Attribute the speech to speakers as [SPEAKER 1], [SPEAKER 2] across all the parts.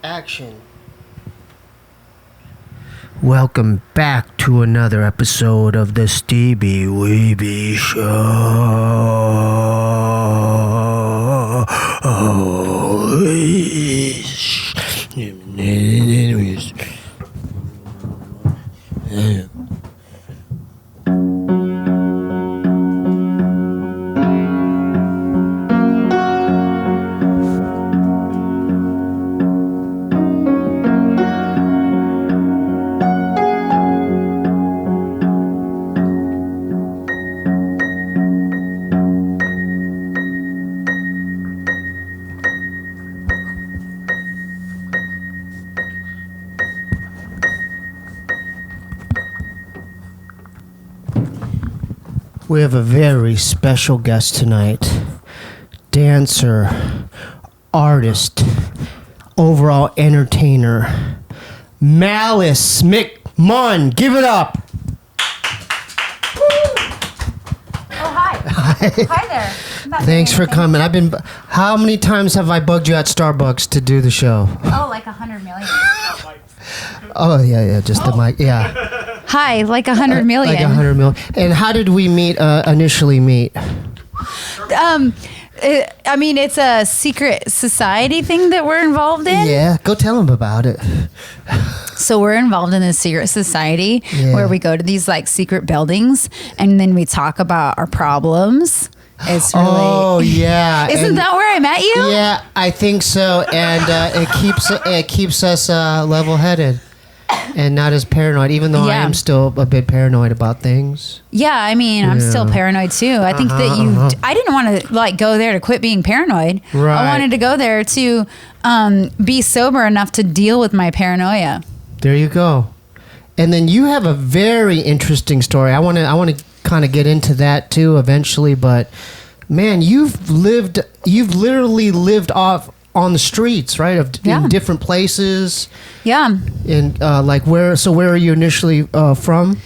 [SPEAKER 1] Action. Welcome back to another episode of the Steebee Weebee Show. We have a very special guest tonight. Dancer, artist, overall entertainer, Malice Mcmunn. Give it up.
[SPEAKER 2] Oh, hi. Hi there.
[SPEAKER 1] Thanks for coming. How many times have I bugged you at Starbucks to do the show?
[SPEAKER 2] Oh, like 100 million.
[SPEAKER 1] Oh, yeah, just the mic, yeah.
[SPEAKER 2] Hi, like 100 million.
[SPEAKER 1] Like 100 million. And how did we initially meet?
[SPEAKER 2] It's a secret society thing that we're involved in.
[SPEAKER 1] Yeah, go tell them about it.
[SPEAKER 2] So we're involved in a secret society where we go to these like secret buildings and then we talk about our problems. It's really,
[SPEAKER 1] oh yeah,
[SPEAKER 2] isn't that where I met you?
[SPEAKER 1] Yeah, I think so, and it keeps us level-headed and not as paranoid. Even though I am still a bit paranoid about things.
[SPEAKER 2] Yeah, I mean, I'm still paranoid too. I think that I didn't want to like go there to quit being paranoid. Right. I wanted to go there to be sober enough to deal with my paranoia.
[SPEAKER 1] There you go. And then you have a very interesting story. I want to kind of get into that too eventually, but man, you've literally lived off on the streets, right? In different places. Yeah. And where are you initially from?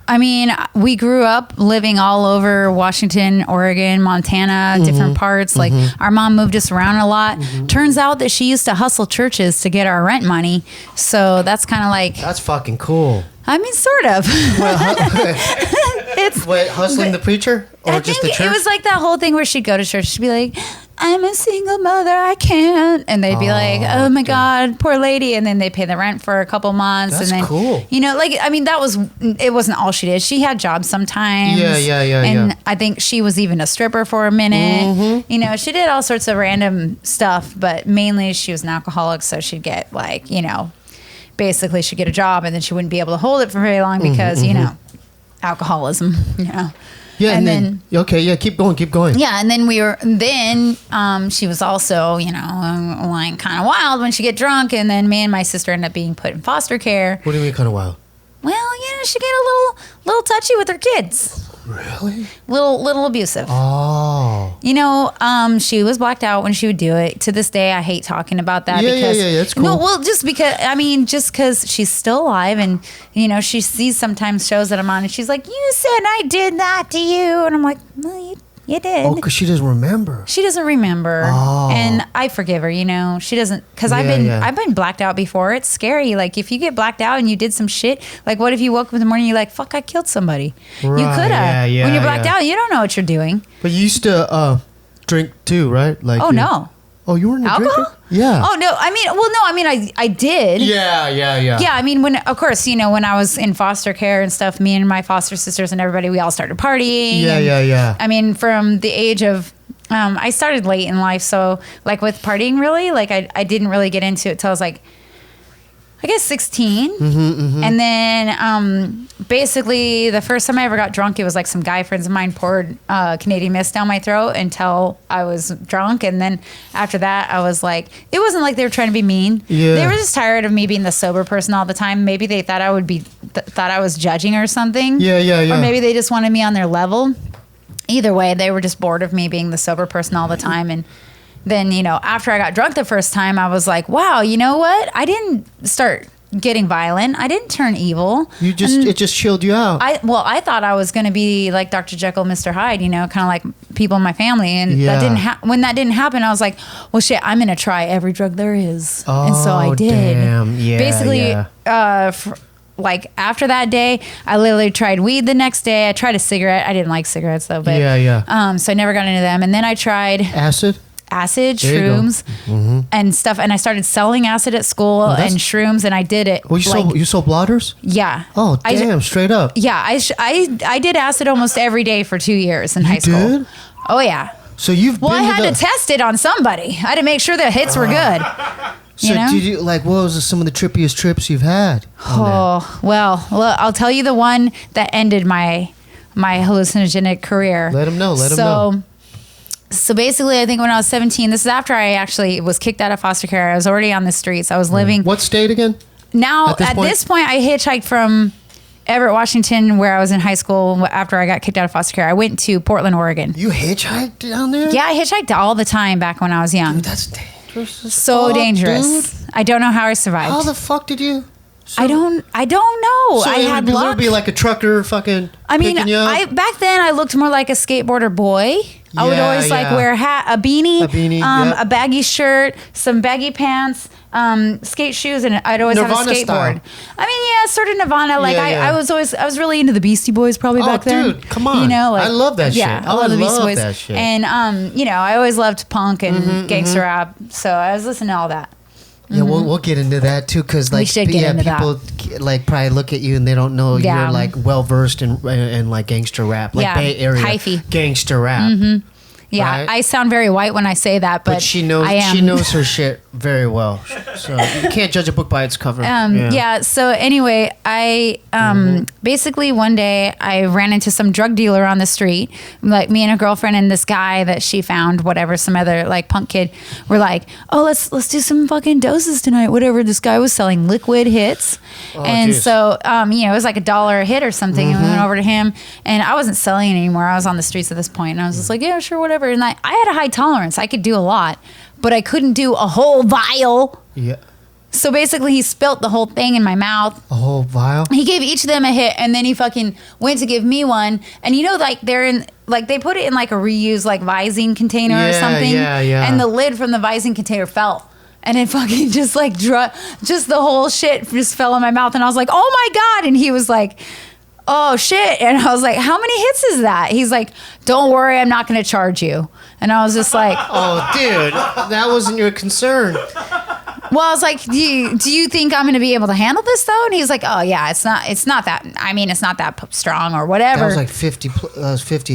[SPEAKER 2] I mean, we grew up living all over Washington, Oregon, Montana, different parts. Like our mom moved us around a lot. Turns out that she used to hustle churches to get our rent money. So that's kind of like...
[SPEAKER 1] That's fucking cool.
[SPEAKER 2] I mean, sort of.
[SPEAKER 1] Hustling the preacher? Or just the church?
[SPEAKER 2] It was like that whole thing where she'd go to church. She'd be like, I'm a single mother, I can't. And they'd be like, oh my God, poor lady. And then they pay the rent for a couple months.
[SPEAKER 1] That's
[SPEAKER 2] and then,
[SPEAKER 1] cool.
[SPEAKER 2] You know, it wasn't all she did. She had jobs sometimes.
[SPEAKER 1] Yeah.
[SPEAKER 2] And I think she was even a stripper for a minute. You know, she did all sorts of random stuff, but mainly she was an alcoholic. So she'd get basically she'd get a job and then she wouldn't be able to hold it for very long because, you know, alcoholism, you know.
[SPEAKER 1] Yeah, and then keep going.
[SPEAKER 2] Yeah, and then she was also, you know, like kind of wild when she get drunk, and then me and my sister ended up being put in foster care.
[SPEAKER 1] What do you mean kind of wild?
[SPEAKER 2] Well, you know, she get a little touchy with her kids.
[SPEAKER 1] Really?
[SPEAKER 2] Little abusive.
[SPEAKER 1] Oh.
[SPEAKER 2] You know, she was blacked out when she would do it. To this day, I hate talking about that.
[SPEAKER 1] Yeah, that's cool.
[SPEAKER 2] No, well, just because she's still alive and, you know, she sees sometimes shows that I'm on and she's like, you said I did that to you. And I'm like, well, you did.
[SPEAKER 1] Oh, because she doesn't remember.
[SPEAKER 2] She doesn't remember.
[SPEAKER 1] Oh.
[SPEAKER 2] And I forgive her, you know. She doesn't, because I've been blacked out before. It's scary. Like, if you get blacked out and you did some shit, like, what if you woke up in the morning and you're like, fuck, I killed somebody. Right, you could have.
[SPEAKER 1] Yeah,
[SPEAKER 2] when you're blacked out, you don't know what you're doing.
[SPEAKER 1] But you used to drink too, right? Like.
[SPEAKER 2] Oh, no.
[SPEAKER 1] Oh, you weren't a
[SPEAKER 2] alcohol?
[SPEAKER 1] drinker? Yeah.
[SPEAKER 2] Oh, no. I did.
[SPEAKER 1] Yeah.
[SPEAKER 2] Yeah, I mean, when I was in foster care and stuff, me and my foster sisters and everybody, we all started partying.
[SPEAKER 1] Yeah.
[SPEAKER 2] I mean, from the age of, I started late in life. So, like, with partying, really, like, I didn't really get into it till I was, like, I guess 16. And then basically the first time I ever got drunk, it was like some guy friends of mine poured Canadian Mist down my throat until I was drunk. And then after that, I was like, it wasn't like they were trying to be mean. Yeah. They were just tired of me being the sober person all the time. Maybe they thought I was judging or something.
[SPEAKER 1] Yeah.
[SPEAKER 2] Or maybe they just wanted me on their level. Either way, they were just bored of me being the sober person all the time. And then, you know, after I got drunk the first time, I was like, wow, you know what? I didn't start getting violent. I didn't turn evil.
[SPEAKER 1] It just chilled you out.
[SPEAKER 2] I thought I was going to be like Dr. Jekyll, Mr. Hyde, kind of like people in my family. And that didn't when that didn't happen, I was like, well, shit, I'm going to try every drug there is. And so I did.
[SPEAKER 1] Damn. Yeah,
[SPEAKER 2] basically, like after that day, I literally tried weed the next day. I tried a cigarette. I didn't like cigarettes though, but so I never got into them. And then I tried
[SPEAKER 1] acid,
[SPEAKER 2] shrooms, and stuff. And I started selling acid at school and shrooms, and I did it.
[SPEAKER 1] Well, you sold blotters?
[SPEAKER 2] Yeah.
[SPEAKER 1] Oh, damn! Straight up.
[SPEAKER 2] Yeah, I did acid almost every day for 2 years in high school.
[SPEAKER 1] Did?
[SPEAKER 2] Oh yeah.
[SPEAKER 1] So you've
[SPEAKER 2] I had to test it on somebody. I had to make sure the hits were good.
[SPEAKER 1] So did you what was some of the trippiest trips you've had?
[SPEAKER 2] Oh, well, I'll tell you the one that ended my hallucinogenic career.
[SPEAKER 1] Let them know. Let them know.
[SPEAKER 2] So basically, I think when I was 17, this is after I actually was kicked out of foster care. I was already on the streets. I was living.
[SPEAKER 1] What state again?
[SPEAKER 2] Now, at this point, I hitchhiked from Everett, Washington, where I was in high school after I got kicked out of foster care. I went to Portland, Oregon.
[SPEAKER 1] You hitchhiked down there?
[SPEAKER 2] Yeah, I hitchhiked all the time back when I was young.
[SPEAKER 1] Dude, that's dangerous.
[SPEAKER 2] So dangerous. Dude. I don't know how I survived.
[SPEAKER 1] How the fuck did you?
[SPEAKER 2] I don't know.
[SPEAKER 1] So
[SPEAKER 2] I had luck.
[SPEAKER 1] It would be like a trucker fucking picking you up?
[SPEAKER 2] Back then I looked more like a skateboarder boy. I would always like wear a hat, a beanie, a baggy shirt, some baggy pants, skate shoes, and I'd always have a skateboard. Style. I mean, yeah, sort of Nirvana. Like I was really into the Beastie Boys probably back then.
[SPEAKER 1] Oh, dude, come on.
[SPEAKER 2] Like,
[SPEAKER 1] I love that shit.
[SPEAKER 2] I love the Beastie Boys. That shit. And I always loved punk and gangster rap, so I was listening to all that.
[SPEAKER 1] Yeah, we'll get into that too, because like people like probably look at you and they don't know you're like well versed in like gangster rap, like Bay Area hyphy gangster rap.
[SPEAKER 2] Yeah, right? I sound very white when I say that, but
[SPEAKER 1] she knows she knows her shit very well. So you can't judge a book by its cover.
[SPEAKER 2] So anyway, I basically one day I ran into some drug dealer on the street. Like me and a girlfriend and this guy that she found, whatever, some other like punk kid, were like, oh, let's do some fucking doses tonight. Whatever. This guy was selling liquid hits, so it was like $1 a hit or something. And we went over to him, and I wasn't selling it anymore. I was on the streets at this point, and I was just like, yeah, sure, whatever. And I had a high tolerance. I could do a lot, but I couldn't do a whole vial. Yeah. So basically, he spilt the whole thing in my mouth.
[SPEAKER 1] A whole vial?
[SPEAKER 2] He gave each of them a hit, and then he fucking went to give me one. And like they're in, like they put it in like a reused like Visine container or something. Yeah. And the lid from the Visine container fell. And it fucking just like just the whole shit just fell in my mouth. And I was like, oh my God. And he was like, oh shit. And I was like, how many hits is that? He's like, don't worry, I'm not going to charge you. And I was just like,
[SPEAKER 1] oh dude, that wasn't your concern.
[SPEAKER 2] Well, I was like, do you think I'm going to be able to handle this though? And he's like, oh yeah, it's not that, I mean, it's not that strong or whatever.
[SPEAKER 1] That was like 50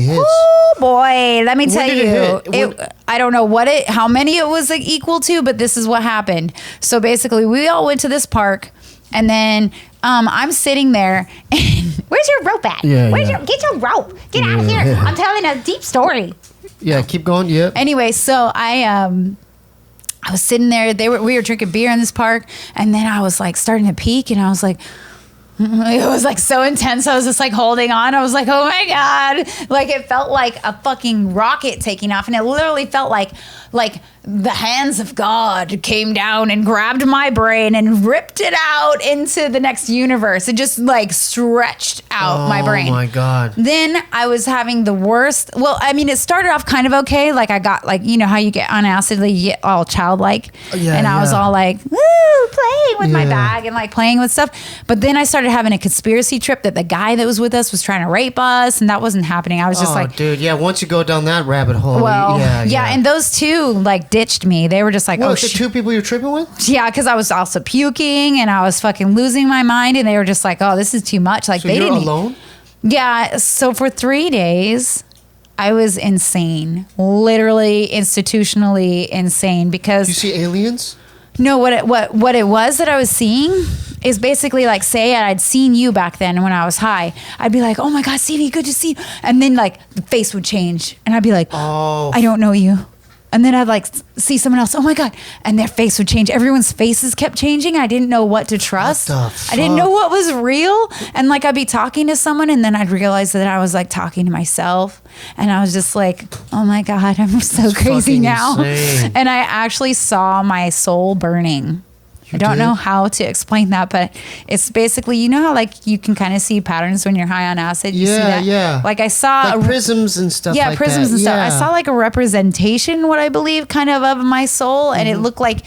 [SPEAKER 1] hits.
[SPEAKER 2] Oh boy, let me tell you, I don't know how many it was like equal to, but this is what happened. So basically we all went to this park, and then I'm sitting there, and where's your rope at? Get your rope. Get out of here. I'm telling a deep story.
[SPEAKER 1] Yeah, keep going. Yeah.
[SPEAKER 2] Anyway, so I was sitting there. We were drinking beer in this park, and then I was like starting to peak, and I was like, it was like so intense. I was just like holding on. I was like, oh my God. Like it felt like a fucking rocket taking off, and it literally felt like the hands of God came down and grabbed my brain and ripped it out into the next universe. It just like stretched out my brain.
[SPEAKER 1] Oh my God.
[SPEAKER 2] Then I was having the worst. Well, I mean, it started off kind of okay. Like I got like, you know how you get on acid, like you get all childlike. And I was all like, woo, playing with my bag and like playing with stuff. But then I started having a conspiracy trip that the guy that was with us was trying to rape us, and that wasn't happening. I was just like,
[SPEAKER 1] dude, yeah, once you go down that rabbit hole.
[SPEAKER 2] Well, and those two like ditched me. They were just like,
[SPEAKER 1] the two people you're tripping with?
[SPEAKER 2] Yeah, because I was also puking and I was fucking losing my mind, and they were just like, oh, this is too much. Like,
[SPEAKER 1] so
[SPEAKER 2] they
[SPEAKER 1] you're
[SPEAKER 2] didn't
[SPEAKER 1] alone?
[SPEAKER 2] Yeah. So for 3 days, I was insane, literally institutionally insane. Because
[SPEAKER 1] you see aliens?
[SPEAKER 2] No, what it was that I was seeing is basically like, say I'd seen you back then when I was high. I'd be like, oh my God, Stevie, good to see you. And then like the face would change, and I'd be like, oh, I don't know you. And then I'd like see someone else. Oh my God. And their face would change. Everyone's faces kept changing. I didn't know what to trust.
[SPEAKER 1] What the fuck?
[SPEAKER 2] I didn't know what was real. And like I'd be talking to someone, and then I'd realize that I was like talking to myself. And I was just like, oh my God, I'm so crazy now. Insane. And I actually saw my soul burning. I don't know how to explain that, but it's basically, you know how like you can kind of see patterns when you're high on acid? You see that?
[SPEAKER 1] Yeah.
[SPEAKER 2] Like I saw
[SPEAKER 1] like prisms and stuff like that.
[SPEAKER 2] Yeah, prisms and stuff. I saw like a representation, what I believe, kind of my soul. And it looked like,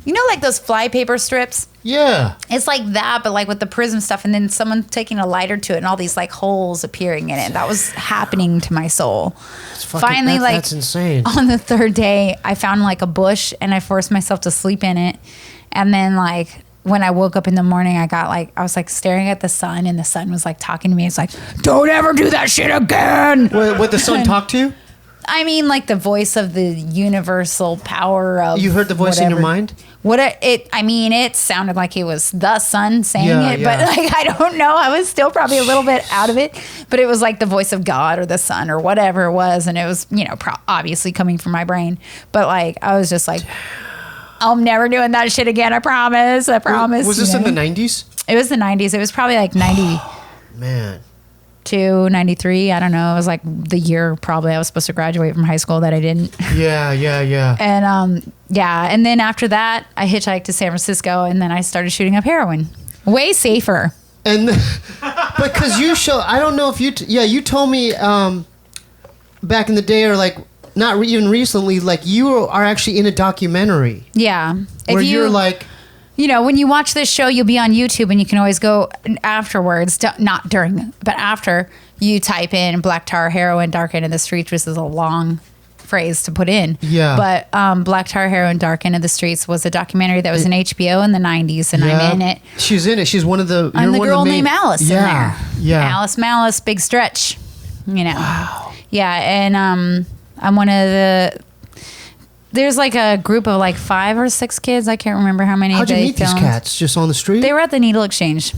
[SPEAKER 2] you know, like those flypaper strips?
[SPEAKER 1] Yeah.
[SPEAKER 2] It's like that, but like with the prism stuff. And then someone taking a lighter to it and all these like holes appearing in it. That was happening to my soul. Finally,
[SPEAKER 1] that's insane.
[SPEAKER 2] On the third day, I found like a bush and I forced myself to sleep in it. And then like when I woke up in the morning, I was like staring at the sun and the sun was like talking to me. It's like, don't ever do that shit again.
[SPEAKER 1] What the sun talk to you?
[SPEAKER 2] I mean, like the voice of the universal power of.
[SPEAKER 1] You heard the voice in your mind?
[SPEAKER 2] It sounded like it was the sun saying it, but like I don't know. I was still probably a little bit out of it, but it was like the voice of God or the sun or whatever it was, and it was, you know, obviously coming from my brain. But like I was just like, I'm never doing that shit again. I promise.
[SPEAKER 1] Was this in the 90s?
[SPEAKER 2] It was the 90s. It was probably like 90.
[SPEAKER 1] Man.
[SPEAKER 2] 93, I don't know. It was like the year probably I was supposed to graduate from high school that I didn't.
[SPEAKER 1] Yeah.
[SPEAKER 2] And and then after that I hitchhiked to San Francisco and then I started shooting up heroin. Way safer.
[SPEAKER 1] And because I don't know if you told me back in the day, or like not even recently, like you are actually in a documentary.
[SPEAKER 2] Yeah.
[SPEAKER 1] Where you're like,
[SPEAKER 2] you know, when you watch this show, you'll be on YouTube and you can always go afterwards, not during, but after you type in black tar heroin, dark end of the streets, which is a long phrase to put in.
[SPEAKER 1] Yeah.
[SPEAKER 2] But black tar heroin, dark end of the streets was a documentary that was in HBO in the 90s and I'm in it.
[SPEAKER 1] She's in it. She's one of the.
[SPEAKER 2] I'm the girl named Alice in there.
[SPEAKER 1] Yeah.
[SPEAKER 2] Alice Malice, big stretch. You know.
[SPEAKER 1] Wow.
[SPEAKER 2] Yeah, and I'm one of the. There's like a group of like 5 or 6 kids. I can't remember how many.
[SPEAKER 1] How'd you meet these cats? Just on the street?
[SPEAKER 2] They were at the Needle Exchange.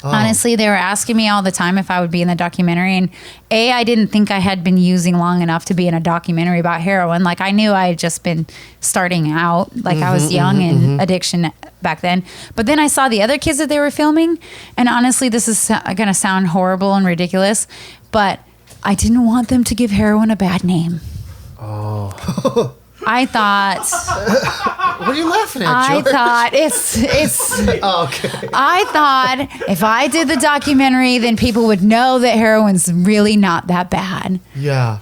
[SPEAKER 2] Oh. Honestly, they were asking me all the time if I would be in the documentary. And I didn't think I had been using long enough to be in a documentary about heroin. Like I knew I had just been starting out. Like I was young in addiction back then. But then I saw the other kids that they were filming. And honestly, this is going to sound horrible and ridiculous, but I didn't want them to give heroin a bad name.
[SPEAKER 1] Oh.
[SPEAKER 2] I thought.
[SPEAKER 1] What are you laughing at, George?
[SPEAKER 2] I thought it's.
[SPEAKER 1] Oh, okay.
[SPEAKER 2] I thought if I did the documentary, then people would know that heroin's really not that bad.
[SPEAKER 1] Yeah.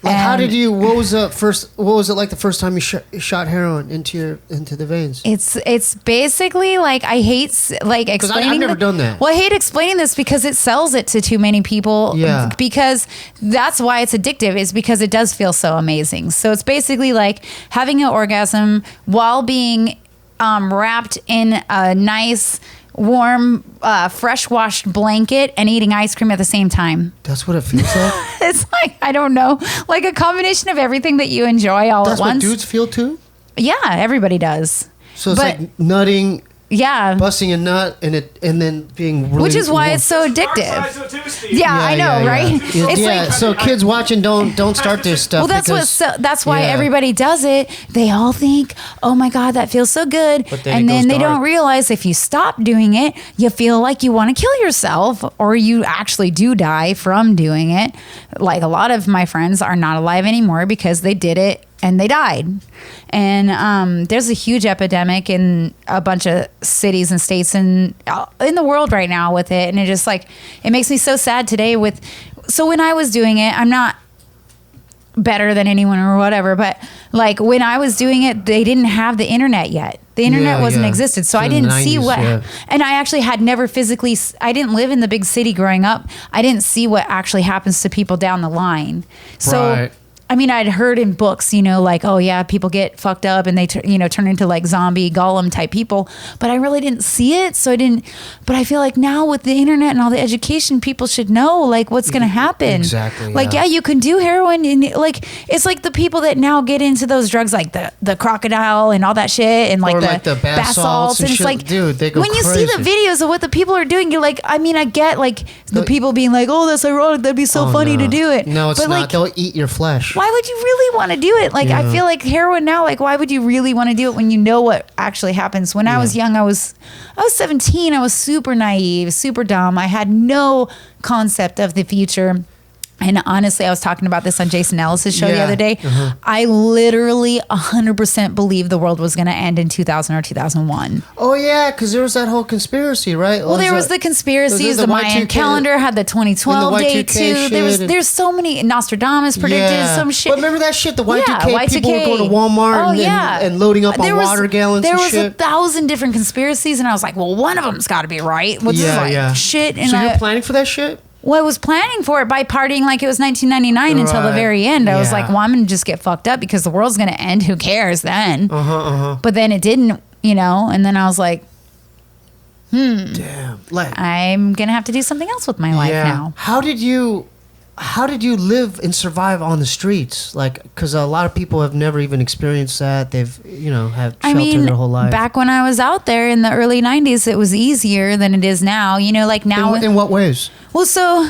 [SPEAKER 1] Like, how did you? What was it like the first time you shot heroin into the veins?
[SPEAKER 2] It's basically like I hate like explaining.
[SPEAKER 1] I've never done that.
[SPEAKER 2] Well, I hate explaining this because it sells it to too many people.
[SPEAKER 1] Yeah.
[SPEAKER 2] Because that's why it's addictive. Is because it does feel so amazing. So it's basically like having an orgasm while being wrapped in a nice, warm, fresh washed blanket and eating ice cream at the same time.
[SPEAKER 1] That's what it feels like?
[SPEAKER 2] It's like, I don't know, like a combination of everything that you enjoy all at once.
[SPEAKER 1] That's what dudes feel too?
[SPEAKER 2] Yeah, everybody does.
[SPEAKER 1] So it's like nutting,
[SPEAKER 2] yeah,
[SPEAKER 1] busting a nut, and then being really,
[SPEAKER 2] which is why it's so addictive. Yeah, I know, right? It's like,
[SPEAKER 1] so kids watching, don't start this stuff.
[SPEAKER 2] Well, that's why everybody does it. They all think, oh my God, that feels so good, and then they don't realize if you stop doing it, you feel like you want to kill yourself, or you actually do die from doing it. Like a lot of my friends are not alive anymore because they did it and they died. And there's a huge epidemic in a bunch of cities and states in the world right now with it. And it just like, it makes me so sad today so when I was doing it, I'm not better than anyone or whatever, but like when I was doing it, they didn't have the internet yet. The internet wasn't existed. So I didn't see what, and I actually had never physically, I didn't live in the big city growing up. I didn't see what actually happens to people down the line. So, I mean, I'd heard in books, you know, like, oh yeah, people get fucked up and they, turn into like zombie Gollum type people, but I really didn't see it. So but I feel like now with the internet and all the education, people should know like what's going to happen.
[SPEAKER 1] Exactly.
[SPEAKER 2] Like, yeah, you can do heroin and like, it's like the people that now get into those drugs, like the crocodile and all that shit and like the bath salts. And it's like,
[SPEAKER 1] dude, they go
[SPEAKER 2] when you
[SPEAKER 1] crazy.
[SPEAKER 2] see the videos of what the people are doing, you're like, I mean, I get like the people being like, oh, that's ironic. That'd be so funny to do it.
[SPEAKER 1] No, it's
[SPEAKER 2] but,
[SPEAKER 1] not.
[SPEAKER 2] like,
[SPEAKER 1] they'll eat your flesh.
[SPEAKER 2] Why would you really want to do it? Like, I feel like heroin now, like, why would you really want to do it when you know what actually happens? When I was young, I was 17. I was super naive, super dumb. I had no concept of the future. And honestly, I was talking about this on Jason Ellis's show the other day. I literally 100% believed the world was going to end in 2000 or 2001.
[SPEAKER 1] Oh, yeah, because there was that whole conspiracy, right?
[SPEAKER 2] Well, there was the conspiracies. The Mayan calendar had the 2012 date, too. There's so many. Nostradamus predicted some shit.
[SPEAKER 1] But remember that shit? The Y2K people were going to Walmart and loading up on water gallons and shit.
[SPEAKER 2] There was 1,000 different conspiracies, and I was like, well, one of them's got to be right. Which is like shit. And
[SPEAKER 1] so you're planning for that shit?
[SPEAKER 2] Well, I was planning for it by partying like it was 1999 until the very end. I was like, well, I'm going to just get fucked up because the world's going to end. Who cares then? But then it didn't, and then I was like,
[SPEAKER 1] damn.
[SPEAKER 2] I'm going to have to do something else with my life now.
[SPEAKER 1] How did you live and survive on the streets? Like, because a lot of people have never even experienced that. They've, have shelter their whole life.
[SPEAKER 2] Back when I was out there in the early 90s, it was easier than it is now. Like now.
[SPEAKER 1] In what ways?
[SPEAKER 2] Well, so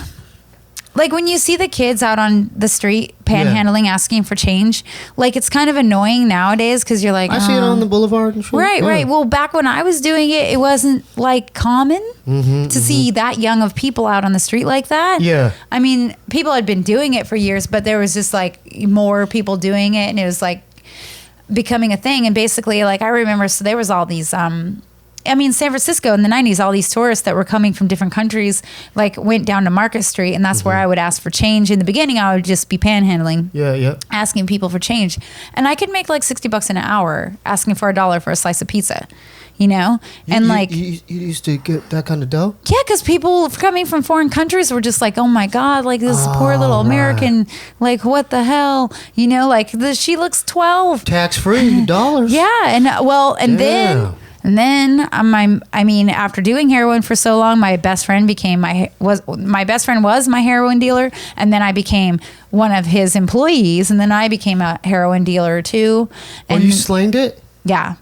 [SPEAKER 2] like when you see the kids out on the street panhandling, asking for change, like it's kind of annoying nowadays because you're like,
[SPEAKER 1] I see it on the boulevard and shit.
[SPEAKER 2] Right. Well, back when I was doing it, it wasn't like common to see that young of people out on the street like that.
[SPEAKER 1] Yeah.
[SPEAKER 2] I mean, people had been doing it for years, but there was just like more people doing it, and it was like becoming a thing. And basically, like I remember, so there was all these San Francisco in the 90s, all these tourists that were coming from different countries, like went down to Market Street, and that's where I would ask for change. In the beginning, I would just be panhandling, asking people for change. And I could make like $60 an hour asking for $1 for a slice of pizza, and you
[SPEAKER 1] used to get that kind of dough?
[SPEAKER 2] Yeah, because people coming from foreign countries were just like, oh my God, like this poor little American, like what the hell, like she looks 12.
[SPEAKER 1] Tax-free dollars.
[SPEAKER 2] Yeah, and then after doing heroin for so long, my best friend was my heroin dealer, and then I became one of his employees, and then I became a heroin dealer too. And
[SPEAKER 1] you slanged it?
[SPEAKER 2] Yeah.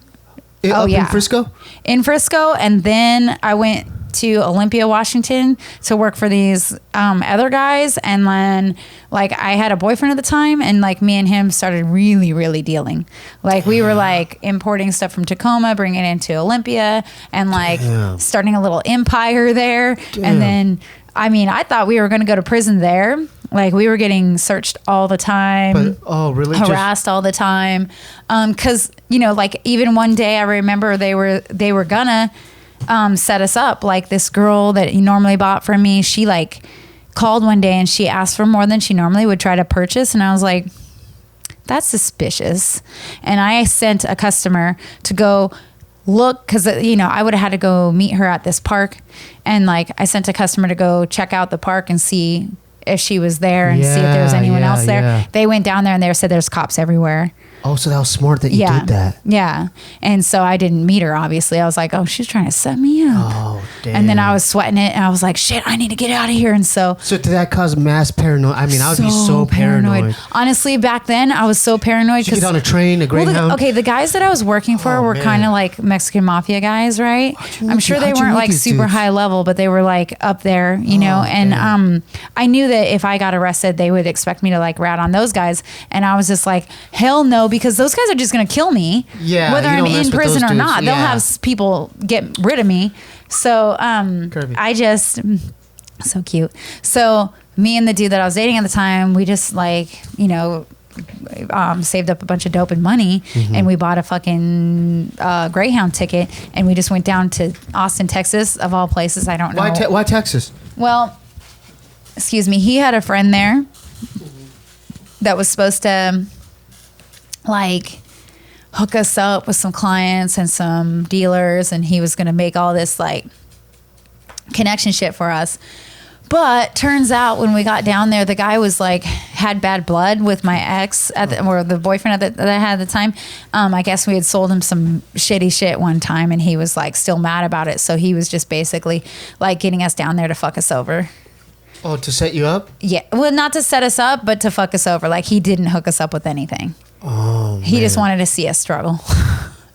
[SPEAKER 1] In Frisco?
[SPEAKER 2] In Frisco, and then I went to Olympia, Washington to work for these other guys, and then like I had a boyfriend at the time, and like me and him started really, really dealing. Like we were like importing stuff from Tacoma, bringing it into Olympia, and like starting a little empire there. And then I thought we were going to go to prison there. Like we were getting searched all the time.
[SPEAKER 1] Really?
[SPEAKER 2] Harassed all the time. Cause like even one day I remember they were gonna set us up. Like this girl that he normally bought from me, she like called one day and she asked for more than she normally would try to purchase. And I was like, that's suspicious. And I sent a customer to go look, because I would have had to go meet her at this park, and like I sent a customer to go check out the park and see if she was there and see if there was anyone else there. They went down there and they said there's cops everywhere.
[SPEAKER 1] Oh, so that was smart that you did that.
[SPEAKER 2] Yeah. And so I didn't meet her, obviously. I was like, oh, she's trying to set me up.
[SPEAKER 1] Oh, damn.
[SPEAKER 2] And then I was sweating it, and I was like, shit, I need to get out of here. And so
[SPEAKER 1] did that cause mass paranoia? I mean, I would be so paranoid.
[SPEAKER 2] Honestly, back then, I was so paranoid.
[SPEAKER 1] Did you get on a train, a Greyhound?
[SPEAKER 2] The guys that I was working for were kind of like Mexican mafia guys, right? I'm sure they weren't like super high level, but they were like up there, and I knew that if I got arrested, they would expect me to like rat on those guys. And I was just like, hell no, because those guys are just going to kill me, whether I'm in prison or not. They'll have people get rid of me. So I just, so cute. So me and the dude that I was dating at the time, we just like, saved up a bunch of dope and money, and we bought a fucking Greyhound ticket, and we just went down to Austin, Texas, of all places. I don't know.
[SPEAKER 1] Why Texas?
[SPEAKER 2] Well, excuse me. He had a friend there that was supposed to like hook us up with some clients and some dealers, and he was going to make all this like connection shit for us. But turns out when we got down there, the guy was like had bad blood with my ex or the boyfriend that I had at the time. I guess we had sold him some shitty shit one time, and he was like still mad about it. So he was just basically like getting us down there to fuck us over.
[SPEAKER 1] Oh, to set you up?
[SPEAKER 2] Yeah. Well, not to set us up, but to fuck us over. Like he didn't hook us up with anything.
[SPEAKER 1] Oh,
[SPEAKER 2] he just wanted to see us struggle.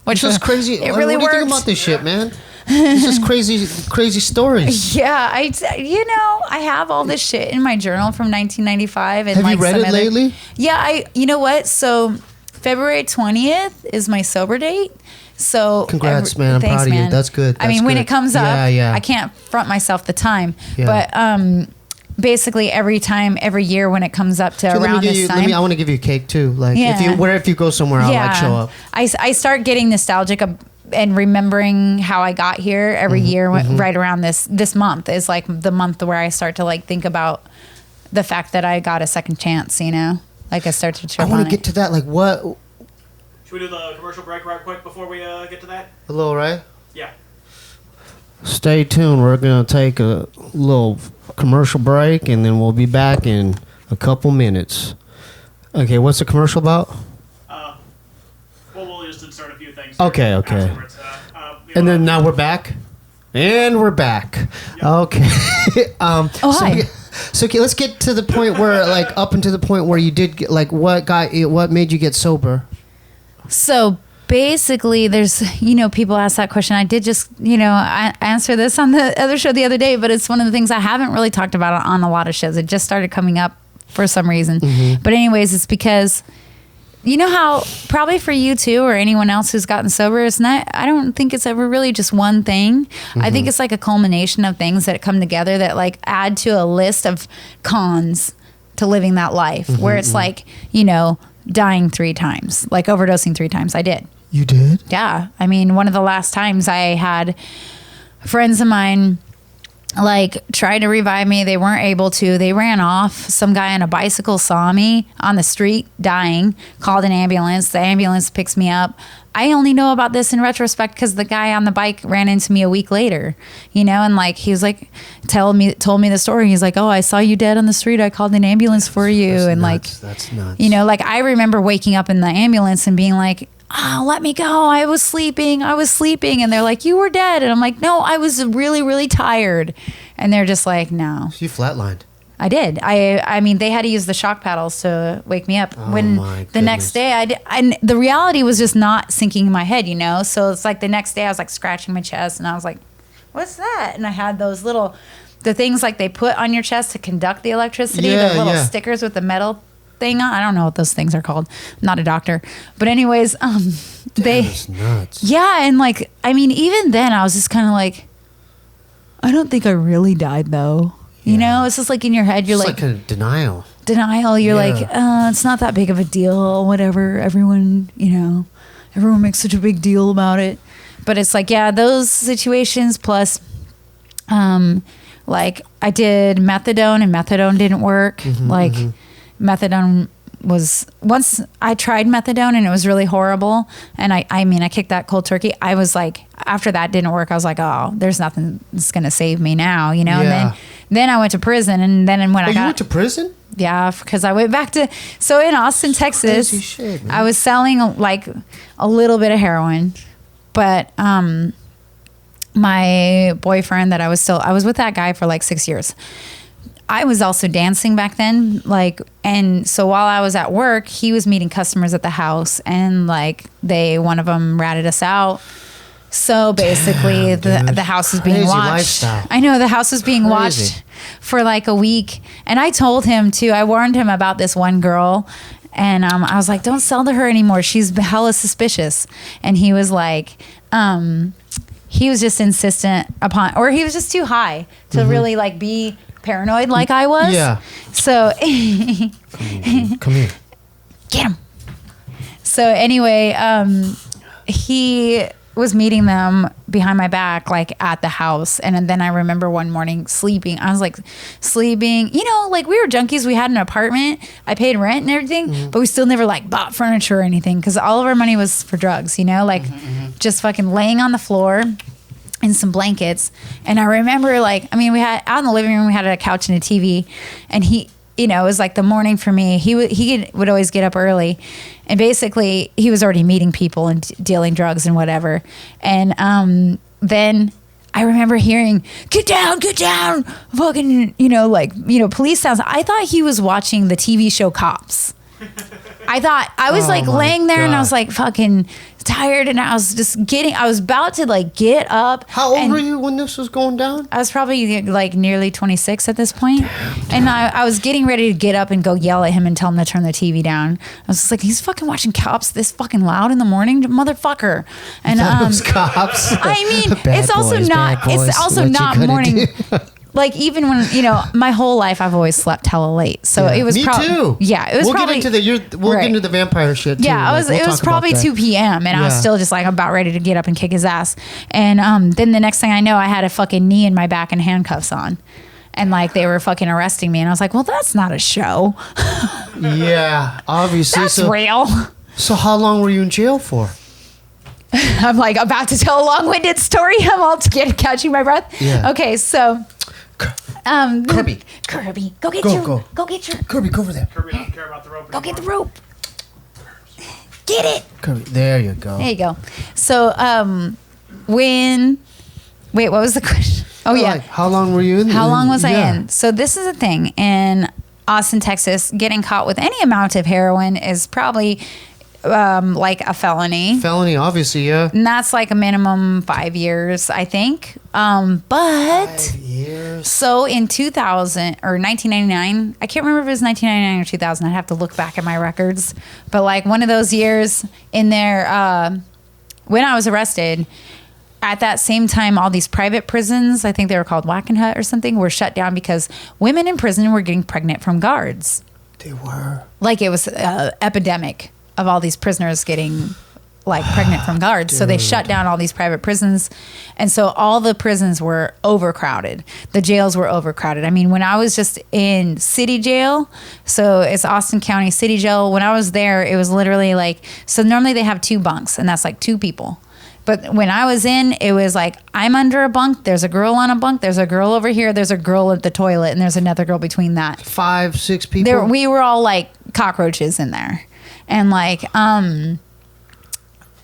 [SPEAKER 2] Which
[SPEAKER 1] was crazy.
[SPEAKER 2] It really worked.
[SPEAKER 1] What do you think about this shit, man? It's just crazy stories.
[SPEAKER 2] Yeah, I have all this shit in my journal from 1995. And
[SPEAKER 1] have you read it lately?
[SPEAKER 2] Yeah, you know what? So February 20th is my sober date. So
[SPEAKER 1] congrats, man. I'm proud of you. That's good.
[SPEAKER 2] When it comes up, I can't front myself the time. Yeah. But basically every year when it comes up to around this time.
[SPEAKER 1] I want to give you a cake too. Like if you go somewhere, I'll like show up.
[SPEAKER 2] I start getting nostalgic and remembering how I got here every year. Right around this month is like the month where I start to like think about the fact that I got a second chance. You know, like I start to trip on it.
[SPEAKER 1] I want to get to that. Like what?
[SPEAKER 3] Should we do the commercial break right quick before we get to that?
[SPEAKER 1] A little, right?
[SPEAKER 3] Yeah.
[SPEAKER 1] Stay tuned. We're going to take a little commercial break, and then we'll be back in a couple minutes. Okay, what's the commercial about?
[SPEAKER 3] Well, we'll just insert a few things.
[SPEAKER 1] Okay. And then now we're back? And we're back. Yep. Okay.
[SPEAKER 2] Hi.
[SPEAKER 1] So okay, let's get to the point where, like, up until the point where you did get, like, what made you get sober?
[SPEAKER 2] So basically, there's, people ask that question. I did just, I answer this on the other show the other day, but it's one of the things I haven't really talked about on a lot of shows. It just started coming up for some reason. But anyways, it's because, you know how probably for you too, or anyone else who's gotten sober, it's not, I don't think it's ever really just one thing. I think it's like a culmination of things that come together that like add to a list of cons to living that life, where it's like, dying 3 times, like overdosing 3 times. I did.
[SPEAKER 1] You did?
[SPEAKER 2] Yeah. I mean, one of the last times I had friends of mine like tried to revive me. They weren't able to. They ran off. Some guy on a bicycle saw me on the street dying, called an ambulance. The ambulance picks me up. I only know about this in retrospect because the guy on the bike ran into me a week later, and like he was like told me the story. He's like, "Oh, I saw you dead on the street. I called an ambulance for you."
[SPEAKER 1] That's
[SPEAKER 2] and
[SPEAKER 1] nuts. That's nuts.
[SPEAKER 2] Like I remember waking up in the ambulance and being like, "Oh, let me go. I was sleeping. And they're like, "You were dead." And I'm like, "No, I was really, really tired." And they're just like, "No."
[SPEAKER 1] You flatlined.
[SPEAKER 2] I did. I mean, they had to use the shock paddles to wake me up. When the next day, and the reality was just not sinking in my head, So it's like the next day I was like scratching my chest and I was like, "What's that?" And I had those the things like they put on your chest to conduct the electricity, the little stickers with the metal thing on. I don't know what those things are called. I'm not a doctor. But anyways,
[SPEAKER 1] That's nuts.
[SPEAKER 2] Yeah, and like, I mean, even then I was just kind of like, I don't think I really died though. It's just like in your head, you're
[SPEAKER 1] it's
[SPEAKER 2] like
[SPEAKER 1] a denial.
[SPEAKER 2] You're like, it's not that big of a deal. Whatever. Everyone makes such a big deal about it. But it's like, those situations plus, like I did methadone and methadone didn't work. Methadone was, once I tried methadone and it was really horrible. And I mean, I kicked that cold turkey. I was like, after that didn't work, I was like, oh, there's nothing that's going to save me now, And then I went to prison. And then when I got...
[SPEAKER 1] You went to prison?
[SPEAKER 2] Yeah, because I went back to... So in Austin, Texas,
[SPEAKER 1] crazy shit, man.
[SPEAKER 2] I was selling like a little bit of heroin. But my boyfriend I was with that guy for like 6 years. I was also dancing back then, and so while I was at work, he was meeting customers at the house, and like one of them ratted us out. So basically, the house was being watched. Lifestyle. I know the house was being watched for like a week, and I told him too. I warned him about this one girl, and I was like, "Don't sell to her anymore. She's hella suspicious." And he was like, he was just insistent upon, or he was just too high to really like be paranoid like I was.
[SPEAKER 1] Yeah.
[SPEAKER 2] So
[SPEAKER 1] come here.
[SPEAKER 2] Get him. So anyway, he was meeting them behind my back, like at the house. And then I remember one morning sleeping. I was like sleeping, like we were junkies. We had an apartment. I paid rent and everything, but we still never like bought furniture or anything because all of our money was for drugs, just fucking laying on the floor in some blankets. And I remember we had out in the living room, we had a couch and a TV, and he, it was like the morning for me. He would always get up early, and basically he was already meeting people and dealing drugs and whatever. And then I remember hearing, get down, fucking, police sounds. I thought he was watching the TV show Cops. I was laying there and I was like fucking tired, and I was about to like get up.
[SPEAKER 1] How old were you when this was going down?
[SPEAKER 2] I was probably like nearly 26 at this point. And I was getting ready to get up and go yell at him and tell him to turn the TV down. I was just like, he's fucking watching Cops this fucking loud in the morning, motherfucker. And
[SPEAKER 1] it was Cops.
[SPEAKER 2] I mean,
[SPEAKER 1] Bad
[SPEAKER 2] it's also
[SPEAKER 1] boys,
[SPEAKER 2] not
[SPEAKER 1] bad boys.
[SPEAKER 2] it's also
[SPEAKER 1] What
[SPEAKER 2] not
[SPEAKER 1] you gonna
[SPEAKER 2] morning.
[SPEAKER 1] do?
[SPEAKER 2] like even when my whole life I've always slept hella late, so it was
[SPEAKER 1] me too.
[SPEAKER 2] Yeah, it was.
[SPEAKER 1] We'll
[SPEAKER 2] probably,
[SPEAKER 1] get into the vampire shit too.
[SPEAKER 2] Yeah, it was probably 2 p.m. and I was still just like about ready to get up and kick his ass. And then the next thing I know, I had a fucking knee in my back and handcuffs on, and like they were fucking arresting me. And I was like, well, that's not a show.
[SPEAKER 1] Yeah, obviously.
[SPEAKER 2] That's real.
[SPEAKER 1] So how long were you in jail for?
[SPEAKER 2] I'm like about to tell a long-winded story. I'm all catching my breath.
[SPEAKER 1] Yeah.
[SPEAKER 2] Okay, so.
[SPEAKER 1] Kirby,
[SPEAKER 2] go get your
[SPEAKER 1] Kirby, go over there.
[SPEAKER 3] Kirby doesn't care about the rope
[SPEAKER 2] Go
[SPEAKER 3] anymore.
[SPEAKER 2] get the rope. Get it.
[SPEAKER 1] Kirby, there you go.
[SPEAKER 2] There you go. So, wait, what was the question? Oh, yeah.
[SPEAKER 1] Like, how long were you in?
[SPEAKER 2] How long was I in? So this is the thing. In Austin, Texas, getting caught with any amount of heroin is probably like a felony.
[SPEAKER 1] Felony, obviously, yeah.
[SPEAKER 2] And that's like a minimum 5 years, I think. But
[SPEAKER 1] 5 years.
[SPEAKER 2] so in 2000 or 1999, I can't remember if it was 1999 or 2000. I'd have to look back at my records. But like one of those years in there, when I was arrested, at that same time, all these private prisons, I think they were called Wackenhut or something, were shut down because women in prison were getting pregnant from guards.
[SPEAKER 1] They were.
[SPEAKER 2] Like it was an epidemic of all these prisoners getting like pregnant from guards. So they shut down all these private prisons. And so all the prisons were overcrowded. The jails were overcrowded. I mean, when I was just in city jail, so it's Austin County City Jail. When I was there, it was literally like, so normally they have 2 bunks and that's like 2 people. But when I was in, it was like, I'm under a bunk. There's a girl on a bunk. There's a girl over here. There's a girl at the toilet. And there's another girl between that.
[SPEAKER 1] 5, 6 people?
[SPEAKER 2] We were all like cockroaches in there. And like,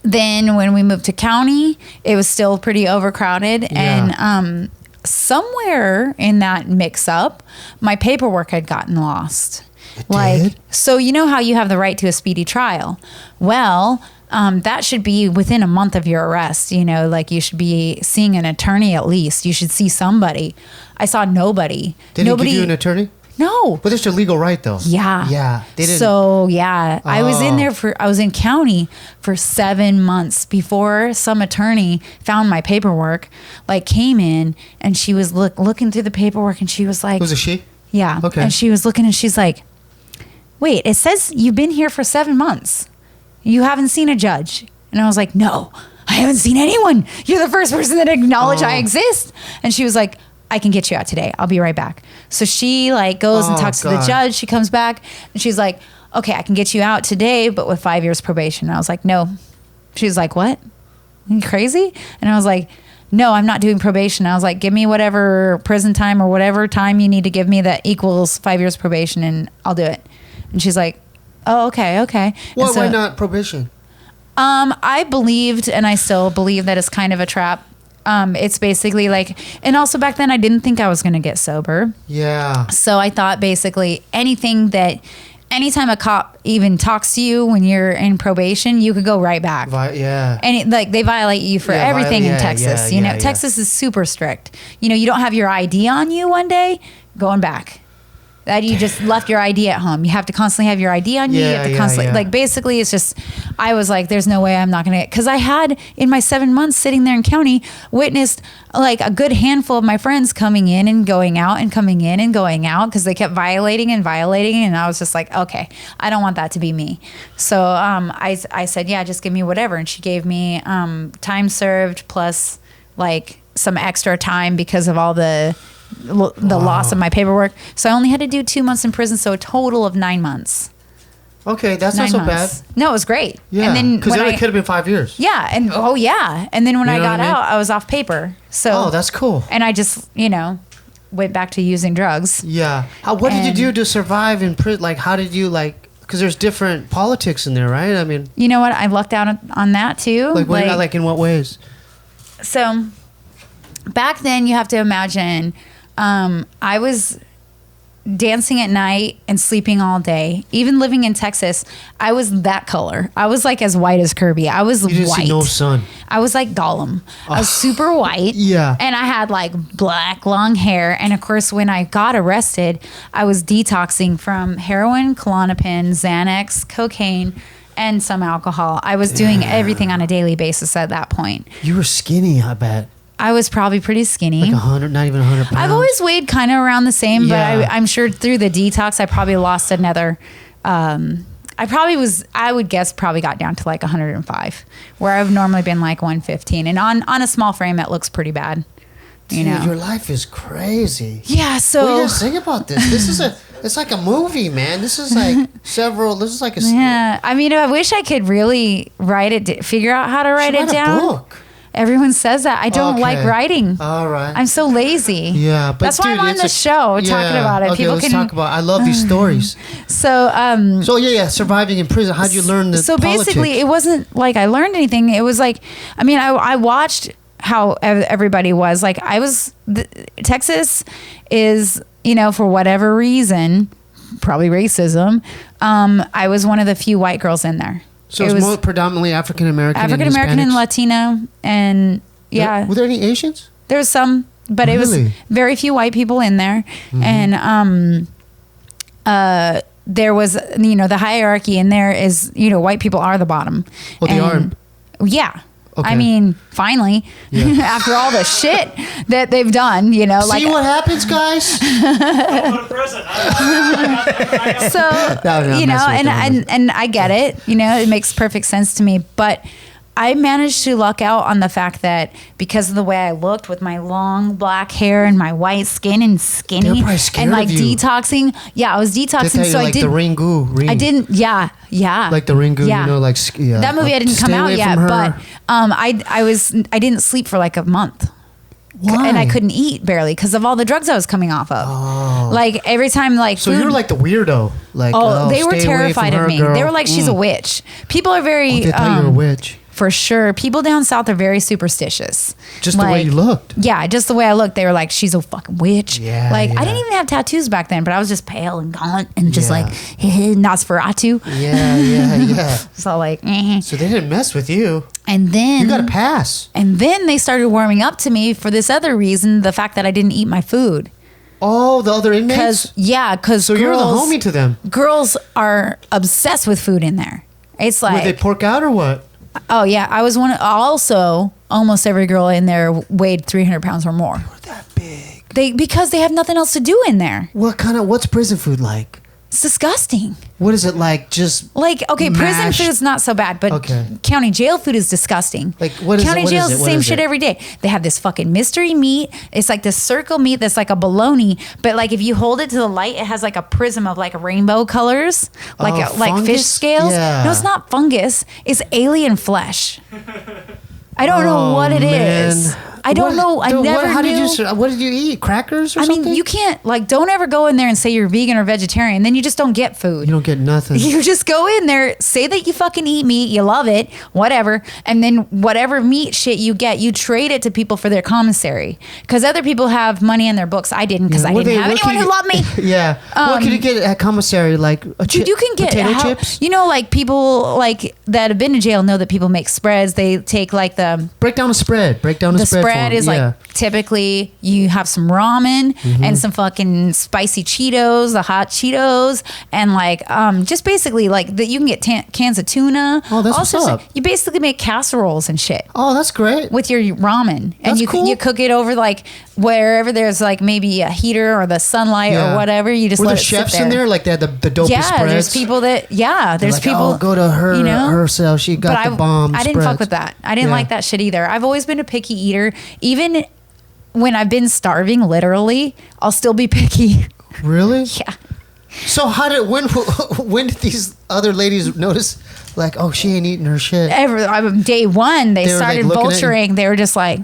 [SPEAKER 2] then when we moved to county, it was still pretty overcrowded.
[SPEAKER 1] Yeah.
[SPEAKER 2] And somewhere in that mix up, my paperwork had gotten lost.
[SPEAKER 1] It
[SPEAKER 2] Like,
[SPEAKER 1] did?
[SPEAKER 2] so you know how you have the right to a speedy trial? Well, that should be within a month of your arrest. Like you should be seeing an attorney at least. You should see somebody. I saw nobody.
[SPEAKER 1] Did he give you an attorney?
[SPEAKER 2] No.
[SPEAKER 1] But it's your legal right, though.
[SPEAKER 2] Yeah.
[SPEAKER 1] Yeah. They didn't.
[SPEAKER 2] So, yeah. I was in
[SPEAKER 1] Oh.
[SPEAKER 2] there I was in county for 7 months before some attorney found my paperwork, like came in and she was looking through the paperwork and she was like.
[SPEAKER 1] Was it she?
[SPEAKER 2] Yeah.
[SPEAKER 1] Okay.
[SPEAKER 2] And she was looking and she's like, wait, it says you've been here for 7 months. You haven't seen a judge. And I was like, no, I haven't seen anyone. You're the first person that acknowledged I exist. And she was like, I can get you out today. I'll be right back. So she like goes and talks to the judge. She comes back and she's like, okay, I can get you out today, but with 5 years probation. And I was like, no. She's like, what? Are you crazy? And I was like, no, I'm not doing probation. I was like, give me whatever prison time or whatever time you need to give me that equals 5 years probation and I'll do it. And she's like, oh, okay.
[SPEAKER 1] Well, why not probation?
[SPEAKER 2] I believed, and I still believe that it's kind of a trap. It's basically like, and also back then I didn't think I was going to get sober.
[SPEAKER 1] Yeah.
[SPEAKER 2] So I thought basically anytime a cop even talks to you when you're in probation, you could go right back.
[SPEAKER 1] Yeah.
[SPEAKER 2] And they violate you for everything in Texas. Texas is super strict. You don't have your ID on you one day, going back. That you just left your ID at home. You have to constantly have your ID on you. You have to constantly, like, basically it's just, I was like, there's no way I'm not going to get, because I had in my 7 months sitting there in county witnessed like a good handful of my friends coming in and going out and coming in and going out because they kept violating. And I was just like, okay, I don't want that to be me. So I said, yeah, just give me whatever. And she gave me time served plus like some extra time because of all the loss of my paperwork. So I only had to do 2 months in prison, so a total of 9 months.
[SPEAKER 1] Okay, that's not so bad.
[SPEAKER 2] No, it was great.
[SPEAKER 1] Yeah,
[SPEAKER 2] and then
[SPEAKER 1] because it could have been 5 years.
[SPEAKER 2] Yeah, and and then when I got out, I was off paper. So
[SPEAKER 1] that's cool.
[SPEAKER 2] And I just went back to using drugs.
[SPEAKER 1] Yeah. What did you do to survive in prison? Like, how did you because there's different politics in there, right? I mean,
[SPEAKER 2] you know what? I lucked out on that too.
[SPEAKER 1] Like in what ways?
[SPEAKER 2] So back then, you have to imagine. I was dancing at night and sleeping all day. Even living in Texas, I was that color. I was like as white as Kirby. I was
[SPEAKER 1] you didn't
[SPEAKER 2] white.
[SPEAKER 1] See no sun.
[SPEAKER 2] I was like Gollum. I was super white.
[SPEAKER 1] Yeah.
[SPEAKER 2] And I had like black long hair. And of course, when I got arrested, I was detoxing from heroin, Klonopin, Xanax, cocaine, and some alcohol. I was doing everything on a daily basis at that point.
[SPEAKER 1] You were skinny, I bet.
[SPEAKER 2] I was probably pretty skinny.
[SPEAKER 1] Like 100, not even 100 pounds?
[SPEAKER 2] I've always weighed kind of around the same,
[SPEAKER 1] Yeah.
[SPEAKER 2] but I'm sure through the detox, I probably lost another. I would guess probably got down to like 105, where I've normally been like 115. And on a small frame, that looks pretty bad. You know,
[SPEAKER 1] your life is crazy.
[SPEAKER 2] Yeah. So
[SPEAKER 1] What do you guys think about this? It's like a movie, man. This is like
[SPEAKER 2] yeah. I mean, I wish I could really figure out how to write it down.
[SPEAKER 1] A book.
[SPEAKER 2] Everyone says that. I don't like writing.
[SPEAKER 1] All right.
[SPEAKER 2] I'm so lazy.
[SPEAKER 1] Yeah, but
[SPEAKER 2] that's why I'm on the show talking about it.
[SPEAKER 1] Okay, let's talk about. I love these stories.
[SPEAKER 2] So
[SPEAKER 1] surviving in prison. How'd you learn the politics?
[SPEAKER 2] Basically, it wasn't like I learned anything. It was like, I mean, I watched how everybody was. Like Texas is, you know, for whatever reason, probably racism. I was one of the few white girls in there.
[SPEAKER 1] So it was more predominantly African American
[SPEAKER 2] and Latino, and yeah.
[SPEAKER 1] Were there any Asians?
[SPEAKER 2] There was some, but it was very few white people in there, and there was, you know, the hierarchy in there is, you know, white people are the bottom.
[SPEAKER 1] Well, they are.
[SPEAKER 2] Yeah.
[SPEAKER 1] Okay.
[SPEAKER 2] I mean, finally, after all the shit that they've done, you know,
[SPEAKER 1] see what happens, guys.
[SPEAKER 2] So you know, and I get it. You know, it makes perfect sense to me. But I managed to luck out on the fact that because of the way I looked with my long black hair and my white skin and skinny and like detoxing. Yeah, I was detoxing. So I did
[SPEAKER 1] the Ringu.
[SPEAKER 2] I didn't. Yeah.
[SPEAKER 1] Like the Ringu.
[SPEAKER 2] Yeah.
[SPEAKER 1] You know, like
[SPEAKER 2] that movie didn't come out yet, but I didn't sleep for like a month.
[SPEAKER 1] Why?
[SPEAKER 2] And I couldn't eat barely because of all the drugs I was coming off of.
[SPEAKER 1] Oh.
[SPEAKER 2] Like every time, like
[SPEAKER 1] so you're like the weirdo. Like
[SPEAKER 2] they were terrified of me.
[SPEAKER 1] Girl.
[SPEAKER 2] They were like, she's a witch. People are very.
[SPEAKER 1] They thought you were a witch.
[SPEAKER 2] For sure. People down south are very superstitious.
[SPEAKER 1] Just the way you looked.
[SPEAKER 2] Yeah, just the way I looked. They were like, she's a fucking witch.
[SPEAKER 1] Yeah.
[SPEAKER 2] Like, I didn't even have tattoos back then, but I was just pale and gaunt and just like, Nosferatu.
[SPEAKER 1] Yeah.
[SPEAKER 2] So like,
[SPEAKER 1] So they didn't mess with you.
[SPEAKER 2] And then.
[SPEAKER 1] You got a pass.
[SPEAKER 2] And then they started warming up to me for this other reason, the fact that I didn't eat my food.
[SPEAKER 1] Oh, the other inmates?
[SPEAKER 2] Because
[SPEAKER 1] so you're the homie to them.
[SPEAKER 2] Girls are obsessed with food in there. It's like.
[SPEAKER 1] Were they pork out or what?
[SPEAKER 2] Oh, yeah. I was also, almost every girl in there weighed 300 pounds or more.
[SPEAKER 1] They were that big.
[SPEAKER 2] Because they have nothing else to do in there.
[SPEAKER 1] What's prison food like?
[SPEAKER 2] It's disgusting.
[SPEAKER 1] What is it like? Just
[SPEAKER 2] like, okay, prison food is not so bad, but county jail food is disgusting.
[SPEAKER 1] Like, what is
[SPEAKER 2] county jail is the same shit every day. They have this fucking mystery meat. It's like this circle meat that's like a bologna, but like if you hold it to the light, it has like a prism of like rainbow colors, like fish scales.
[SPEAKER 1] Yeah.
[SPEAKER 2] No, it's not fungus. It's alien flesh. I don't know what it is. I don't know. I never knew.
[SPEAKER 1] What did you eat? Crackers or something?
[SPEAKER 2] I mean, you can't, like, don't ever go in there and say you're vegan or vegetarian. Then you just don't get food.
[SPEAKER 1] You don't get nothing.
[SPEAKER 2] You just go in there, say that you fucking eat meat, you love it, whatever. And then whatever meat shit you get, you trade it to people for their commissary. Because other people have money in their books. I didn't because I didn't have anyone who loved me.
[SPEAKER 1] Yeah. What can you get at commissary? Like
[SPEAKER 2] you can get
[SPEAKER 1] potato chips?
[SPEAKER 2] You know, like people like that have been to jail know that people make spreads. They take like the...
[SPEAKER 1] Break down a spread.
[SPEAKER 2] The spread is like... Typically, you have some ramen and some fucking spicy Cheetos, the hot Cheetos, and like just basically like that. You can get cans of tuna.
[SPEAKER 1] Oh, that's what's up.
[SPEAKER 2] You basically make casseroles and shit.
[SPEAKER 1] Oh, that's great.
[SPEAKER 2] With your ramen, and
[SPEAKER 1] that's
[SPEAKER 2] you cook it over like wherever there's like maybe a heater or the sunlight or whatever. You just
[SPEAKER 1] Were
[SPEAKER 2] let
[SPEAKER 1] there
[SPEAKER 2] it
[SPEAKER 1] chefs
[SPEAKER 2] sit there.
[SPEAKER 1] in there like they had the dopest spreads?
[SPEAKER 2] There's people that there's
[SPEAKER 1] like,
[SPEAKER 2] people.
[SPEAKER 1] Oh, go to her, you know, herself. She got the bomb.
[SPEAKER 2] I didn't fuck with that. I didn't like that shit either. I've always been a picky eater, even. When I've been starving, literally, I'll still be picky.
[SPEAKER 1] Really?
[SPEAKER 2] Yeah.
[SPEAKER 1] So when did these other ladies notice, like, oh, she ain't eating her shit?
[SPEAKER 2] Day one, they started like vulturing. They were just like,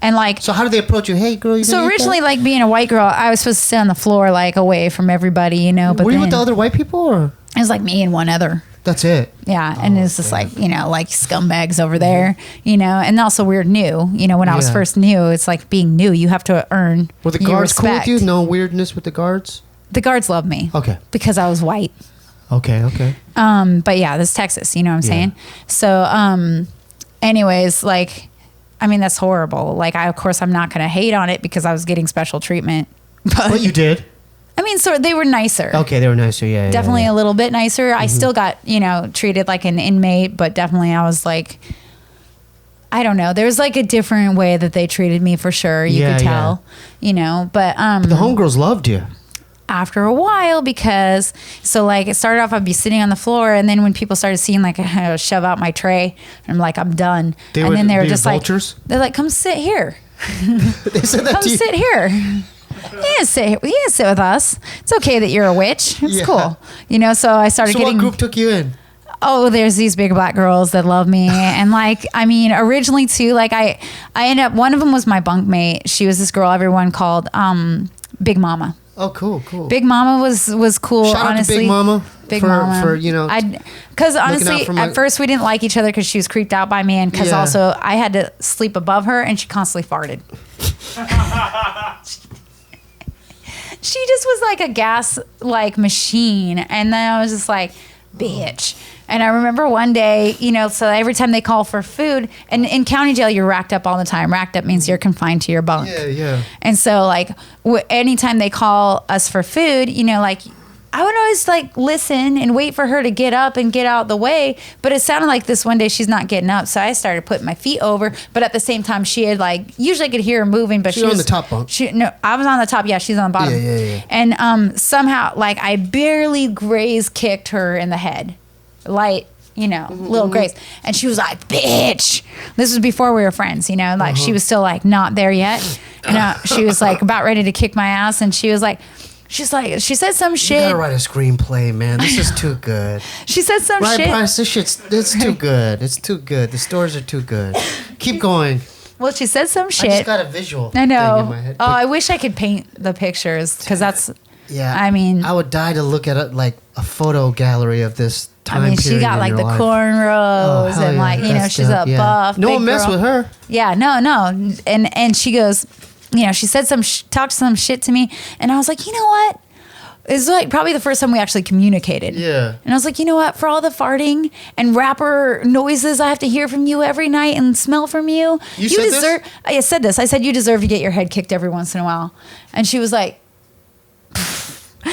[SPEAKER 2] and like.
[SPEAKER 1] So how did they approach you? Hey, girl, you
[SPEAKER 2] So originally, like being a white girl, I was supposed to sit on the floor, like away from everybody, you know. But
[SPEAKER 1] were you with the other white people, or
[SPEAKER 2] it was like me and one other.
[SPEAKER 1] That's it.
[SPEAKER 2] Yeah, and it's just like, you know, like scumbags over there, you know, and also we're new. You know, when I was first new, it's like being new. You have to earn.
[SPEAKER 1] Were the guards cool with you? No weirdness with the guards?
[SPEAKER 2] The guards love me.
[SPEAKER 1] Okay.
[SPEAKER 2] Because I was white.
[SPEAKER 1] Okay.
[SPEAKER 2] But yeah, this is Texas, you know what I'm saying? So, anyways, like, I mean, that's horrible. Like, of course, I'm not going to hate on it because I was getting special treatment.
[SPEAKER 1] But you did?
[SPEAKER 2] I mean, so they were nicer.
[SPEAKER 1] Okay, they were nicer, yeah.
[SPEAKER 2] Definitely a little bit nicer. I still got, you know, treated like an inmate, but definitely I was like, I don't know. There's like a different way that they treated me for sure. You could tell, but
[SPEAKER 1] the homegirls loved you.
[SPEAKER 2] After a while, because like it started off, I'd be sitting on the floor, and then when people started seeing like I would shove out my tray, I'm like, I'm done. Then they were just
[SPEAKER 1] vultures?
[SPEAKER 2] They're like, come sit here.
[SPEAKER 1] They said that
[SPEAKER 2] come
[SPEAKER 1] to you?
[SPEAKER 2] sit here. You didn't sit with us. It's okay that you're a witch. It's cool. So I started getting.
[SPEAKER 1] What group took you in?
[SPEAKER 2] Oh, there's these big black girls that love me. And like, I mean, originally too, like I ended up, one of them was my bunkmate. She was this girl everyone called Big Mama.
[SPEAKER 1] Oh, cool.
[SPEAKER 2] Big Mama was cool.
[SPEAKER 1] Shout
[SPEAKER 2] honestly.
[SPEAKER 1] out to Big Mama.
[SPEAKER 2] Big Mama.
[SPEAKER 1] For
[SPEAKER 2] because honestly, at first we didn't like each other because she was creeped out by me, and because also I had to sleep above her, and she constantly farted. She just was like a gas like machine, and then I was just like, bitch. And I remember one day, so every time they call for food, and in county jail, you're racked up all the time. Racked up means you're confined to your bunk.
[SPEAKER 1] Yeah.
[SPEAKER 2] And so, like, anytime they call us for food, like, I would always, like, listen and wait for her to get up and get out the way. But it sounded like this one day she's not getting up. So I started putting my feet over. But at the same time, she had, like, usually I could hear her moving. But
[SPEAKER 1] she was on the top bunk.
[SPEAKER 2] No, I was on the top. Yeah, she's on the bottom.
[SPEAKER 1] Yeah.
[SPEAKER 2] And somehow, like, I barely graze kicked her in the head. Light, little grace. And she was like, bitch. This was before we were friends, like she was still like not there yet. And she was like about ready to kick my ass. And she said some shit.
[SPEAKER 1] You gotta write a screenplay, man. This is too good.
[SPEAKER 2] She said some shit.
[SPEAKER 1] Right, Bryce, it's too good. It's too good. The stories are too good. Keep going.
[SPEAKER 2] Well, she said some shit.
[SPEAKER 1] I just got a visual
[SPEAKER 2] I know.
[SPEAKER 1] thing in my head.
[SPEAKER 2] Oh, I wish I could paint the pictures because that's...
[SPEAKER 1] Yeah.
[SPEAKER 2] I mean...
[SPEAKER 1] I would die to look at like a photo gallery of this time period.
[SPEAKER 2] She got like the
[SPEAKER 1] life.
[SPEAKER 2] cornrows and like, she's a buff.
[SPEAKER 1] No one messed
[SPEAKER 2] girl.
[SPEAKER 1] with her.
[SPEAKER 2] Yeah, no. And she goes, she said talked some shit to me. And I was like, you know what? It's like probably the first time we actually communicated.
[SPEAKER 1] Yeah.
[SPEAKER 2] And I was like, you know what? For all the farting and rapper noises I have to hear from you every night and smell from you.
[SPEAKER 1] You said
[SPEAKER 2] deserve.
[SPEAKER 1] This?
[SPEAKER 2] I said this. I said, you deserve to get your head kicked every once in a while. And she was like,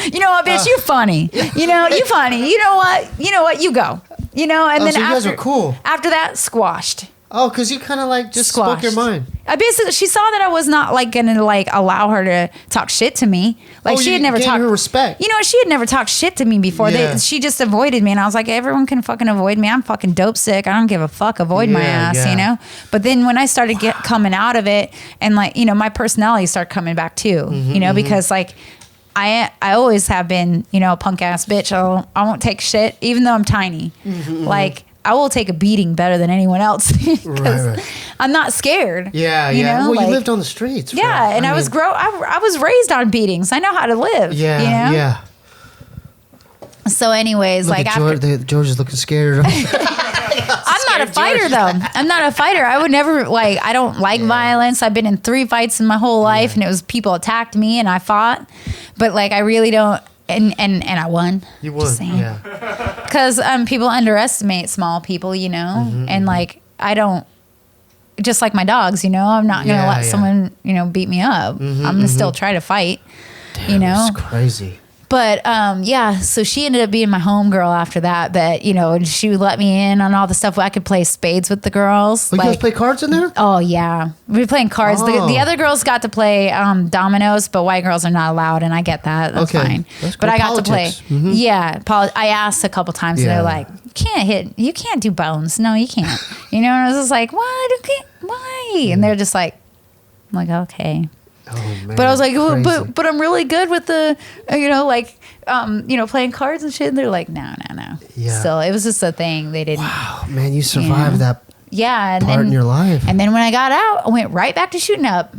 [SPEAKER 2] you know what, bitch, you funny. You funny. You know what? You go. And then
[SPEAKER 1] so you guys
[SPEAKER 2] after,
[SPEAKER 1] are cool.
[SPEAKER 2] After that, squashed.
[SPEAKER 1] Oh, because you kind of like just spoke your mind.
[SPEAKER 2] I basically, she saw that I was not like gonna like allow her to talk shit to me. Like she had never talked
[SPEAKER 1] her respect.
[SPEAKER 2] She had never talked shit to me before.
[SPEAKER 1] Yeah.
[SPEAKER 2] She just avoided me, and I was like, everyone can fucking avoid me. I'm fucking dope sick. I don't give a fuck. Avoid my ass, But then when I started coming out of it, and like my personality started coming back too, because like. I always have been, a punk ass bitch. I won't take shit, even though I'm tiny. Like I will take a beating better than anyone else because I'm not scared.
[SPEAKER 1] Yeah. Well, you lived on the streets.
[SPEAKER 2] Yeah, right? And I was raised on beatings. I know how to live.
[SPEAKER 1] Yeah, yeah.
[SPEAKER 2] So, anyways,
[SPEAKER 1] Look
[SPEAKER 2] like
[SPEAKER 1] after George is looking scared.
[SPEAKER 2] I'm not a fighter though. I'm not a fighter. I would never I don't like violence. I've been in 3 fights in my whole life, and it was people attacked me and I fought. But like I really don't, and I won.
[SPEAKER 1] You won, yeah.
[SPEAKER 2] Because people underestimate small people, and like I don't. Just like my dogs, I'm not gonna let someone beat me up. I'm gonna still try to fight.
[SPEAKER 1] Damn, it's crazy.
[SPEAKER 2] But so she ended up being my homegirl after that. But and she would let me in on all the stuff. I could play spades with the girls.
[SPEAKER 1] You guys play cards in there?
[SPEAKER 2] Oh yeah, we were playing cards.
[SPEAKER 1] Oh.
[SPEAKER 2] The other girls got to play dominoes, but white girls are not allowed, and I get that. That's fine.
[SPEAKER 1] That's
[SPEAKER 2] but
[SPEAKER 1] cool.
[SPEAKER 2] I got
[SPEAKER 1] Politics.
[SPEAKER 2] to play. Yeah, I asked a couple times, and they're like, you can't do bones. No, you can't. And I was just like, what? Okay, why? And they're just like, I'm like, okay.
[SPEAKER 1] Oh, man,
[SPEAKER 2] but I was like, but I'm really good with the, playing cards and shit. And they're like, no.
[SPEAKER 1] Yeah.
[SPEAKER 2] Still, it was just a thing. They didn't.
[SPEAKER 1] Wow, man, you survived that.
[SPEAKER 2] Yeah, and
[SPEAKER 1] part in your life.
[SPEAKER 2] And then when I got out, I went right back to shooting up.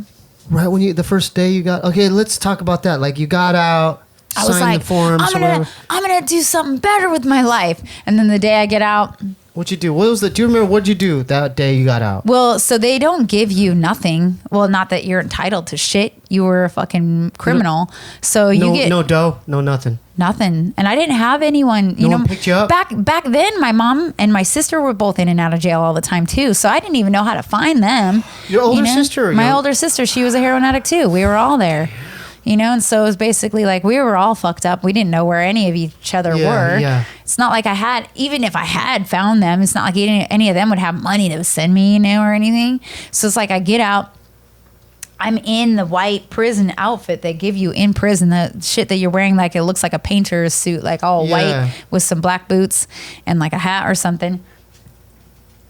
[SPEAKER 1] Right when the first day you got. Okay, let's talk about that. Like you got out. I was like, the forms,
[SPEAKER 2] I'm gonna do something better with my life. And then the day I get out.
[SPEAKER 1] What'd you do? Do you remember what'd you do that day you got out?
[SPEAKER 2] Well, so they don't give you nothing. Well, not that you're entitled to shit. You were a fucking criminal. So you get
[SPEAKER 1] no dough, no nothing.
[SPEAKER 2] Nothing. And I didn't have anyone,
[SPEAKER 1] No one picked you up?
[SPEAKER 2] Back then my mom and my sister were both in and out of jail all the time too. So I didn't even know how to find them.
[SPEAKER 1] Your older sister?
[SPEAKER 2] My older sister, she was a heroin addict too. We were all there. you know? And so it was basically like we were all fucked up. We didn't know where any of each other were.
[SPEAKER 1] Yeah.
[SPEAKER 2] It's not like I had, even if I had found them, it's not like any of them would have money to send me, you know, or anything. So it's like I get out. I'm in the white prison outfit they give you in prison, the shit that you're wearing, like it looks like a painter's suit, like all white with some black boots and like a hat or something.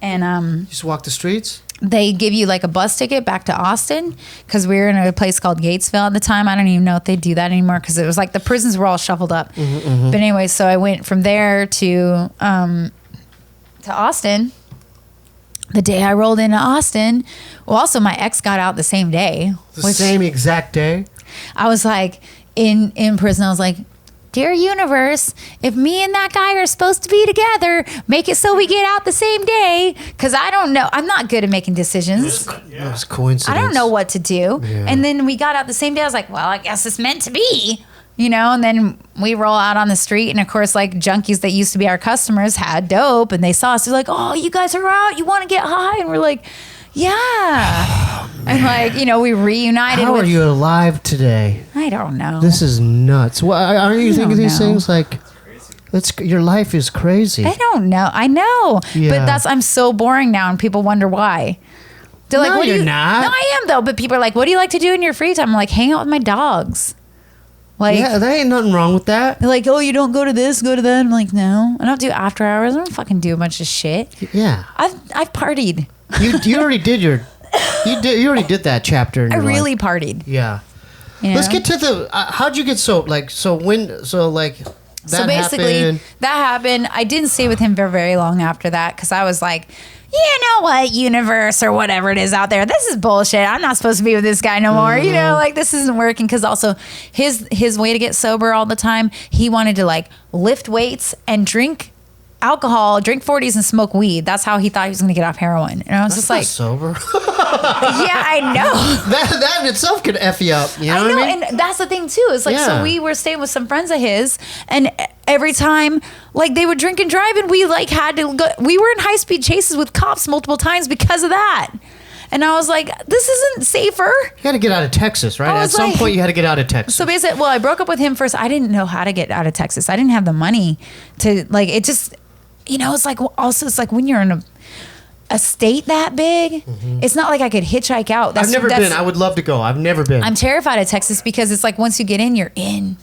[SPEAKER 2] And
[SPEAKER 1] you just walk the streets?
[SPEAKER 2] They give you like a bus ticket back to Austin because we were in a place called Gatesville at the time. I don't even know if they do that anymore because it was like the prisons were all shuffled up. But anyway, so I went from there to Austin. The day I rolled into Austin, well, also my ex got out the same day.
[SPEAKER 1] Same exact day?
[SPEAKER 2] I was like, in prison, I was like, dear universe, if me and that guy are supposed to be together, make it so we get out the same day. Because I don't know. I'm not good at making decisions.
[SPEAKER 1] That was coincidence.
[SPEAKER 2] I don't know what to do.
[SPEAKER 1] Yeah.
[SPEAKER 2] And then we got out the same day. I was like, well, I guess it's meant to be. You know, and then we roll out on the street, and of course, like junkies that used to be our customers had dope, and they saw us. They're like, "Oh, you guys are out. You want to get high?" And we're like, "Yeah." Oh, and like, you know, we reunited.
[SPEAKER 1] How are you alive today?
[SPEAKER 2] I don't know.
[SPEAKER 1] This is nuts. Why aren't you thinking these things like? Your life is crazy.
[SPEAKER 2] I don't know. I know,
[SPEAKER 1] Yeah.
[SPEAKER 2] but I'm so boring now, and people wonder why. They're like,
[SPEAKER 1] No,
[SPEAKER 2] "What do
[SPEAKER 1] you're
[SPEAKER 2] you?"
[SPEAKER 1] not.
[SPEAKER 2] No, I am though. But people are like, "What do you like to do in your free time?" I'm like, "Hang out with my dogs." Like,
[SPEAKER 1] yeah, there ain't nothing wrong with that.
[SPEAKER 2] they're like, "Oh, you don't go to this, go to that." I'm like, "No, I don't do after hours. I don't fucking do a bunch of shit.
[SPEAKER 1] Yeah,
[SPEAKER 2] I've partied.
[SPEAKER 1] you already did you already did that chapter. In
[SPEAKER 2] I
[SPEAKER 1] your
[SPEAKER 2] really
[SPEAKER 1] life.
[SPEAKER 2] partied.
[SPEAKER 1] Yeah.
[SPEAKER 2] You know?
[SPEAKER 1] Let's get to the. How'd you get so like so when so like that
[SPEAKER 2] So basically,
[SPEAKER 1] happened.
[SPEAKER 2] that happened. I didn't stay with him for very long after that because I was like, you know what, universe or whatever it is out there, this is bullshit. I'm not supposed to be with this guy no more. You know, like this isn't working. Because also his way to get sober all the time, he wanted to like lift weights and drink alcohol, drink 40s and smoke weed. That's how he thought he was going to get off heroin. And I was just like,
[SPEAKER 1] sober.
[SPEAKER 2] yeah, I know.
[SPEAKER 1] that in itself could F you up. You know,
[SPEAKER 2] I know,
[SPEAKER 1] what I mean?
[SPEAKER 2] and that's the thing too. It's like, so we were staying with some friends of his, and every time, like, they would drink and drive, and we like had to go. We were in high speed chases with cops multiple times because of that. And I was like, this isn't safer.
[SPEAKER 1] You got to get out of Texas, right?
[SPEAKER 2] I
[SPEAKER 1] At
[SPEAKER 2] was
[SPEAKER 1] some
[SPEAKER 2] like-
[SPEAKER 1] point, you had to get out of Texas.
[SPEAKER 2] So basically, well, I broke up with him first. I didn't know how to get out of Texas. I didn't have the money to, like, it just, you know, it's like, also, it's like when you're in a state that big, it's not like I could hitchhike out.
[SPEAKER 1] I've never been. I would love to go. I've never been.
[SPEAKER 2] I'm terrified of Texas because it's like once you get in, you're in.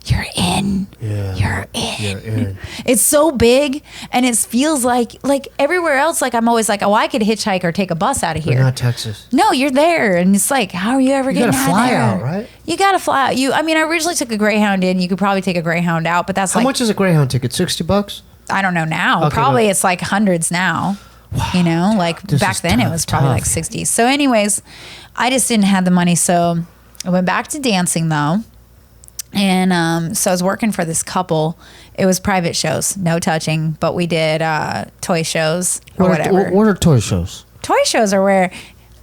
[SPEAKER 2] You're in.
[SPEAKER 1] Yeah.
[SPEAKER 2] You're in.
[SPEAKER 1] You're in.
[SPEAKER 2] It's so big, and it feels like everywhere else, like I'm always like, oh, I could hitchhike or take a bus out of
[SPEAKER 1] But
[SPEAKER 2] here.
[SPEAKER 1] not Texas.
[SPEAKER 2] No, you're there, and it's like, how are you ever
[SPEAKER 1] You
[SPEAKER 2] getting
[SPEAKER 1] gotta
[SPEAKER 2] out of
[SPEAKER 1] fly
[SPEAKER 2] there?
[SPEAKER 1] out, right?
[SPEAKER 2] You gotta fly out. I mean, I originally took a Greyhound in. You could probably take a Greyhound out, but that's
[SPEAKER 1] How
[SPEAKER 2] like,
[SPEAKER 1] much is a Greyhound ticket? $60?
[SPEAKER 2] I don't know now.
[SPEAKER 1] Okay,
[SPEAKER 2] Probably
[SPEAKER 1] but-
[SPEAKER 2] it's like hundreds now. You know, like
[SPEAKER 1] This
[SPEAKER 2] back
[SPEAKER 1] is
[SPEAKER 2] then it
[SPEAKER 1] tough,
[SPEAKER 2] was probably like
[SPEAKER 1] tough.
[SPEAKER 2] 60. So anyways, I just didn't have the money. So I went back to dancing though. And so I was working for this couple. It was private shows, no touching, but we did toy shows or whatever.
[SPEAKER 1] What are toy shows?
[SPEAKER 2] Toy shows are where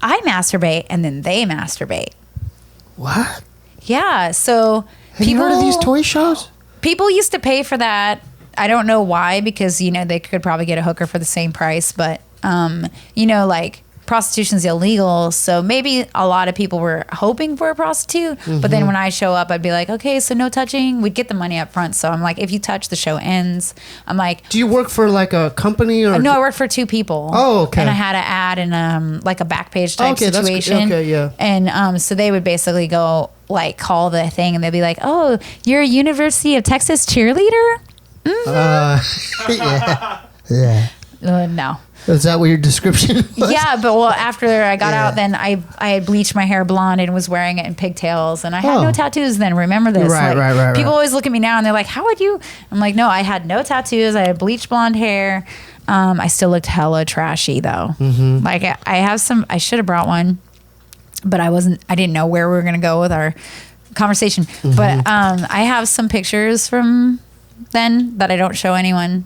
[SPEAKER 2] I masturbate and then they masturbate.
[SPEAKER 1] What?
[SPEAKER 2] Yeah. So
[SPEAKER 1] Have you heard of these toy shows?
[SPEAKER 2] People used to pay for that. I don't know why, because, you know, they could probably get a hooker for the same price. But, you know, like prostitution's illegal. So maybe a lot of people were hoping for a prostitute. But then when I show up, I'd be like, okay, so no touching. We'd get the money up front. So I'm like, if you touch, the show ends. I'm like,
[SPEAKER 1] Do you work for like a company or?
[SPEAKER 2] no, I worked for two people.
[SPEAKER 1] Oh, okay.
[SPEAKER 2] And I had an ad in like a back page type
[SPEAKER 1] Okay, that's good.
[SPEAKER 2] situation.
[SPEAKER 1] Okay, yeah.
[SPEAKER 2] And so they would basically go like call the thing, and they'd be like, "Oh, you're a University of Texas cheerleader?"
[SPEAKER 1] Yeah.
[SPEAKER 2] No.
[SPEAKER 1] Is that what your description was?
[SPEAKER 2] Yeah, but well, after I got
[SPEAKER 1] Yeah.
[SPEAKER 2] out, then I had bleached my hair blonde and was wearing it in pigtails, and I had
[SPEAKER 1] Oh.
[SPEAKER 2] no tattoos then. Remember this?
[SPEAKER 1] Right,
[SPEAKER 2] Like,
[SPEAKER 1] right.
[SPEAKER 2] People always look at me now and they're like, "How would you?" I'm like, "No, I had no tattoos. I had bleached blonde hair. I still looked hella trashy though. Like I have some. I should have brought one, but I didn't know where we were gonna go with our conversation. But I have some pictures from then that I don't show anyone.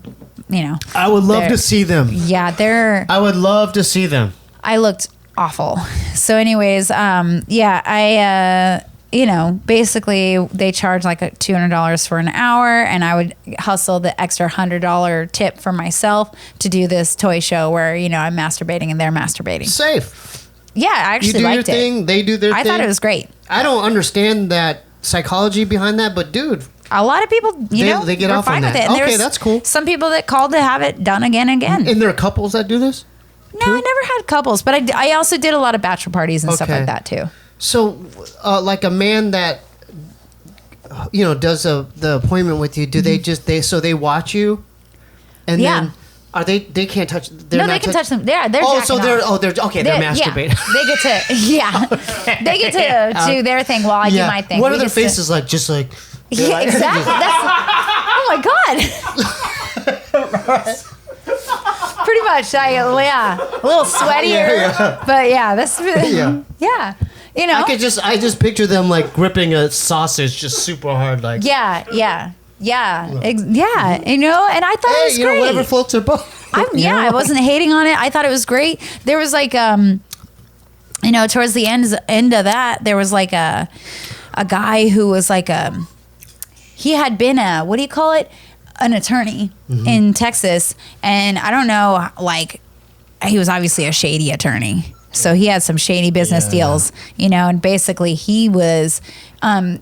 [SPEAKER 2] You know,
[SPEAKER 1] I would love
[SPEAKER 2] They're-
[SPEAKER 1] to see them.
[SPEAKER 2] yeah, they're.
[SPEAKER 1] I would love to see them.
[SPEAKER 2] I looked awful. So anyways, I you know, basically they charge like $200 for an hour, and I would hustle the extra $100 tip for myself to do this toy show where, you know, I'm masturbating and they're masturbating.
[SPEAKER 1] Safe.
[SPEAKER 2] Yeah, I
[SPEAKER 1] You
[SPEAKER 2] actually
[SPEAKER 1] do your
[SPEAKER 2] liked it.
[SPEAKER 1] thing. They do their thing.
[SPEAKER 2] I thought it was great.
[SPEAKER 1] I don't understand that psychology behind that, but dude,
[SPEAKER 2] a lot of people,
[SPEAKER 1] they get off on that.
[SPEAKER 2] And
[SPEAKER 1] Okay,
[SPEAKER 2] there's
[SPEAKER 1] that's cool.
[SPEAKER 2] Some people that called to have it done again and again.
[SPEAKER 1] And there are couples that do this?
[SPEAKER 2] No, I never had couples, but I also did a lot of bachelor parties and stuff like that too.
[SPEAKER 1] So, like a man that, does the appointment with you, do they just, they watch you? And then, are they can't touch,
[SPEAKER 2] they can touch them. They're jacking off.
[SPEAKER 1] they're masturbating.
[SPEAKER 2] Yeah, they get to do their thing while I do my thing.
[SPEAKER 1] What are their faces like? Just like,
[SPEAKER 2] yeah, exactly. Oh my God. Pretty much, a little sweatier, but that's yeah.
[SPEAKER 1] I just picture them like gripping a sausage just super hard, like
[SPEAKER 2] and I thought it was great.
[SPEAKER 1] Whatever floats their boat.
[SPEAKER 2] I wasn't hating on it. I thought it was great. There was like towards the end of that, there was like a guy who was like he had been an attorney in Texas, and I don't know, like, he was obviously a shady attorney, so he had some shady business deals, and basically he was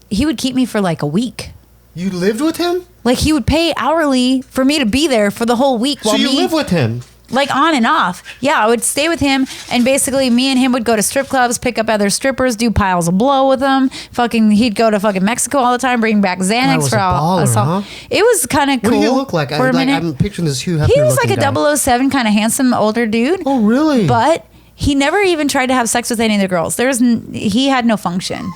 [SPEAKER 2] he would keep me for like a week.
[SPEAKER 1] You lived with him?
[SPEAKER 2] Like, he would pay hourly for me to be there for the whole week.
[SPEAKER 1] So you live with him?
[SPEAKER 2] Like, on and off. Yeah, I would stay with him, and basically me and him would go to strip clubs, pick up other strippers, do piles of blow with them. He'd go to fucking Mexico all the time, bring back Xanax for all.
[SPEAKER 1] Huh?
[SPEAKER 2] It was kind of cool.
[SPEAKER 1] What do you look like? I'm picturing this Hugh Hefner.
[SPEAKER 2] He was like a 007 kind of handsome older dude.
[SPEAKER 1] Oh, really?
[SPEAKER 2] But he never even tried to have sex with any of the girls. He had no function.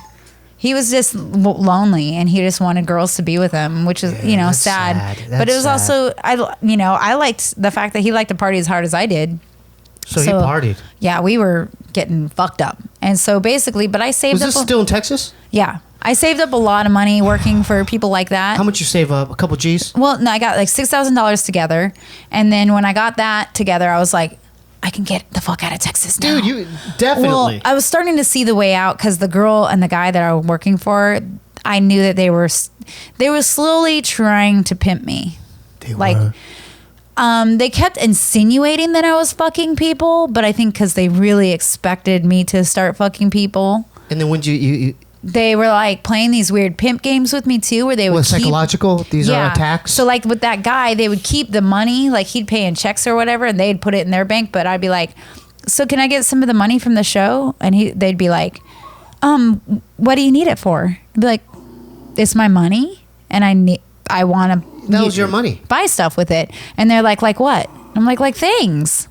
[SPEAKER 2] He was just lonely, and he just wanted girls to be with him, which is, sad. But it was also, I liked the fact that he liked to party as hard as I did.
[SPEAKER 1] So he partied.
[SPEAKER 2] Yeah, we were getting fucked up. And so basically, but I saved up.
[SPEAKER 1] Was this still in Texas?
[SPEAKER 2] Yeah. I saved up a lot of money working for people like that.
[SPEAKER 1] How much you save up? A couple G's?
[SPEAKER 2] Well, no, I got like $6,000 together. And then when I got that together, I was like, I can get the fuck out of Texas now.
[SPEAKER 1] Dude, you definitely.
[SPEAKER 2] Well, I was starting to see the way out because the girl and the guy that I was working for, I knew that they were slowly trying to pimp me.
[SPEAKER 1] They were.
[SPEAKER 2] They kept insinuating that I was fucking people, but I think because they really expected me to start fucking people.
[SPEAKER 1] And then when you
[SPEAKER 2] they were like playing these weird pimp games with me too, where they would keep,
[SPEAKER 1] psychological. These are attacks.
[SPEAKER 2] So like with that guy, they would keep the money, like he'd pay in checks or whatever, and they'd put it in their bank. But I'd be like, "So can I get some of the money from the show?" And they'd be like, "What do you need it for?" I'd be like, "It's my money, and I want to."
[SPEAKER 1] That was your money.
[SPEAKER 2] Buy stuff with it, and they're like what? I'm like things,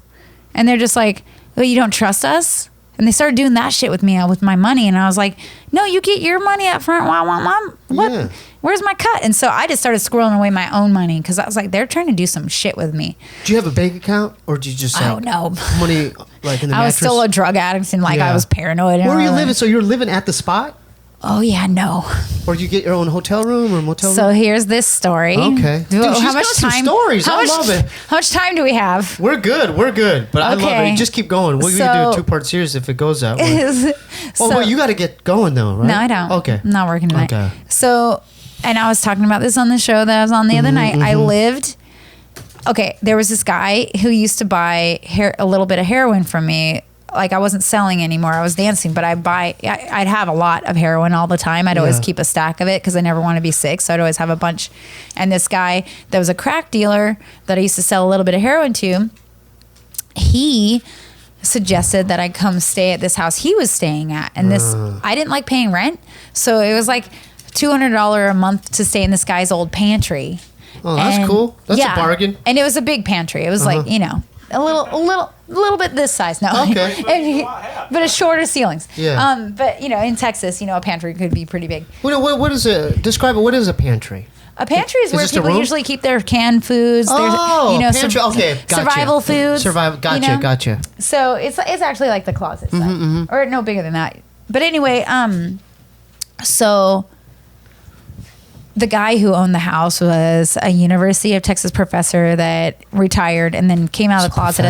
[SPEAKER 2] and they're just like, "Well, you don't trust us." And they started doing that shit with me with my money. And I was like, no, you get your money up front. What? Yeah. Where's my cut? And so I just started squirreling away my own money because I was like, they're trying to do some shit with me.
[SPEAKER 1] Do you have a bank account or do you just
[SPEAKER 2] no
[SPEAKER 1] money like in the mattress?
[SPEAKER 2] I was still a drug addict and I was paranoid.
[SPEAKER 1] Where were you living? So you're living at the spot?
[SPEAKER 2] Oh, yeah, no.
[SPEAKER 1] Or you get your own hotel room or motel room?
[SPEAKER 2] So here's this story.
[SPEAKER 1] Okay. Dude,
[SPEAKER 2] how much
[SPEAKER 1] some
[SPEAKER 2] time?
[SPEAKER 1] Stories. I love it.
[SPEAKER 2] How much time do we have?
[SPEAKER 1] We're good. But I love it. Just keep going. We can do a 2-part series if it goes that way. Well, you got to get going though, right?
[SPEAKER 2] No, I don't.
[SPEAKER 1] Okay.
[SPEAKER 2] I'm not working tonight.
[SPEAKER 1] Okay.
[SPEAKER 2] So, and I was talking about this on the show that I was on the other night. I lived... Okay, there was this guy who used to buy a little bit of heroin from me. Like I wasn't selling anymore. I was dancing, but I'd have a lot of heroin all the time. I'd always keep a stack of it because I never want to be sick. So I'd always have a bunch. And this guy that was a crack dealer that I used to sell a little bit of heroin to, he suggested that I come stay at this house he was staying at. And I didn't like paying rent. So it was like $200 a month to stay in this guy's old pantry.
[SPEAKER 1] Oh, that's cool. That's a bargain.
[SPEAKER 2] And it was a big pantry. It was like, a little bit this size. No.
[SPEAKER 1] Okay.
[SPEAKER 2] But it's shorter ceilings.
[SPEAKER 1] Yeah.
[SPEAKER 2] But in Texas, a pantry could be pretty big.
[SPEAKER 1] What is it? Describe it. What is a pantry?
[SPEAKER 2] A pantry is where people usually keep their canned foods.
[SPEAKER 1] Pantry. Okay, gotcha.
[SPEAKER 2] Survival foods.
[SPEAKER 1] Gotcha.
[SPEAKER 2] So it's actually like the closet size, or no bigger than that. But anyway, so the guy who owned the house was a University of Texas professor that retired and then came out of the closet.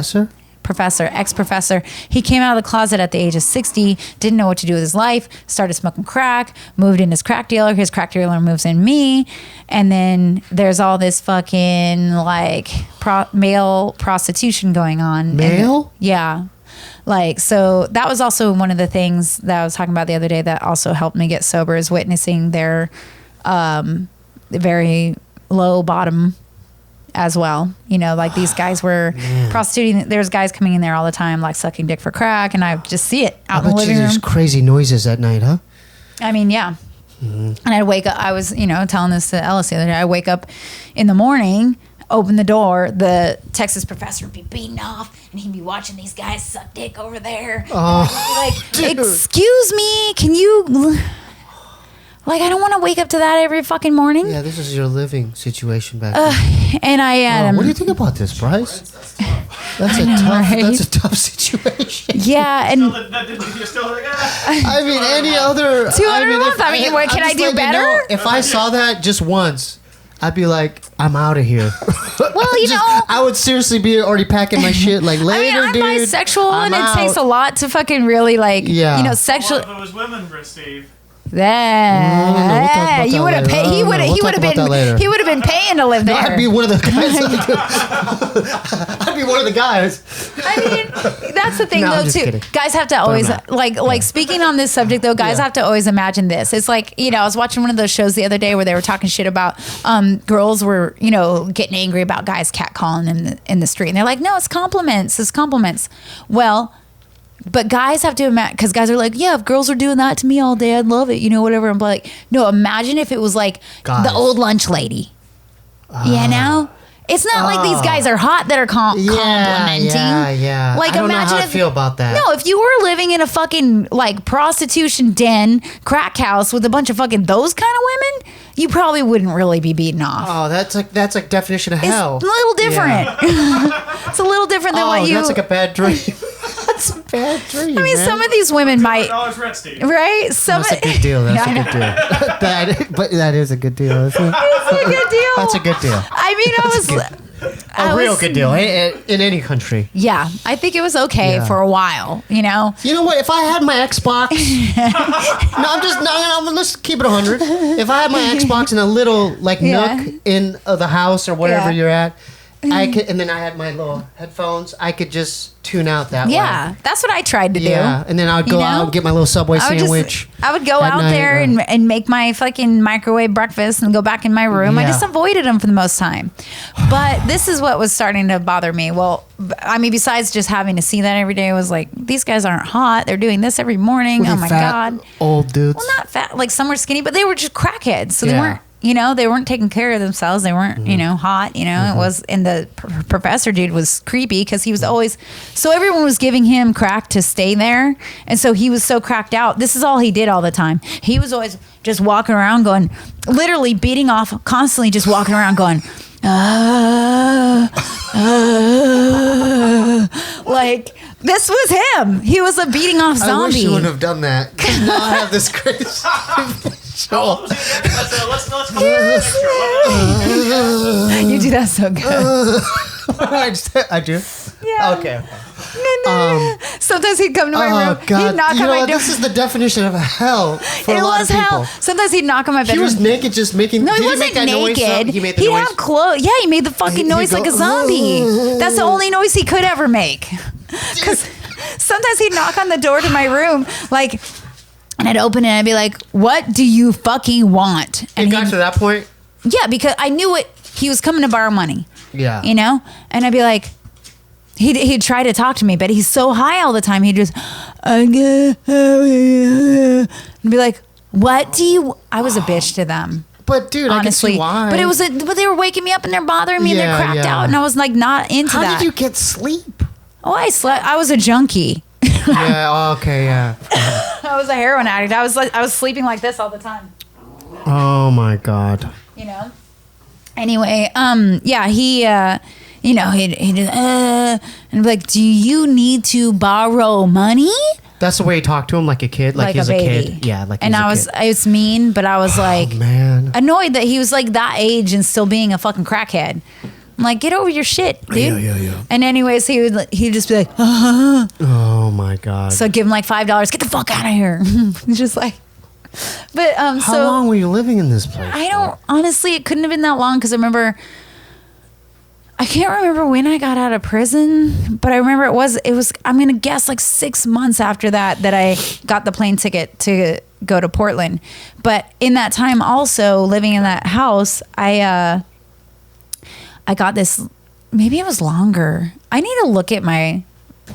[SPEAKER 2] Ex-professor. He came out of the closet at the age of 60, didn't know what to do with his life, started smoking crack, moved in his crack dealer. His crack dealer moves in me. And then there's all this fucking like male prostitution going on.
[SPEAKER 1] Male?
[SPEAKER 2] Yeah. Like, so that was also one of the things that I was talking about the other day that also helped me get sober, is witnessing their very low bottom as well. You know, like these guys were prostituting. There's guys coming in there all the time, like sucking dick for crack, and I just see it out in the living room.
[SPEAKER 1] There's crazy noises at night, huh?
[SPEAKER 2] I mean, yeah. And I'd wake up, I was, telling this to Ellis the other day. I wake up in the morning, open the door, the Texas professor would be beating off, and he'd be watching these guys suck dick over there. Like,
[SPEAKER 1] dude.
[SPEAKER 2] Excuse me, can you... Like, I don't want to wake up to that every fucking morning.
[SPEAKER 1] Yeah, this is your living situation back then.
[SPEAKER 2] And I...
[SPEAKER 1] what do you think about this, Bryce? That's a tough situation.
[SPEAKER 2] Yeah, and...
[SPEAKER 3] You're still like,
[SPEAKER 1] I mean, any other...
[SPEAKER 2] 200 a month. I mean, what can I do better?
[SPEAKER 1] If I saw that just once, I'd be like, I'm out of here.
[SPEAKER 2] Well,
[SPEAKER 1] I would seriously be already packing my shit. Like, later,
[SPEAKER 2] I'm
[SPEAKER 1] dude.
[SPEAKER 2] bisexual,
[SPEAKER 1] I'm
[SPEAKER 2] and
[SPEAKER 1] out.
[SPEAKER 2] it takes a lot to fucking really, like, sexual...
[SPEAKER 3] What if it was women, Steve?
[SPEAKER 2] That you would have paid. He would have been paying to live there.
[SPEAKER 1] I'd be one of the guys. I'd be one of the guys.
[SPEAKER 2] I mean, that's the thing,
[SPEAKER 1] No, I'm
[SPEAKER 2] though,
[SPEAKER 1] just
[SPEAKER 2] too.
[SPEAKER 1] kidding.
[SPEAKER 2] Guys have to always like speaking on this subject, though. Guys have to always imagine this. It's like, I was watching one of those shows the other day where they were talking shit about girls were getting angry about guys catcalling in the street, and they're like, no, it's compliments. It's compliments. Well. But guys have to imagine, because guys are like, yeah, if girls are doing that to me all day, I'd love it, whatever. I'm like, no, imagine if it was like the old lunch lady. It's not like these guys are hot that are complimenting.
[SPEAKER 1] Yeah.
[SPEAKER 2] Like,
[SPEAKER 1] I don't
[SPEAKER 2] imagine
[SPEAKER 1] know how I feel about that.
[SPEAKER 2] No, if you were living in a fucking like prostitution den, crack house with a bunch of fucking those kind of women, you probably wouldn't really be beaten off.
[SPEAKER 1] Oh, that's like definition of hell.
[SPEAKER 2] It's a little different. It's a little different than what you...
[SPEAKER 1] that's like a bad dream. That's a bad dream,
[SPEAKER 2] I mean,
[SPEAKER 1] man.
[SPEAKER 2] some of these women might...
[SPEAKER 3] rent, Steve.
[SPEAKER 2] Right?
[SPEAKER 1] That's a good deal. That's a good deal. But that is a good deal. Isn't it?
[SPEAKER 2] It's a good deal.
[SPEAKER 1] That's a good deal.
[SPEAKER 2] I mean,
[SPEAKER 1] A real good deal in any country.
[SPEAKER 2] Yeah, I think it was okay for a while,
[SPEAKER 1] You know what? If I had my Xbox, let's keep it 100. If I had my Xbox in a little nook in the house or whatever you're at, I could, and then I had my little headphones. I could just tune out that way.
[SPEAKER 2] Yeah, that's what I tried to do.
[SPEAKER 1] Yeah, and then I'd go out and get my little Subway sandwich.
[SPEAKER 2] I would go out there and make my fucking microwave breakfast and go back in my room. I just avoided them for the most time. But this is what was starting to bother me. Well, I mean, besides just having to see that every day, was like, these guys aren't hot. They're doing this every morning. Oh my God.
[SPEAKER 1] Old dudes.
[SPEAKER 2] Well, not fat. Like, some were skinny, but they were just crackheads. So they weren't. They weren't taking care of themselves. They weren't, hot. It was, and the professor dude was creepy because he was always, so everyone was giving him crack to stay there. And so he was so cracked out. This is all he did all the time. He was always just walking around going, literally beating off, constantly just walking around going, like, this was him. He was a beating off zombie.
[SPEAKER 1] I wish you wouldn't have done that. Now I have this crazy show.
[SPEAKER 3] Let's go to the picture.
[SPEAKER 2] You do that so good.
[SPEAKER 1] I do?
[SPEAKER 2] Yeah.
[SPEAKER 1] Okay.
[SPEAKER 2] Sometimes he'd come to my room.
[SPEAKER 1] God.
[SPEAKER 2] He'd knock on my door.
[SPEAKER 1] This is the definition of hell for a lot of people.
[SPEAKER 2] Hell. Sometimes he'd knock on my bedroom.
[SPEAKER 1] He was naked just making...
[SPEAKER 2] No, he
[SPEAKER 1] did
[SPEAKER 2] wasn't
[SPEAKER 1] he make that
[SPEAKER 2] naked.
[SPEAKER 1] Noise? He made the
[SPEAKER 2] He'd
[SPEAKER 1] noise.
[SPEAKER 2] have clothes. Yeah, he made the fucking noise like a zombie. That's the only noise he could ever make. Because sometimes he'd knock on the door to my room, like... And I'd open it and I'd be like, what do you fucking want? And
[SPEAKER 1] it got to that point?
[SPEAKER 2] Yeah, because I knew it. He was coming to borrow money.
[SPEAKER 1] Yeah.
[SPEAKER 2] And I'd be like, he'd try to talk to me, but he's so high all the time. He'd just, and be like, what do you, I was a bitch to them.
[SPEAKER 1] But dude,
[SPEAKER 2] honestly,
[SPEAKER 1] I can see why.
[SPEAKER 2] But they were waking me up and they're bothering me and they're cracked out. And I was like, not into that.
[SPEAKER 1] How did you get sleep?
[SPEAKER 2] Oh, I slept. I was a junkie.
[SPEAKER 1] Yeah. Okay. Yeah.
[SPEAKER 2] I was a heroin addict. I was sleeping like this all the time.
[SPEAKER 1] Oh my God.
[SPEAKER 2] Anyway, yeah, he, he'd and be like, do you need to borrow money?
[SPEAKER 1] That's the way you talk to him, like a kid, like he's a kid. Yeah, like.
[SPEAKER 2] And
[SPEAKER 1] he's
[SPEAKER 2] I was mean, but I was like,
[SPEAKER 1] man,
[SPEAKER 2] annoyed that he was like that age and still being a fucking crackhead. I'm like, get over your shit, dude.
[SPEAKER 1] Yeah.
[SPEAKER 2] And anyways, he'd just be like,
[SPEAKER 1] oh my God.
[SPEAKER 2] So I'd give him like $5. Get the fuck out of here. He's just like, but
[SPEAKER 1] how long were you living in this place?
[SPEAKER 2] I don't honestly. It couldn't have been that long because I remember I can't remember when I got out of prison, but I remember it was, I'm going to guess like 6 months after that I got the plane ticket to go to Portland. But in that time also living in that house, I got this, maybe it was longer. I need to look at my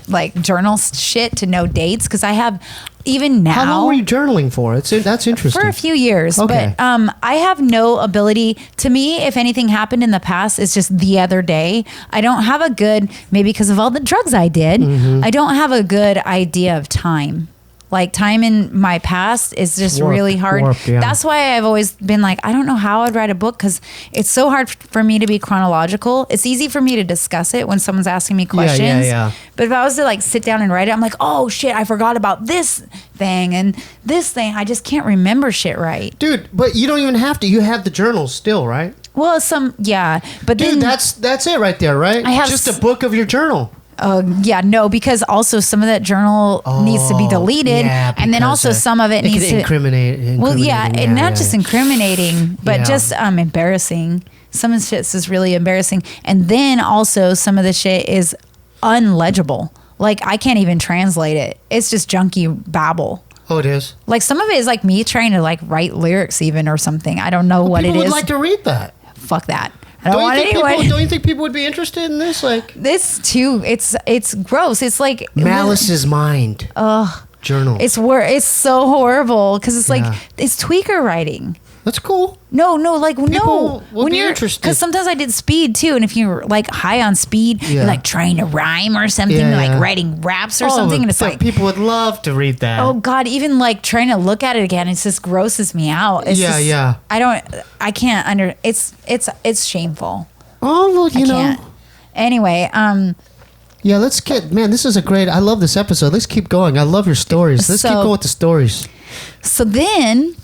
[SPEAKER 2] like journal shit to know dates because I have even now.
[SPEAKER 1] How long were you journaling for? That's interesting.
[SPEAKER 2] For a few years.
[SPEAKER 1] Okay.
[SPEAKER 2] But I have no ability. To me, if anything happened in the past, it's just the other day. I don't have a good, maybe because of all the drugs I did, I don't have a good idea of time. Like time in my past is just really hard.
[SPEAKER 1] Yeah.
[SPEAKER 2] That's why I've always been like, I don't know how I'd write a book because it's so hard for me to be chronological. It's easy for me to discuss it when someone's asking me questions.
[SPEAKER 1] Yeah.
[SPEAKER 2] But if I was to like sit down and write it, I'm like, oh shit, I forgot about this thing and this thing. I just can't remember shit right.
[SPEAKER 1] Dude, but you don't even have to. You have the journals still, right?
[SPEAKER 2] Well, but
[SPEAKER 1] Dude,
[SPEAKER 2] then
[SPEAKER 1] that's it right there, right?
[SPEAKER 2] I have
[SPEAKER 1] just a book of your journal.
[SPEAKER 2] No, because also some of that journal needs to be deleted, and then also some of it needs to
[SPEAKER 1] incriminate.
[SPEAKER 2] Well, and not just incriminating, but just embarrassing. Some of the shit is really embarrassing, and then also some of the shit is unlegible. Like I can't even translate it. It's just junky babble.
[SPEAKER 1] Oh, it is.
[SPEAKER 2] Like some of it is like me trying to like write lyrics even or something. I don't know what it is.
[SPEAKER 1] People would like to read that.
[SPEAKER 2] Fuck that. Don't
[SPEAKER 1] you think people would be interested in this? Like
[SPEAKER 2] this too. It's gross. It's like
[SPEAKER 1] Malice's mind. Journal.
[SPEAKER 2] It's so horrible because it's like it's tweaker writing.
[SPEAKER 1] That's cool.
[SPEAKER 2] No,
[SPEAKER 1] People will be interested.
[SPEAKER 2] Because sometimes I did speed too, and if you're like high on speed, you're like trying to rhyme or something, like writing raps or something, and it's like
[SPEAKER 1] people would love to read that.
[SPEAKER 2] Oh God, even like trying to look at it again, it just grosses me out. It's I can't it's shameful.
[SPEAKER 1] Oh well, you know.
[SPEAKER 2] Anyway,
[SPEAKER 1] yeah, let's get, man, this is I love this episode. Let's keep going. I love your stories. Let's keep going with the stories.
[SPEAKER 2] So then,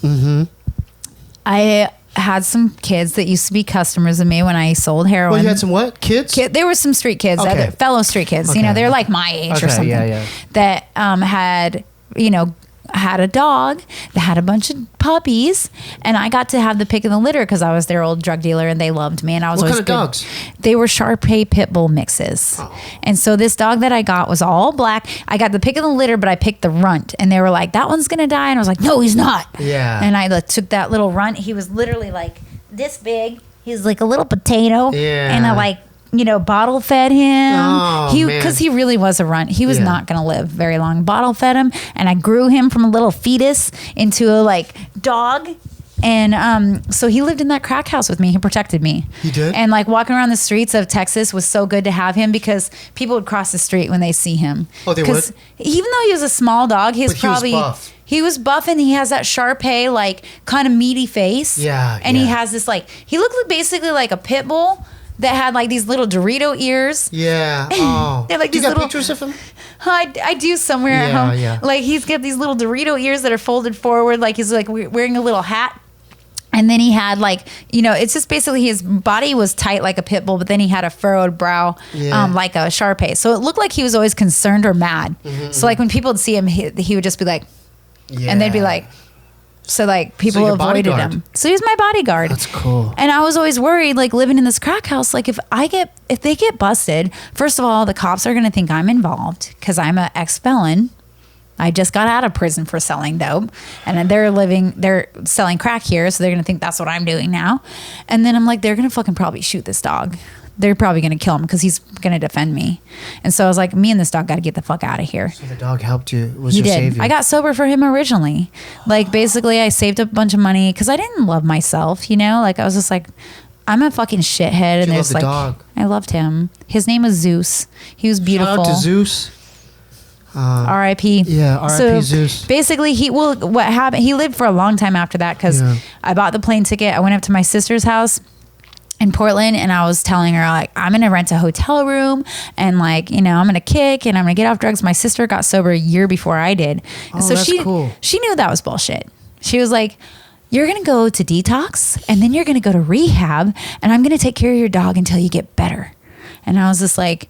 [SPEAKER 2] I had some kids that used to be customers of me when I sold heroin.
[SPEAKER 1] Well, you had some what? Kids?
[SPEAKER 2] There were some street kids, other fellow street kids. You know, they're like my age or something. That had, had a dog that had a bunch of puppies, and I got to have the pick of the litter because I was their old drug dealer and they loved me, and I was always
[SPEAKER 1] good. What kind of dogs?
[SPEAKER 2] They were Shar-Pei pit bull mixes. And so this dog that I got was all black. I got the pick of the litter, but I picked the runt, and they were like, that one's gonna die, and I was like, no, he's not. And I took that little runt. He was literally like this big. He was like a little potato. And I bottle fed him. Because he really was a runt. He was not going to live very long. Bottle fed him, and I grew him from a little fetus into a dog. And so he lived in that crack house with me. He protected me.
[SPEAKER 1] He did?
[SPEAKER 2] And walking around the streets of Texas was so good to have him because people would cross the street when they see him.
[SPEAKER 1] Oh, they would?
[SPEAKER 2] Even though he was a small dog, he was buff. He was buff, and he has that Shar-Pei, kind of meaty face. And he has this, he looked basically like a pit bull that had these little Dorito ears.
[SPEAKER 1] Yeah. Oh.
[SPEAKER 2] They're
[SPEAKER 1] you got pictures of him?
[SPEAKER 2] I do somewhere at home. Yeah. He's got these little Dorito ears that are folded forward. He's wearing a little hat. And then he had it's just basically his body was tight like a pit bull, but then he had a furrowed brow like a Shar-Pei. So it looked like he was always concerned or mad. So when people would see him, he would just be like, and they'd be like, so people avoided him. So he was my bodyguard.
[SPEAKER 1] That's cool.
[SPEAKER 2] And I was always worried, living in this crack house, if they get busted, first of all, the cops are going to think I'm involved because I'm an ex-felon. I just got out of prison for selling dope, and they're selling crack here, so they're going to think that's what I'm doing now. And then I'm like, they're going to fucking probably shoot this dog. They're probably going to kill him because he's going to defend me. And so I was like, me and this dog got to get the fuck out of here.
[SPEAKER 1] So the dog helped you?
[SPEAKER 2] He did. Savior? I got sober for him originally. Basically, I saved up a bunch of money because I didn't love myself, I was just like, I'm a fucking shithead. And
[SPEAKER 1] there's the dog?
[SPEAKER 2] I loved him. His name was Zeus. He was beautiful.
[SPEAKER 1] Shout out to Zeus.
[SPEAKER 2] R.I.P.
[SPEAKER 1] Yeah, R.I.P. Zeus.
[SPEAKER 2] Basically, what happened, he lived for a long time after that because I bought the plane ticket. I went up to my sister's house in Portland, and I was telling her I'm gonna rent a hotel room, and I'm gonna kick, and I'm gonna get off drugs. My sister got sober a year before I did, and so she knew that was bullshit. She was like, you're gonna go to detox, and then you're gonna go to rehab, and I'm gonna take care of your dog until you get better. And I was just like,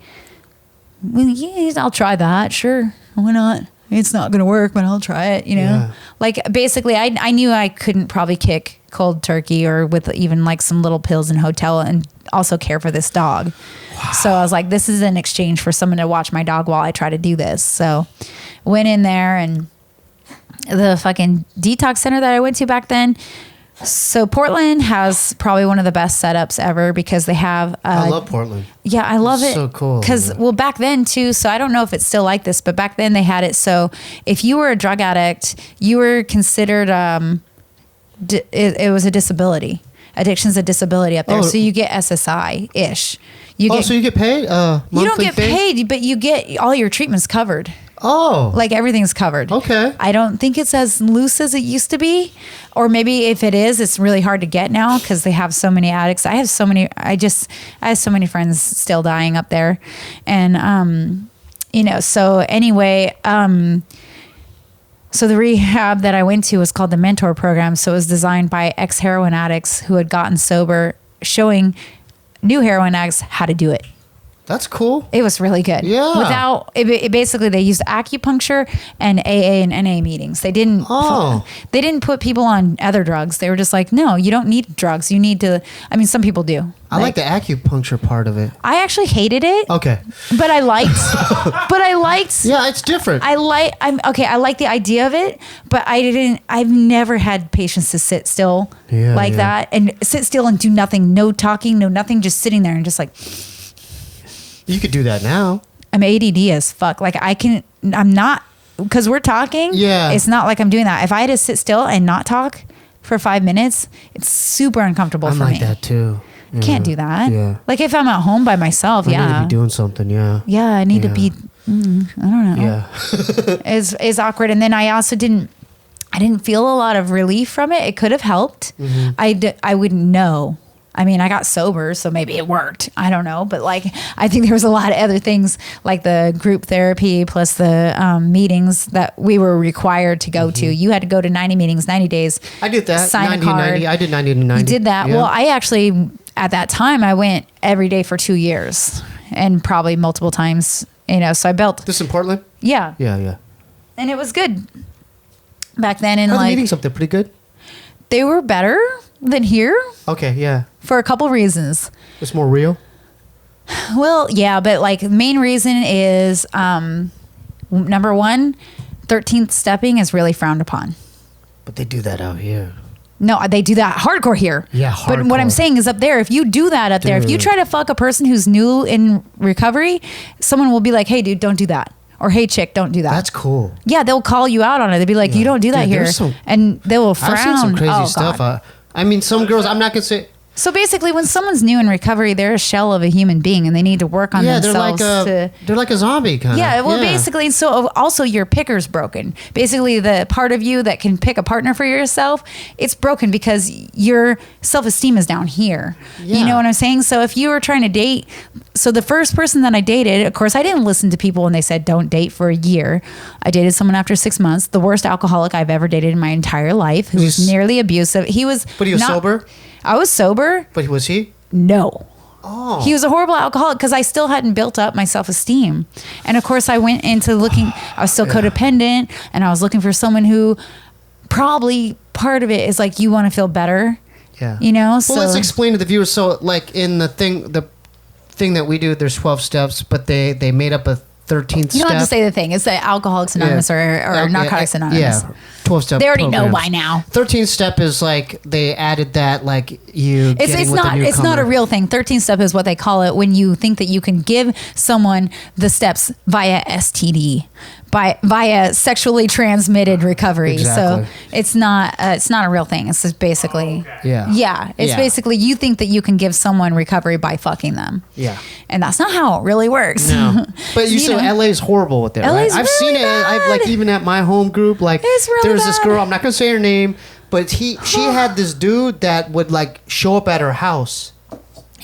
[SPEAKER 2] well, yeah, I'll try that, sure, why not? It's not gonna work, but I'll try it, Basically, I knew I couldn't probably kick cold turkey or with even like some little pills in hotel and also care for this dog. Wow. So I was like, this is in exchange for someone to watch my dog while I try to do this. So went in there, and the fucking detox center that I went to back then. So Portland has probably one of the best setups ever because they have...
[SPEAKER 1] I love Portland.
[SPEAKER 2] Yeah, I love it.
[SPEAKER 1] So cool.
[SPEAKER 2] Because, well, back then too, so I don't know if it's still like this, but back then they had it so if you were a drug addict, you were considered... it was a disability. Addiction's a disability up there.
[SPEAKER 1] Oh.
[SPEAKER 2] So you get SSI-ish.
[SPEAKER 1] So you get paid?
[SPEAKER 2] You don't get paid, but you get all your treatments covered.
[SPEAKER 1] Oh.
[SPEAKER 2] Like everything's covered.
[SPEAKER 1] Okay.
[SPEAKER 2] I don't think it's as loose as it used to be. Or maybe if it is, it's really hard to get now because they have so many addicts. I have so many friends still dying up there. And, so anyway, so the rehab that I went to was called the Mentor Program. So it was designed by ex-heroin addicts who had gotten sober, showing new heroin addicts how to do it.
[SPEAKER 1] That's cool.
[SPEAKER 2] It was really good.
[SPEAKER 1] Yeah.
[SPEAKER 2] Without basically they used acupuncture and AA and NA meetings. They didn't. They didn't put people on other drugs. They were just like, no, you don't need drugs. You need to. I mean, some people do.
[SPEAKER 1] I like the acupuncture part of it.
[SPEAKER 2] I actually hated it.
[SPEAKER 1] Okay.
[SPEAKER 2] But I liked.
[SPEAKER 1] Yeah, it's different.
[SPEAKER 2] I like the idea of it, but I've never had patience to sit still that and sit still and do nothing, no talking, no nothing, just sitting there and just like.
[SPEAKER 1] You could do that now.
[SPEAKER 2] I'm ADD as fuck. Like I'm not, because we're talking.
[SPEAKER 1] Yeah.
[SPEAKER 2] It's not like I'm doing that. If I had to sit still and not talk for 5 minutes, it's super uncomfortable for me.
[SPEAKER 1] I'm like that too. Yeah.
[SPEAKER 2] Can't do that.
[SPEAKER 1] Yeah.
[SPEAKER 2] Like if I'm at home by myself,
[SPEAKER 1] I need to be doing something. Yeah.
[SPEAKER 2] Yeah. I need to be, I don't know.
[SPEAKER 1] Yeah.
[SPEAKER 2] It's awkward. And then I also didn't feel a lot of relief from it. It could have helped. Mm-hmm. I wouldn't know. I mean, I got sober, so maybe it worked. I don't know. But like, I think there was a lot of other things like the group therapy plus the meetings that we were required to go to. You had to go to 90 meetings, 90 days.
[SPEAKER 1] I did that.
[SPEAKER 2] Sign
[SPEAKER 1] 90,
[SPEAKER 2] a card.
[SPEAKER 1] 90. I did 90 to 90.
[SPEAKER 2] You did that.
[SPEAKER 1] Yeah.
[SPEAKER 2] Well, I actually, at that time, I went every day for 2 years and probably multiple times, so I built.
[SPEAKER 1] This in Portland?
[SPEAKER 2] Yeah.
[SPEAKER 1] Yeah.
[SPEAKER 2] And it was good back then. And
[SPEAKER 1] How are the
[SPEAKER 2] like,
[SPEAKER 1] meetings up there pretty good?
[SPEAKER 2] They were better than here.
[SPEAKER 1] Okay, yeah.
[SPEAKER 2] For a couple reasons.
[SPEAKER 1] It's more real?
[SPEAKER 2] Well, yeah, but like the main reason is number one, 13th stepping is really frowned upon.
[SPEAKER 1] But they do that out here.
[SPEAKER 2] No, they do that hardcore here.
[SPEAKER 1] Yeah, hardcore.
[SPEAKER 2] But what I'm saying is up there, if you do that up there, if you try to fuck a person who's new in recovery, someone will be like, hey, dude, don't do that. Or, hey, chick, don't do that.
[SPEAKER 1] That's cool.
[SPEAKER 2] Yeah, they'll call you out on it. They'll be like, you don't do that here. And they will frown.
[SPEAKER 1] I've seen some crazy stuff. I mean, some girls, I'm not going to say...
[SPEAKER 2] So basically, when someone's new in recovery, they're a shell of a human being, and they need to work on themselves.
[SPEAKER 1] They're like a zombie kind of.
[SPEAKER 2] Yeah, well, basically, so also your picker's broken. Basically, the part of you that can pick a partner for yourself, it's broken because your self-esteem is down here. Yeah. You know what I'm saying? So if you were trying to date, so the first person that I dated, of course, I didn't listen to people when they said don't date for a year. I dated someone after 6 months, the worst alcoholic I've ever dated in my entire life, who was nearly abusive. But he was
[SPEAKER 1] sober?
[SPEAKER 2] I was sober.
[SPEAKER 1] But was he?
[SPEAKER 2] No.
[SPEAKER 1] Oh.
[SPEAKER 2] He was a horrible alcoholic because I still hadn't built up my self-esteem. And of course I went into looking, I was still codependent, and I was looking for someone who probably part of it is like, you want to feel better.
[SPEAKER 1] Yeah.
[SPEAKER 2] So
[SPEAKER 1] let's explain to the viewers. So like in the thing that we do, there's 12 steps, but they made up a 13th step.
[SPEAKER 2] You don't have to say the thing. It's the Alcoholics Anonymous or Narcotics Anonymous.
[SPEAKER 1] Yeah. 12-step
[SPEAKER 2] They already
[SPEAKER 1] programs.
[SPEAKER 2] know by now.
[SPEAKER 1] 13th step is like they added that like you
[SPEAKER 2] It's not a real thing. 13th step is what they call it when you think that you can give someone the steps via STD, via sexually transmitted recovery.
[SPEAKER 1] Exactly.
[SPEAKER 2] So it's not a real thing. It's just basically It's basically you think that you can give someone recovery by fucking them.
[SPEAKER 1] Yeah.
[SPEAKER 2] And that's not how it really works.
[SPEAKER 1] No. But you said LA is horrible with that, right?
[SPEAKER 2] LA's
[SPEAKER 1] I've seen it. I've like even at my home group, like
[SPEAKER 2] It's really
[SPEAKER 1] there was this
[SPEAKER 2] bad.
[SPEAKER 1] girl, I'm not gonna say her name, but she had this dude that would like show up at her house.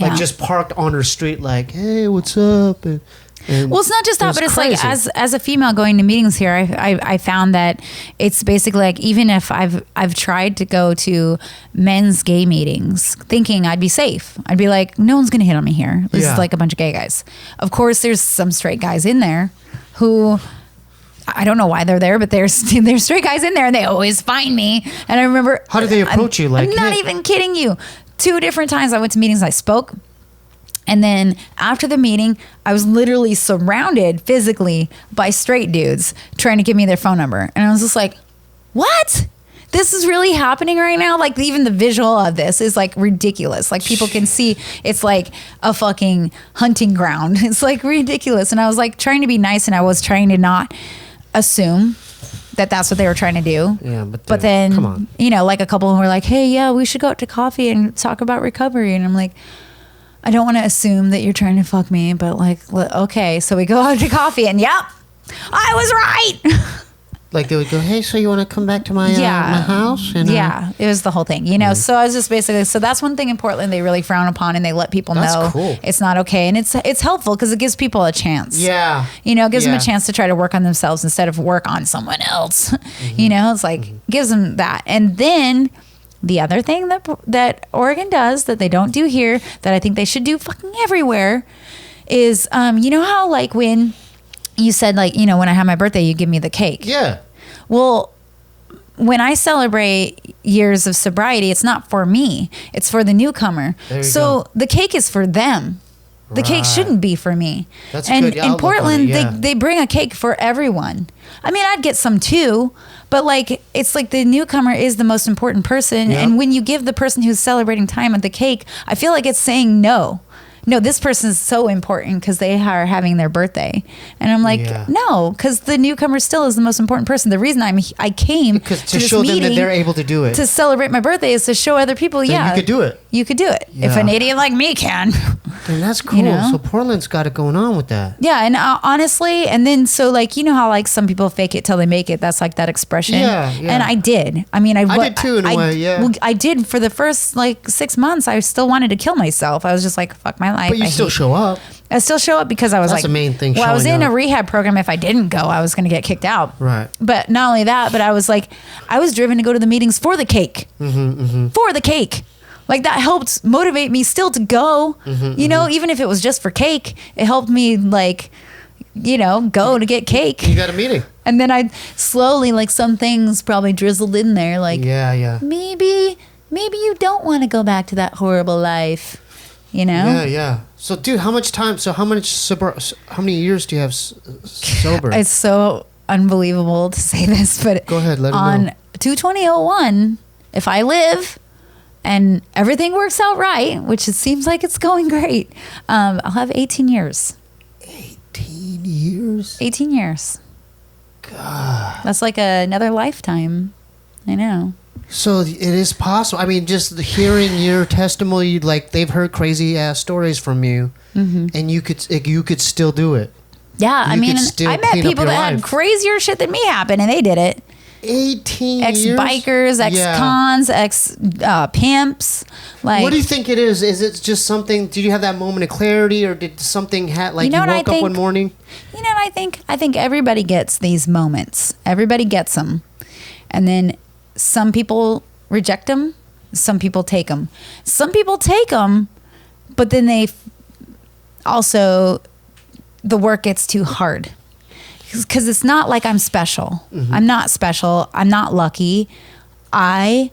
[SPEAKER 1] Like just parked on her street, like, hey, what's up? And
[SPEAKER 2] well, it's not just that, but it's
[SPEAKER 1] crazy.
[SPEAKER 2] like as a female going to meetings here, I found that it's basically like, even if I've tried to go to men's gay meetings thinking I'd be safe, I'd be like, no one's gonna hit on me here. This is like a bunch of gay guys. Of course, there's some straight guys in there who I don't know why they're there, but there's straight guys in there, and they always find me. And I remember,
[SPEAKER 1] how did they approach you? Like,
[SPEAKER 2] I'm not even kidding you. 2 different times I went to meetings, I spoke. And then after the meeting, I was literally surrounded physically by straight dudes trying to give me their phone number. And I was just like, what? This is really happening right now? Like, even the visual of this is like ridiculous. Like, people can see it's like a fucking hunting ground. It's like ridiculous. And I was like trying to be nice, and I was trying to not assume that that's what they were trying to do.
[SPEAKER 1] Yeah,
[SPEAKER 2] but then,
[SPEAKER 1] come on.
[SPEAKER 2] you know, like a couple who were like, hey, yeah, we should go out to coffee and talk about recovery. And I'm like, I don't want to assume that you're trying to fuck me, but like, okay. So we go out to coffee, and yep, I was right.
[SPEAKER 1] Like, they would go, hey, so you want to come back to my my house? And,
[SPEAKER 2] yeah, it was the whole thing, you know. So I was just basically, so that's one thing in Portland they really frown upon, and they let people know
[SPEAKER 1] cool.
[SPEAKER 2] it's not okay, and it's helpful because it gives people a chance.
[SPEAKER 1] Yeah,
[SPEAKER 2] you know, it gives them a chance to try to work on themselves instead of work on someone else. You know, it's like gives them that, and then. The other thing that Oregon does that they don't do here that I think they should do fucking everywhere is, you know how like when you said like, you know, when I have my birthday, you give me the cake.
[SPEAKER 1] Yeah.
[SPEAKER 2] Well, when I celebrate years of sobriety, it's not for me. It's for the newcomer. So the cake is for them. The cake shouldn't be for me.
[SPEAKER 1] That's
[SPEAKER 2] and
[SPEAKER 1] good.
[SPEAKER 2] in Portland, they bring a cake for everyone. I mean, I'd get some too, but like it's like the newcomer is the most important person.
[SPEAKER 1] Yep.
[SPEAKER 2] And when you give the person who's celebrating time at the cake, I feel like it's saying no. No, this person is so important because they are having their birthday. And I'm like, no, because the newcomer still is the most important person. The reason I came to
[SPEAKER 1] show them that they're able to do it.
[SPEAKER 2] To celebrate my birthday is to show other people, you could
[SPEAKER 1] do it.
[SPEAKER 2] You could do it. If an idiot like me can.
[SPEAKER 1] Dude, that's cool. You know? So Portland's got it going on with that.
[SPEAKER 2] Yeah, and honestly, and then so like, you know how like some people fake it till they make it. That's like that expression.
[SPEAKER 1] Yeah.
[SPEAKER 2] And I did. I mean, I
[SPEAKER 1] did too in a way, yeah.
[SPEAKER 2] Well, I did for the first like 6 months. I still wanted to kill myself. I was just like, fuck my life.
[SPEAKER 1] But you still show up.
[SPEAKER 2] I still show up because I was
[SPEAKER 1] That's
[SPEAKER 2] like,
[SPEAKER 1] the main thing.
[SPEAKER 2] Well, I was in a rehab program. If I didn't go, I was going to get kicked out.
[SPEAKER 1] Right.
[SPEAKER 2] But not only that, but I was like, I was driven to go to the meetings for the cake. For the cake. Like that helped motivate me still to go. You know, even if it was just for cake, it helped me like, you know, go to get cake.
[SPEAKER 1] You got a meeting.
[SPEAKER 2] And then I slowly, like some things probably drizzled in there. Like, maybe you don't want to go back to that horrible life. You know?
[SPEAKER 1] Yeah. So, dude, how many years do you have sober?
[SPEAKER 2] It's so unbelievable to say this, but
[SPEAKER 1] go ahead, let
[SPEAKER 2] on
[SPEAKER 1] know.
[SPEAKER 2] 2/20/01, if I live and everything works out right, which it seems like it's going great, I'll have 18 years.
[SPEAKER 1] 18 years?
[SPEAKER 2] 18 years.
[SPEAKER 1] God.
[SPEAKER 2] That's like another lifetime. I know.
[SPEAKER 1] So it is possible. I mean, just hearing your testimony, like they've heard crazy ass stories from you, and you could still do it.
[SPEAKER 2] Yeah, I mean, I met people that had crazier shit than me happen, and they did it.
[SPEAKER 1] 18
[SPEAKER 2] years? Ex-bikers, ex-cons, ex-pimps. Like,
[SPEAKER 1] what do you think it is? Is it just something, did you have that moment of clarity, or did something you woke up one morning?
[SPEAKER 2] You know what I think? I think everybody gets these moments. Everybody gets them. And then some people reject them. Some people take them. Some people take them, but then also the work gets too hard. Because it's not like I'm special. I'm not special. I'm not lucky. I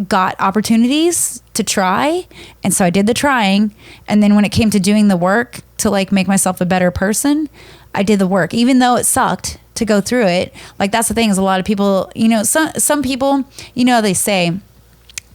[SPEAKER 2] got opportunities to try, and so I did the trying. And then when it came to doing the work to like make myself a better person, I did the work, even though it sucked to go through it. Like that's the thing, is a lot of people, you know, some people, you know, they say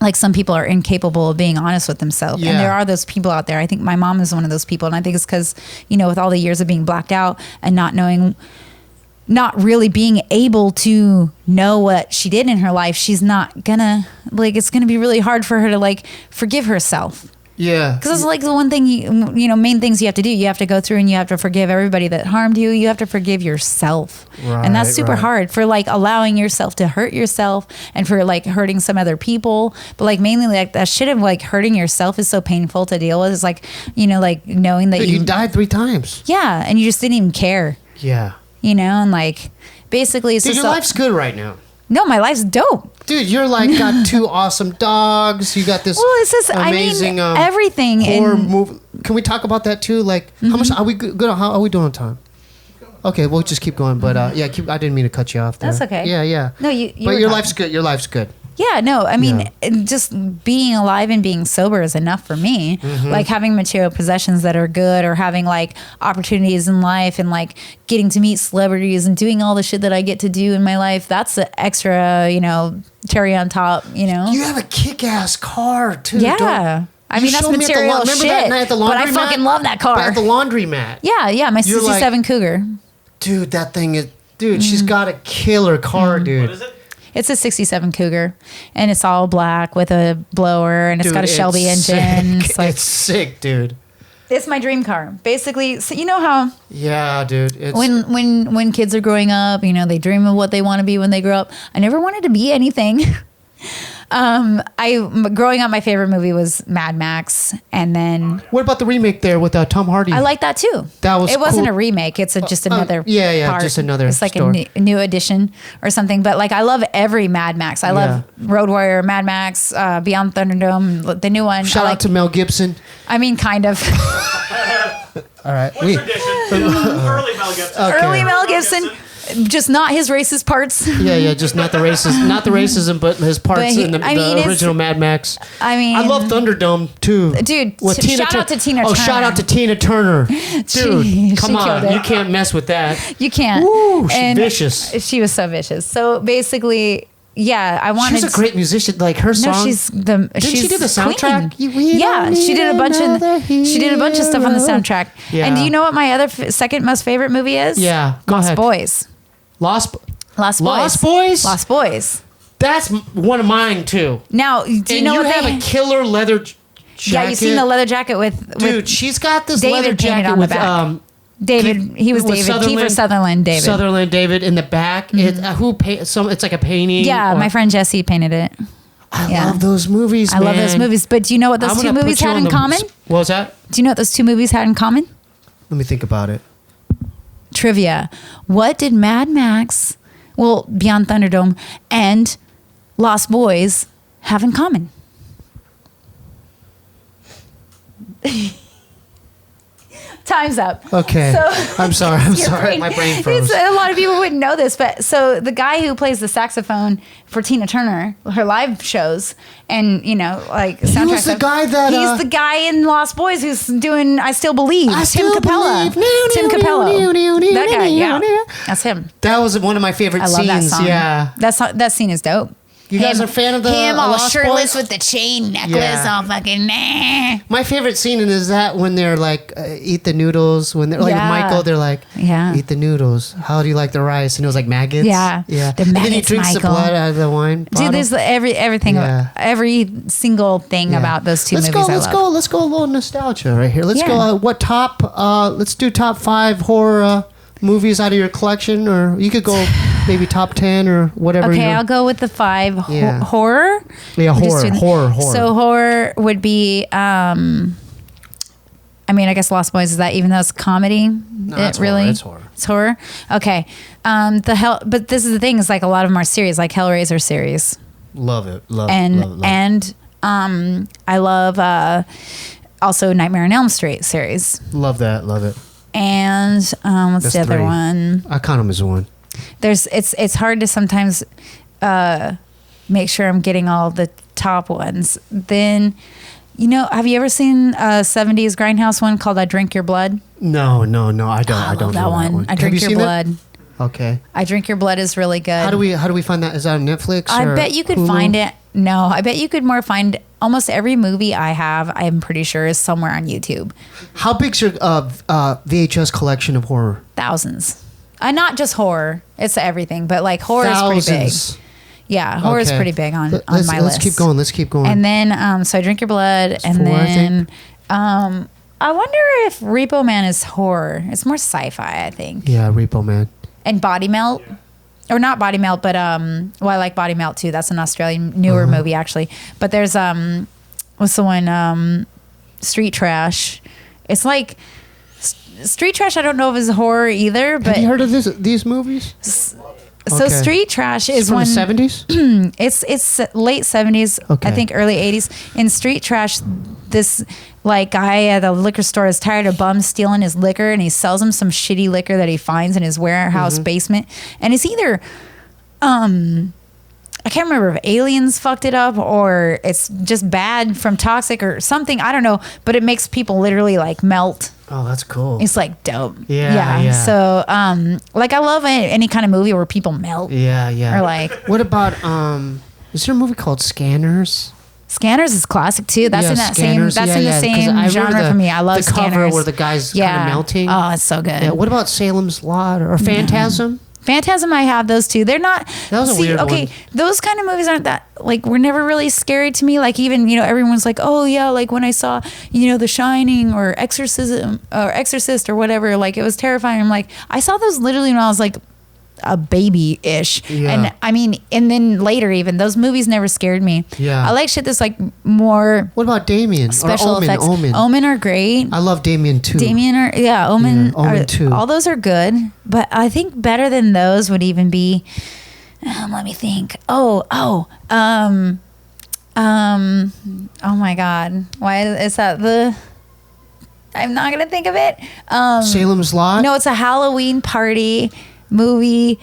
[SPEAKER 2] like some people are incapable of being honest with themselves. And there are those people out there. I think my mom is one of those people. And I think it's because, you know, with all the years of being blacked out and not really being able to know what she did in her life, she's not gonna, like, it's gonna be really hard for her to like forgive herself.
[SPEAKER 1] Yeah.
[SPEAKER 2] Because it's like the one thing, you know, main things you have to do. You have to go through and you have to forgive everybody that harmed you. You have to forgive yourself. Right, and that's super hard for like allowing yourself to hurt yourself and for like hurting some other people. But like mainly like that shit of like hurting yourself is so painful to deal with. It's like, you know, like knowing that
[SPEAKER 1] you died 3 times.
[SPEAKER 2] Yeah. And you just didn't even care.
[SPEAKER 1] Yeah.
[SPEAKER 2] You know, and like basically it's
[SPEAKER 1] Dude,
[SPEAKER 2] just
[SPEAKER 1] your life's good right now.
[SPEAKER 2] No, my life's dope.
[SPEAKER 1] Dude, you're like got 2 awesome dogs. You got this
[SPEAKER 2] it's just,
[SPEAKER 1] amazing
[SPEAKER 2] I mean, everything
[SPEAKER 1] horror movie. Can we talk about that too? Like, how much are we good? How are we doing on time? Okay, we'll just keep going. But I didn't mean to cut you off there.
[SPEAKER 2] That's okay.
[SPEAKER 1] Yeah.
[SPEAKER 2] No, you
[SPEAKER 1] But
[SPEAKER 2] were
[SPEAKER 1] your
[SPEAKER 2] talking.
[SPEAKER 1] life's good. Your life's good.
[SPEAKER 2] Yeah, no, I mean, just being alive and being sober is enough for me. Like having material possessions that are good, or having like opportunities in life, and like getting to meet celebrities and doing all the shit that I get to do in my life. That's the extra, cherry on top,
[SPEAKER 1] You have a kick-ass car too.
[SPEAKER 2] Yeah. I mean, that's
[SPEAKER 1] showed me at the
[SPEAKER 2] material
[SPEAKER 1] remember
[SPEAKER 2] shit.
[SPEAKER 1] that night at the
[SPEAKER 2] But I
[SPEAKER 1] laundromat?
[SPEAKER 2] fucking love that car.
[SPEAKER 1] At the laundromat.
[SPEAKER 2] Yeah, my
[SPEAKER 1] You're like-
[SPEAKER 2] 67 Cougar.
[SPEAKER 1] Dude, that thing is... Dude, she's got a killer car, dude.
[SPEAKER 3] What is it?
[SPEAKER 2] It's a 67 Cougar, and it's all black with a blower, and it's
[SPEAKER 1] Dude,
[SPEAKER 2] got a Shelby engine.
[SPEAKER 1] Sick. It's sick, dude.
[SPEAKER 2] It's my dream car. Basically, so you know how
[SPEAKER 1] Yeah, dude. It's,
[SPEAKER 2] when kids are growing up, they dream of what they want to be when they grow up. I never wanted to be anything. Growing up, my favorite movie was Mad Max, and then
[SPEAKER 1] what about the remake there with Tom Hardy?
[SPEAKER 2] I like that too.
[SPEAKER 1] That was
[SPEAKER 2] It wasn't
[SPEAKER 1] cool.
[SPEAKER 2] a remake. It's just another.
[SPEAKER 1] yeah,
[SPEAKER 2] part.
[SPEAKER 1] just another
[SPEAKER 2] It's like
[SPEAKER 1] story.
[SPEAKER 2] a new edition or something. But like, I love every Mad Max. I love Road Warrior, Mad Max, Beyond Thunderdome, the new one.
[SPEAKER 1] Shout out to Mel Gibson.
[SPEAKER 2] I mean, kind of.
[SPEAKER 1] All right.
[SPEAKER 3] What tradition? Early Mel Gibson.
[SPEAKER 1] Okay.
[SPEAKER 2] Early Mel Gibson. Just not his racist parts.
[SPEAKER 1] Yeah, just not the racism, but his parts
[SPEAKER 2] But
[SPEAKER 1] in the original Mad Max.
[SPEAKER 2] I mean,
[SPEAKER 1] I love Thunderdome too,
[SPEAKER 2] dude.
[SPEAKER 1] With
[SPEAKER 2] Shout out to Tina Turner.
[SPEAKER 1] Oh, shout out to Tina Turner, dude.
[SPEAKER 2] She
[SPEAKER 1] come
[SPEAKER 2] killed
[SPEAKER 1] on,
[SPEAKER 2] it.
[SPEAKER 1] you can't mess with that.
[SPEAKER 2] You can't.
[SPEAKER 1] Woo, she's
[SPEAKER 2] And
[SPEAKER 1] vicious.
[SPEAKER 2] She was so vicious. So basically, yeah, I wanted.
[SPEAKER 1] She's a great musician. Like her
[SPEAKER 2] No,
[SPEAKER 1] song.
[SPEAKER 2] Didn't
[SPEAKER 1] she do the soundtrack?
[SPEAKER 2] Queen.
[SPEAKER 1] We
[SPEAKER 2] Yeah,
[SPEAKER 1] don't
[SPEAKER 2] she did a bunch
[SPEAKER 1] need another
[SPEAKER 2] of stuff on the
[SPEAKER 1] hero.
[SPEAKER 2] soundtrack.
[SPEAKER 1] Yeah.
[SPEAKER 2] And do you know what my other second most favorite movie is?
[SPEAKER 1] Yeah, go
[SPEAKER 2] Lost
[SPEAKER 1] ahead.
[SPEAKER 2] Boys.
[SPEAKER 1] Lost
[SPEAKER 2] Lost
[SPEAKER 1] Boys.
[SPEAKER 2] Lost Boys.
[SPEAKER 1] That's one of mine too.
[SPEAKER 2] Now, do you
[SPEAKER 1] And
[SPEAKER 2] know
[SPEAKER 1] you
[SPEAKER 2] what
[SPEAKER 1] have
[SPEAKER 2] they?
[SPEAKER 1] a killer leather jacket.
[SPEAKER 2] Yeah, you seen the leather jacket with
[SPEAKER 1] Dude, she's got this
[SPEAKER 2] David
[SPEAKER 1] leather
[SPEAKER 2] painted
[SPEAKER 1] jacket
[SPEAKER 2] on the
[SPEAKER 1] with
[SPEAKER 2] back. David. He was
[SPEAKER 1] with
[SPEAKER 2] David. Kiefer Sutherland. David.
[SPEAKER 1] Sutherland David in the back. It's like a painting.
[SPEAKER 2] Yeah, my friend Jesse painted it.
[SPEAKER 1] I love those movies.
[SPEAKER 2] I love those movies. But do you know what those two movies had in common?
[SPEAKER 1] What was that?
[SPEAKER 2] Do you know what those two movies had in common?
[SPEAKER 1] Let me think about it.
[SPEAKER 2] Trivia. What did Mad Max, Beyond Thunderdome, and Lost Boys have in common? Time's up.
[SPEAKER 1] Okay.
[SPEAKER 2] So,
[SPEAKER 1] I'm sorry.
[SPEAKER 2] your
[SPEAKER 1] My brain froze.
[SPEAKER 2] A lot of people wouldn't know this, but so the guy who plays the saxophone for Tina Turner, her live shows, and like soundtrack
[SPEAKER 1] was the
[SPEAKER 2] stuff,
[SPEAKER 1] guy that,
[SPEAKER 2] he's the guy in Lost Boys who's doing "I Still Believe."
[SPEAKER 1] I
[SPEAKER 2] Tim
[SPEAKER 1] Still
[SPEAKER 2] Capella.
[SPEAKER 1] Believe.
[SPEAKER 2] Tim Capello. That guy. Yeah, that's him.
[SPEAKER 1] That was one of my favorite
[SPEAKER 2] I love
[SPEAKER 1] scenes.
[SPEAKER 2] that song.
[SPEAKER 1] Yeah.
[SPEAKER 2] That scene is dope.
[SPEAKER 1] You guys are a fan of the
[SPEAKER 2] him all
[SPEAKER 1] Lost
[SPEAKER 2] shirtless
[SPEAKER 1] Boys?
[SPEAKER 2] with the chain necklace,
[SPEAKER 1] Yeah.
[SPEAKER 2] all fucking nah.
[SPEAKER 1] My favorite scene is that when they're like, eat the noodles. When they're like
[SPEAKER 2] Yeah.
[SPEAKER 1] Michael, they're like,
[SPEAKER 2] Yeah.
[SPEAKER 1] eat the noodles. How do you like the rice? And it was like maggots.
[SPEAKER 2] Yeah.
[SPEAKER 1] Yeah.
[SPEAKER 2] The
[SPEAKER 1] And then he
[SPEAKER 2] maggots,
[SPEAKER 1] drinks the
[SPEAKER 2] Michael.
[SPEAKER 1] blood out of the wine bottle.
[SPEAKER 2] Dude, there's everything,
[SPEAKER 1] Yeah.
[SPEAKER 2] every single thing
[SPEAKER 1] Yeah.
[SPEAKER 2] about those two
[SPEAKER 1] Let's
[SPEAKER 2] movies.
[SPEAKER 1] go. Let's go a little nostalgia right here. Let's go. What top? Let's do top 5 horror movies out of your collection, or you could go maybe top 10 or whatever.
[SPEAKER 2] Okay, I'll go with the 5
[SPEAKER 1] Yeah.
[SPEAKER 2] horror.
[SPEAKER 1] Yeah,
[SPEAKER 2] We're just
[SPEAKER 1] horror.
[SPEAKER 2] doing- So horror would be. I guess Lost Boys is that, even though it's comedy.
[SPEAKER 1] No, it's horror, it's horror.
[SPEAKER 2] It's horror. Okay. But this is the thing. Is like a lot of them are series, like Hellraiser series.
[SPEAKER 1] Love it.
[SPEAKER 2] And I love also Nightmare on Elm Street series.
[SPEAKER 1] Love that. Love it.
[SPEAKER 2] And what's
[SPEAKER 1] That's
[SPEAKER 2] the other
[SPEAKER 1] 3.
[SPEAKER 2] one?
[SPEAKER 1] I count them as 1.
[SPEAKER 2] It's hard to sometimes make sure I'm getting all the top ones. Then, have you ever seen a 70s Grindhouse one called "I Drink Your Blood"?
[SPEAKER 1] No. I don't. I don't
[SPEAKER 2] love
[SPEAKER 1] know
[SPEAKER 2] that one. I
[SPEAKER 1] Have
[SPEAKER 2] Drink
[SPEAKER 1] you
[SPEAKER 2] Your
[SPEAKER 1] seen
[SPEAKER 2] Blood.
[SPEAKER 1] That? Okay.
[SPEAKER 2] I Drink Your Blood is really good.
[SPEAKER 1] How do we find that? Is that on Netflix?
[SPEAKER 2] I
[SPEAKER 1] or
[SPEAKER 2] bet you could
[SPEAKER 1] Hulu?
[SPEAKER 2] find it. No, I bet you could find almost every movie I have. I'm pretty sure is somewhere on YouTube.
[SPEAKER 1] How big's your VHS collection of horror?
[SPEAKER 2] Thousands. Not just horror. It's everything, but like horror is pretty big.
[SPEAKER 1] Thousands.
[SPEAKER 2] Yeah, horror is
[SPEAKER 1] Okay.
[SPEAKER 2] pretty big on
[SPEAKER 1] Let's
[SPEAKER 2] my list.
[SPEAKER 1] Let's keep going.
[SPEAKER 2] And then, so I Drink Your Blood, and
[SPEAKER 1] 4, I
[SPEAKER 2] then,
[SPEAKER 1] think.
[SPEAKER 2] I wonder if Repo Man is horror. It's more sci-fi, I think.
[SPEAKER 1] Yeah, Repo Man.
[SPEAKER 2] And Body Melt, or not Body Melt, but I like Body Melt too. That's an Australian newer movie actually. But there's what's the one? Street Trash. It's like Street Trash. I don't know if it's horror either, but
[SPEAKER 1] Have you heard of these movies?
[SPEAKER 2] So
[SPEAKER 1] Okay.
[SPEAKER 2] Street Trash is
[SPEAKER 1] From
[SPEAKER 2] one.
[SPEAKER 1] the 70s?
[SPEAKER 2] It's late 70s.
[SPEAKER 1] Okay.
[SPEAKER 2] I think early 80s. In Street Trash, this like guy at the liquor store is tired of bums stealing his liquor, and he sells him some shitty liquor that he finds in his warehouse basement. And it's either I can't remember if aliens fucked it up or it's just bad from toxic or something. I don't know, but it makes people literally like melt.
[SPEAKER 1] Oh, that's cool.
[SPEAKER 2] It's like dope.
[SPEAKER 1] Yeah.
[SPEAKER 2] So, like I love any kind of movie where people melt.
[SPEAKER 1] Yeah.
[SPEAKER 2] Or like
[SPEAKER 1] What about, is there a movie called Scanners?
[SPEAKER 2] Scanners is classic too. That's
[SPEAKER 1] Yeah,
[SPEAKER 2] in that
[SPEAKER 1] Scanners.
[SPEAKER 2] same. That's
[SPEAKER 1] Yeah,
[SPEAKER 2] in the
[SPEAKER 1] yeah, 'cause
[SPEAKER 2] same
[SPEAKER 1] I remember
[SPEAKER 2] genre for me. I love
[SPEAKER 1] the cover
[SPEAKER 2] Scanners.
[SPEAKER 1] where the guy's kind of melting.
[SPEAKER 2] Oh, it's so good.
[SPEAKER 1] Yeah, what about Salem's Lot or Phantasm?
[SPEAKER 2] Phantasm, I have those too. They're not.
[SPEAKER 1] That was a weird
[SPEAKER 2] okay,
[SPEAKER 1] one.
[SPEAKER 2] those kind of movies aren't that like were never really scary to me. Like even everyone's like, oh yeah, like when I saw The Shining or Exorcism or Exorcist or whatever, like it was terrifying. I'm like, I saw those literally when I was like a baby-ish.
[SPEAKER 1] Yeah.
[SPEAKER 2] And I mean, and then later even those movies never scared me.
[SPEAKER 1] Yeah.
[SPEAKER 2] I like shit that's like more
[SPEAKER 1] What about Damien?
[SPEAKER 2] special
[SPEAKER 1] or Omen?
[SPEAKER 2] effects.
[SPEAKER 1] Omen.
[SPEAKER 2] Omen are great.
[SPEAKER 1] I love Damien too.
[SPEAKER 2] Omen
[SPEAKER 1] Yeah, Omen too.
[SPEAKER 2] all those are good, but I think better than those would even be. Let me think. Oh my God! Why is that the? I'm not gonna think of it.
[SPEAKER 1] Salem's Lot?
[SPEAKER 2] No, it's a Halloween party movie.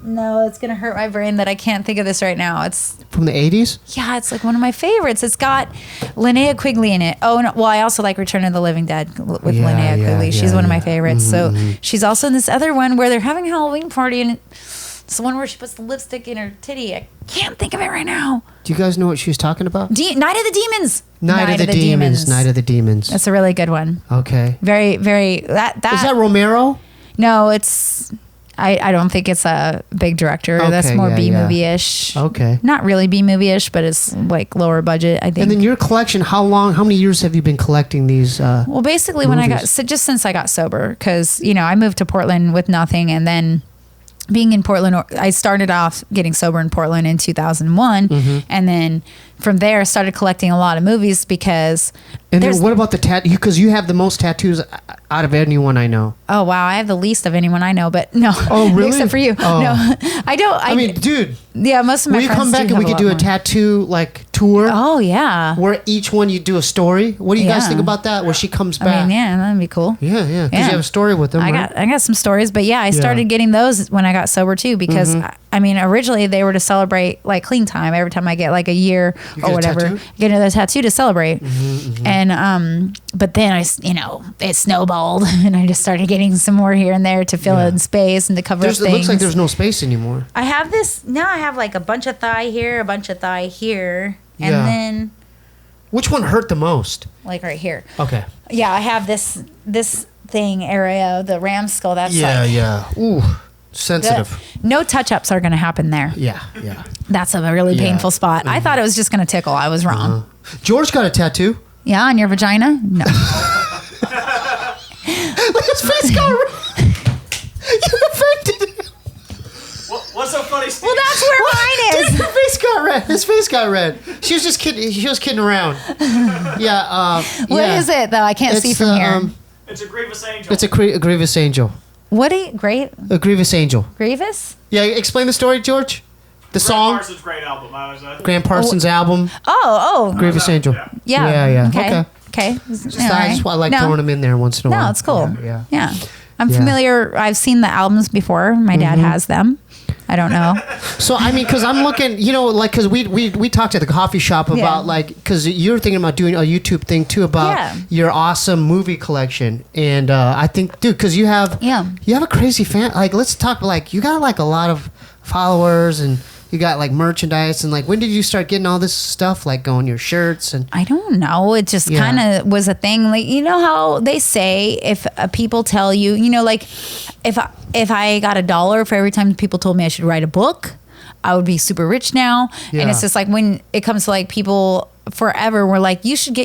[SPEAKER 2] No, it's gonna hurt my brain that I can't think of this right now. It's
[SPEAKER 1] From the 80s?
[SPEAKER 2] yeah, it's like one of my favorites. It's got Linnea Quigley in it. Oh, no, well, I also like Return of the Living Dead with
[SPEAKER 1] Yeah,
[SPEAKER 2] Linnea
[SPEAKER 1] yeah,
[SPEAKER 2] Quigley. She's
[SPEAKER 1] yeah,
[SPEAKER 2] one of my
[SPEAKER 1] yeah.
[SPEAKER 2] favorites. So she's also in this other one where they're having a Halloween party, and it's the one where she puts the lipstick in her titty. I can't think of it right now.
[SPEAKER 1] Do you guys know what she's talking about?
[SPEAKER 2] Night of the Demons.
[SPEAKER 1] Night of the Demons. Night of the Demons.
[SPEAKER 2] That's a really good one.
[SPEAKER 1] Okay.
[SPEAKER 2] Very, very. That
[SPEAKER 1] Is that Romero?
[SPEAKER 2] No, it's. I don't think it's a big director.
[SPEAKER 1] Okay,
[SPEAKER 2] That's more
[SPEAKER 1] yeah,
[SPEAKER 2] B movie-ish.
[SPEAKER 1] Okay.
[SPEAKER 2] Not really B movie-ish, but it's like lower budget, I think.
[SPEAKER 1] And then your collection, how many years have you been collecting these?
[SPEAKER 2] Well, basically, when just since I got sober, because I moved to Portland with nothing, and then being in Portland, I started off getting sober in Portland in 2001, and then from there started collecting a lot of movies because.
[SPEAKER 1] And then what about the tattoo? Because you have the most tattoos out of anyone I know.
[SPEAKER 2] Oh wow, I have the least of anyone I know, but no.
[SPEAKER 1] Oh really?
[SPEAKER 2] Except for you.
[SPEAKER 1] Oh.
[SPEAKER 2] No, I don't.
[SPEAKER 1] I mean, dude.
[SPEAKER 2] Yeah, most of my
[SPEAKER 1] will you
[SPEAKER 2] friends
[SPEAKER 1] come back
[SPEAKER 2] do
[SPEAKER 1] and we
[SPEAKER 2] have
[SPEAKER 1] could do a
[SPEAKER 2] lot more.
[SPEAKER 1] tattoo like tour?
[SPEAKER 2] Oh yeah.
[SPEAKER 1] Where each one you do a story. What do you guys
[SPEAKER 2] Yeah.
[SPEAKER 1] think about that? Where she comes back.
[SPEAKER 2] I mean, yeah, that'd be cool.
[SPEAKER 1] Yeah. Because
[SPEAKER 2] Yeah.
[SPEAKER 1] you have a story with them.
[SPEAKER 2] I
[SPEAKER 1] right?
[SPEAKER 2] got some stories, but yeah, I started getting those when I got sober too because I mean originally they were to celebrate like clean time every time I get like a year
[SPEAKER 1] You
[SPEAKER 2] or
[SPEAKER 1] get a
[SPEAKER 2] whatever,
[SPEAKER 1] tattoo?
[SPEAKER 2] get another tattoo to celebrate, and but then it snowballed and I just started getting some more here and there to fill in space and to cover up
[SPEAKER 1] It
[SPEAKER 2] things.
[SPEAKER 1] looks like there's no space anymore.
[SPEAKER 2] I have this now. I have like a bunch of thigh here, a bunch of thigh here, and
[SPEAKER 1] Yeah.
[SPEAKER 2] then
[SPEAKER 1] Which one hurt the most?
[SPEAKER 2] like right here.
[SPEAKER 1] Okay.
[SPEAKER 2] Yeah, I have this thing area, the ram skull. That's like
[SPEAKER 1] Yeah. Ooh, sensitive.
[SPEAKER 2] no touch-ups are going to happen there.
[SPEAKER 1] Yeah.
[SPEAKER 2] That's a really
[SPEAKER 1] Yeah.
[SPEAKER 2] painful spot. I thought it was just going to tickle. I was wrong.
[SPEAKER 1] George got a tattoo.
[SPEAKER 2] Yeah, on your vagina? No.
[SPEAKER 1] His face got red. You affected him.
[SPEAKER 3] What's so funny, Steve?
[SPEAKER 2] Well, that's where mine is.
[SPEAKER 1] Dude, her face got red. His face got red. She was just kidding. She was kidding around. Yeah.
[SPEAKER 2] What is it, though? I can't see from here.
[SPEAKER 3] It's a grievous angel.
[SPEAKER 1] It's a grievous angel.
[SPEAKER 2] What do you... Great?
[SPEAKER 1] A grievous angel.
[SPEAKER 2] Grievous?
[SPEAKER 1] Yeah. Explain the story, George. The song.
[SPEAKER 3] Grant Parsons' great album. I was
[SPEAKER 1] Graham Parsons' album.
[SPEAKER 2] Oh.
[SPEAKER 1] Grievous Angel.
[SPEAKER 3] Yeah.
[SPEAKER 1] Yeah.
[SPEAKER 2] Okay.
[SPEAKER 1] I just like throwing them in there once in a while.
[SPEAKER 2] No, it's cool.
[SPEAKER 1] Yeah.
[SPEAKER 2] I'm familiar. I've seen the albums before. My dad has them. I don't know.
[SPEAKER 1] So I mean, because I'm looking, because we talked at the coffee shop about because you're thinking about doing a YouTube thing too about your awesome movie collection, and I think, dude, because you have a crazy fan. Like, let's talk. Like, you got like a lot of followers and. You got like merchandise and like when did you start getting all this stuff like going your shirts and
[SPEAKER 2] I don't know, it just kind of was a thing. Like, you know how they say if people tell you, like if I got $1 for every time people told me I should write a book, I would be super rich now. And it's just like when it comes to like people forever were like, you should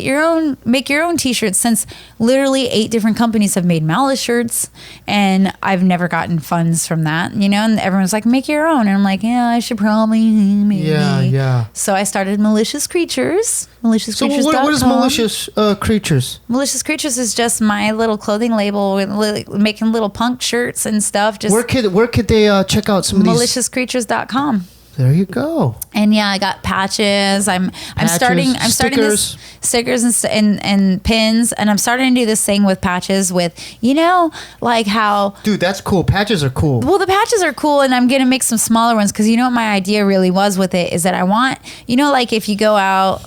[SPEAKER 2] make your own t-shirts, since literally 8 different companies have made Malice shirts, and I've never gotten funds from that, you know, and everyone's like, make your own. And I'm like, yeah, I should probably maybe.
[SPEAKER 1] Yeah.
[SPEAKER 2] So I started Malicious Creatures.
[SPEAKER 1] So what is Malicious Creatures?
[SPEAKER 2] Malicious Creatures is just my little clothing label with making little punk shirts and stuff. Just
[SPEAKER 1] where could they check out some of these?
[SPEAKER 2] Maliciouscreatures.com.
[SPEAKER 1] There you go.
[SPEAKER 2] And yeah, I got patches. I'm starting this stickers and pins, and I'm starting to do this thing with patches with, you know, like how.
[SPEAKER 1] Dude, that's cool. Patches are cool.
[SPEAKER 2] Well, the patches are cool, and I'm gonna make some smaller ones, because you know what my idea really was with it is that I want, you know, like if you go out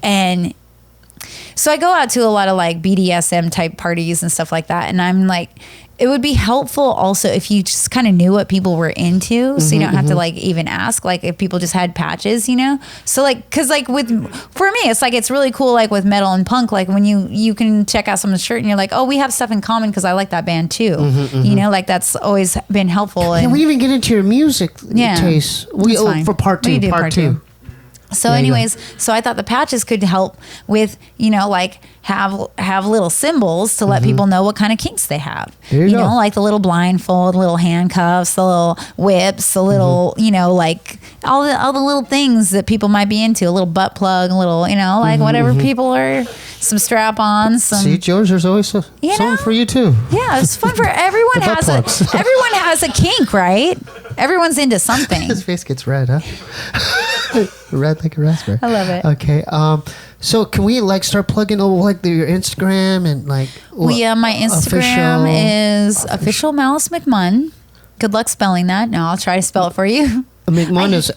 [SPEAKER 2] and. So I go out to a lot of like BDSM type parties and stuff like that, and I'm like, it would be helpful also if you just kind of knew what people were into, so you don't have to like even ask, like if people just had patches, you know. So like, because like for me, it's like it's really cool, like with metal and punk, like when you can check out someone's shirt and you're like, oh, we have stuff in common because I like that band too, you know, like that's always been helpful.
[SPEAKER 1] Can we even get into your music taste? For part two.
[SPEAKER 2] So anyways, so I thought the patches could help with, you know, like have little symbols to let people know what kind of kinks they have.
[SPEAKER 1] There you go.
[SPEAKER 2] know, like the little blindfold, little handcuffs, the little whips, the little, you know, like all the little things that people might be into, a little butt plug, a little, you know, like whatever people are, some strap-ons.
[SPEAKER 1] See, George, there's always something for you too.
[SPEAKER 2] Yeah, it's fun for everyone. Everyone has a kink, right? Everyone's into something.
[SPEAKER 1] His face gets red, huh? Red like a raspberry.
[SPEAKER 2] I love it.
[SPEAKER 1] Okay. So can we like start plugging like your Instagram and like?
[SPEAKER 2] Well, yeah, my Instagram is official Malice Mcmunn. Good luck spelling that. No, I'll try to spell it for you.
[SPEAKER 1] Mcmunn is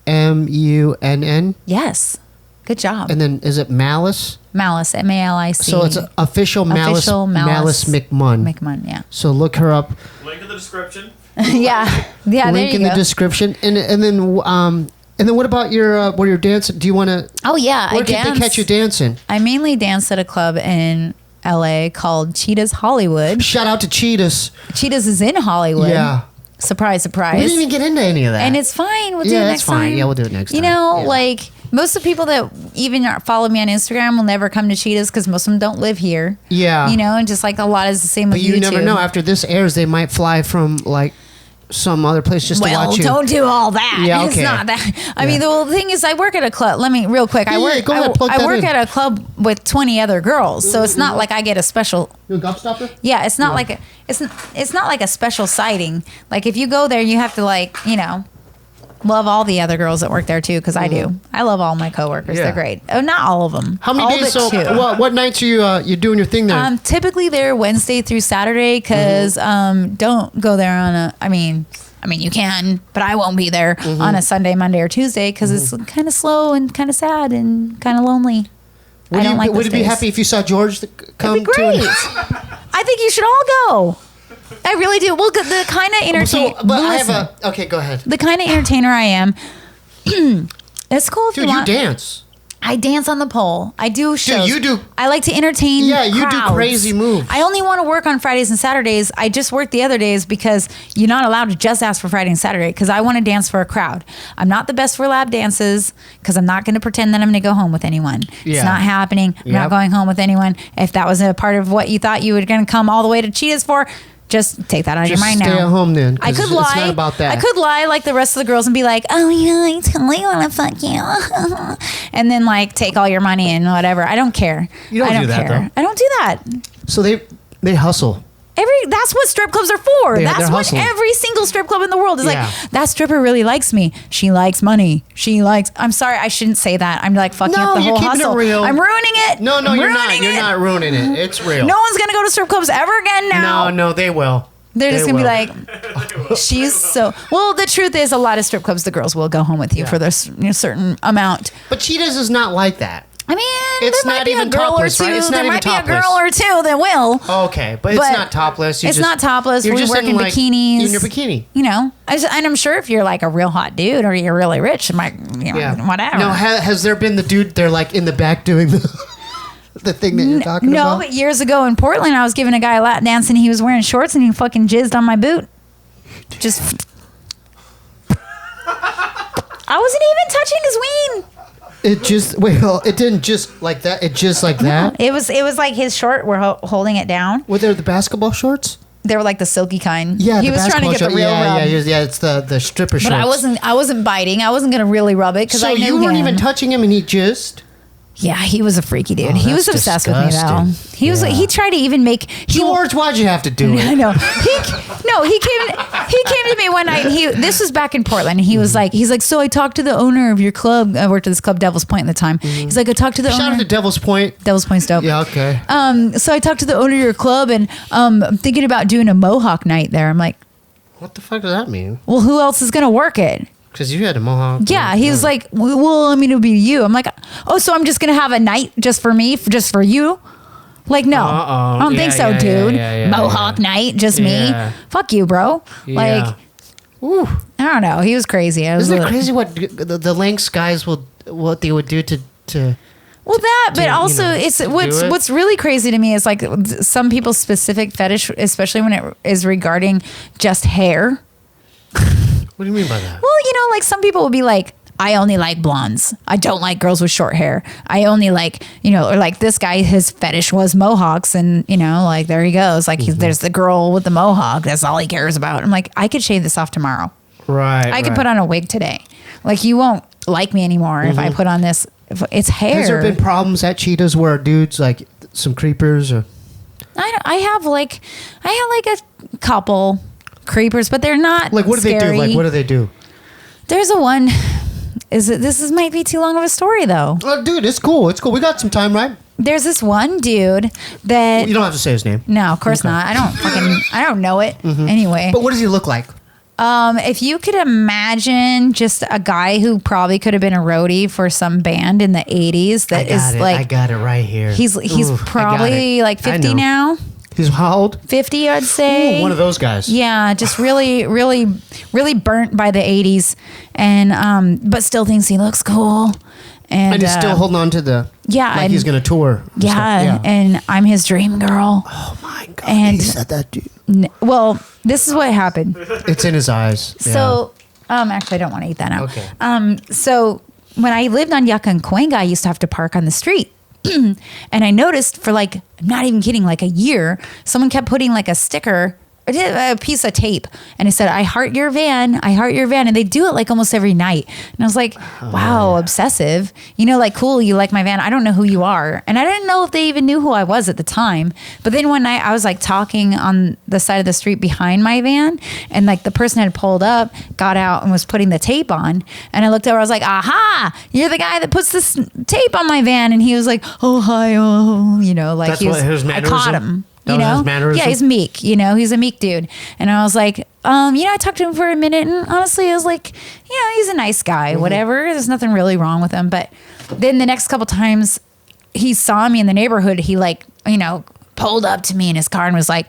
[SPEAKER 1] McMunn.
[SPEAKER 2] Yes. Good job.
[SPEAKER 1] And then is it Malice?
[SPEAKER 2] Malice, Malic.
[SPEAKER 1] So it's official Malice Mcmunn.
[SPEAKER 2] Mcmunn, yeah.
[SPEAKER 1] So look her up.
[SPEAKER 3] Link in the description.
[SPEAKER 2] yeah. Link
[SPEAKER 1] there you in go. The description, and then what about your where you're dancing? Do you want to?
[SPEAKER 2] Oh yeah,
[SPEAKER 1] where can they catch you dancing?
[SPEAKER 2] I mainly dance at a club in LA called Cheetah's Hollywood.
[SPEAKER 1] Shout out to Cheetah's.
[SPEAKER 2] Cheetah's is in Hollywood.
[SPEAKER 1] Yeah.
[SPEAKER 2] Surprise, surprise.
[SPEAKER 1] We didn't even get into any of that.
[SPEAKER 2] And it's fine. We'll do it next time.
[SPEAKER 1] Yeah, we'll do it next time.
[SPEAKER 2] You know, like most of the people that even follow me on Instagram will never come to Cheetah's because most of them don't live here.
[SPEAKER 1] Yeah.
[SPEAKER 2] You know, and just like a lot is the same with YouTube.
[SPEAKER 1] But you never know. After this airs, they might fly from like some other place just to watch you.
[SPEAKER 2] Well, don't do all that.
[SPEAKER 1] Yeah, okay.
[SPEAKER 2] It's not that. I mean, the thing is, I work at a club. Let me real quick. I work at a club with 20 other girls, so it's not like I get a special.
[SPEAKER 1] You a gobstopper?
[SPEAKER 2] Yeah, it's not like it's not like a special sighting. Like if you go there, you have to like love all the other girls that work there too, because I do. I love all my coworkers.
[SPEAKER 1] Yeah.
[SPEAKER 2] They're great. Oh, not all of them.
[SPEAKER 1] How many days? So what nights are you doing your thing there?
[SPEAKER 2] Typically they're Wednesday through Saturday, because don't go there on a. I mean you can, but I won't be there on a Sunday, Monday, or Tuesday because it's kind of slow and kind of sad and kind of lonely.
[SPEAKER 1] Would you be happy if you saw George come?
[SPEAKER 2] That'd be great. I think you should all go. I really do. Well, the kind of entertainer.
[SPEAKER 1] Okay, go ahead.
[SPEAKER 2] The kind of entertainer I am. It's cool if you want.
[SPEAKER 1] Dude, you dance.
[SPEAKER 2] I dance on the pole. I do shows.
[SPEAKER 1] Dude, you do.
[SPEAKER 2] I like to entertain.
[SPEAKER 1] Yeah, you
[SPEAKER 2] crowds.
[SPEAKER 1] do crazy moves.
[SPEAKER 2] I only want to work on Fridays and Saturdays. I just work the other days because you're not allowed to just ask for Friday and Saturday because I want to dance for a crowd. I'm not the best for lap dances because I'm not going to pretend that I'm going to go home with anyone.
[SPEAKER 1] Yeah.
[SPEAKER 2] It's not happening. I'm not going home with anyone. If that was a part of what you thought you were going to come all the way to Cheetah's for, just take that out of your mind now.
[SPEAKER 1] Stay at home then.
[SPEAKER 2] I could lie.
[SPEAKER 1] It's not about that.
[SPEAKER 2] I could lie like the rest of the girls and be like, oh yeah, I totally want to fuck you. And then like take all your money and whatever. I don't care.
[SPEAKER 1] You don't do that, though.
[SPEAKER 2] I don't do that.
[SPEAKER 1] So they hustle.
[SPEAKER 2] That's what strip clubs are for. That's what
[SPEAKER 1] hustling.
[SPEAKER 2] every single strip club in the world is
[SPEAKER 1] Yeah.
[SPEAKER 2] like. That stripper really likes me. She likes money. I'm sorry, I shouldn't say that. I'm like fucking up the whole
[SPEAKER 1] you're keeping
[SPEAKER 2] hustle.
[SPEAKER 1] it real.
[SPEAKER 2] I'm ruining it.
[SPEAKER 1] No,
[SPEAKER 2] I'm
[SPEAKER 1] you're not.
[SPEAKER 2] ruining
[SPEAKER 1] You're
[SPEAKER 2] it.
[SPEAKER 1] not ruining it. It's real.
[SPEAKER 2] No one's gonna go to strip clubs ever again now.
[SPEAKER 1] No, they will.
[SPEAKER 2] They're just
[SPEAKER 1] They
[SPEAKER 2] going to
[SPEAKER 1] will.
[SPEAKER 2] be like, she's so... Well, the truth is a lot of strip clubs, the girls will go home with you for this certain amount.
[SPEAKER 1] But Cheetah's is not like that.
[SPEAKER 2] I mean,
[SPEAKER 1] It's
[SPEAKER 2] there might
[SPEAKER 1] not
[SPEAKER 2] be
[SPEAKER 1] even
[SPEAKER 2] a girl
[SPEAKER 1] topless,
[SPEAKER 2] or two.
[SPEAKER 1] right? It's not
[SPEAKER 2] there
[SPEAKER 1] even
[SPEAKER 2] might
[SPEAKER 1] topless.
[SPEAKER 2] be a girl or two that will.
[SPEAKER 1] Okay, but it's not topless.
[SPEAKER 2] It's not topless. We work in bikinis.
[SPEAKER 1] In your bikini.
[SPEAKER 2] You know, and I'm sure if you're like a real hot dude or you're really rich, whatever.
[SPEAKER 1] No, has there been the dude they're like in the back doing the thing that you're talking about?
[SPEAKER 2] No, but years ago in Portland, I was giving a guy a lap dance and he was wearing shorts and he fucking jizzed on my boot. Just... I wasn't even touching his ween.
[SPEAKER 1] It just it didn't just like that. It just like that.
[SPEAKER 2] It was like his short were holding it down.
[SPEAKER 1] Were there the basketball shorts?
[SPEAKER 2] They were like the silky kind.
[SPEAKER 1] Yeah,
[SPEAKER 2] he was trying to get the real rub.
[SPEAKER 1] Yeah. It's the stripper shorts.
[SPEAKER 2] But I wasn't biting. I wasn't gonna really rub it because
[SPEAKER 1] so
[SPEAKER 2] I knew
[SPEAKER 1] you weren't
[SPEAKER 2] him.
[SPEAKER 1] even touching him, and he just.
[SPEAKER 2] Yeah, he was a freaky dude.
[SPEAKER 1] Oh,
[SPEAKER 2] he was obsessed with me though. He tried to even make
[SPEAKER 1] George. Why'd you have to do it?
[SPEAKER 2] I know. He came to me one night. And this was back in Portland. And he was like, so I talked to the owner of your club. I worked at this club, Devil's Point, at the time. He's like, I talked to the owner.
[SPEAKER 1] Shout out to Devil's Point.
[SPEAKER 2] Devil's Point's dope.
[SPEAKER 1] Yeah, okay.
[SPEAKER 2] So I talked to the owner of your club, and I'm thinking about doing a Mohawk night there. I'm like,
[SPEAKER 1] what the fuck does that mean?
[SPEAKER 2] well, who else is gonna work it?
[SPEAKER 1] Because you had a mohawk.
[SPEAKER 2] Yeah, he was like, well, I mean, it'll be you. I'm like, oh, so I'm just going to have a night just for me, just for you? Like, no, I don't think so, dude. Mohawk night, just me. Fuck you, bro. Like,
[SPEAKER 1] ooh.
[SPEAKER 2] I don't know. He was crazy.
[SPEAKER 1] Isn't it crazy what the Lanks guys what they would do to
[SPEAKER 2] well, that, but also
[SPEAKER 1] it's
[SPEAKER 2] what's really crazy to me is like some people's specific fetish, especially when it is regarding just hair.
[SPEAKER 1] What do you mean by that?
[SPEAKER 2] Well, like some people will be like, I only like blondes. I don't like girls with short hair. I only like, or like this guy, his fetish was mohawks. And, like there he goes. Like there's the girl with the mohawk. That's all he cares about. I'm like, I could shave this off tomorrow.
[SPEAKER 1] Right.
[SPEAKER 2] I could put on a wig today. Like you won't like me anymore if I put on this. It's hair.
[SPEAKER 1] Has there been problems at Cheetahs where dudes like some creepers or?
[SPEAKER 2] I have like a couple creepers, but they're not
[SPEAKER 1] like what do
[SPEAKER 2] scary.
[SPEAKER 1] they do? Like what do they do?
[SPEAKER 2] There's a one. This might be too long of a story though.
[SPEAKER 1] Oh, dude, it's cool. It's cool. We got some time, right?
[SPEAKER 2] There's this one dude that
[SPEAKER 1] you don't have to say his name.
[SPEAKER 2] No, of course not. I don't know it anyway.
[SPEAKER 1] But what does he look like?
[SPEAKER 2] If you could imagine just a guy who probably could have been a roadie for some band in the 80s
[SPEAKER 1] I got it right here.
[SPEAKER 2] He's probably like 50 now.
[SPEAKER 1] He's how old?
[SPEAKER 2] 50, I'd say.
[SPEAKER 1] Ooh, one of those guys.
[SPEAKER 2] Yeah, just really, really, really burnt by the 80s, and but still thinks he looks cool. And
[SPEAKER 1] he's still holding on to the
[SPEAKER 2] like
[SPEAKER 1] he's gonna tour.
[SPEAKER 2] Yeah, and I'm his dream girl.
[SPEAKER 1] Oh my god!
[SPEAKER 2] And
[SPEAKER 1] he said that, dude.
[SPEAKER 2] Well, this is what happened.
[SPEAKER 1] It's in his eyes.
[SPEAKER 2] So, actually, I don't want to eat that now.
[SPEAKER 1] Okay.
[SPEAKER 2] So when I lived on Yucca and Cahuenga, I used to have to park on the street. And I noticed for like, I'm not even kidding, like a year, someone kept putting like a sticker, a piece of tape, and it said, I heart your van. And they do it like almost every night. And I was like, wow, obsessive. Like, cool, you like my van. I don't know who you are. And I didn't know if they even knew who I was at the time. But then one night I was like talking on the side of the street behind my van, and like the person had pulled up, got out, and was putting the tape on. And I looked over, I was like, aha, you're the guy that puts this tape on my van. And he was like, oh, hi, oh, like
[SPEAKER 1] that's
[SPEAKER 2] he was,
[SPEAKER 1] his mannerism?
[SPEAKER 2] I caught him.
[SPEAKER 1] That was his mannerism?
[SPEAKER 2] Yeah, he's meek. He's a meek dude. And I was like, I talked to him for a minute, and honestly, I was like, he's a nice guy, whatever. There's nothing really wrong with him. But then the next couple times he saw me in the neighborhood, he pulled up to me in his car and was like,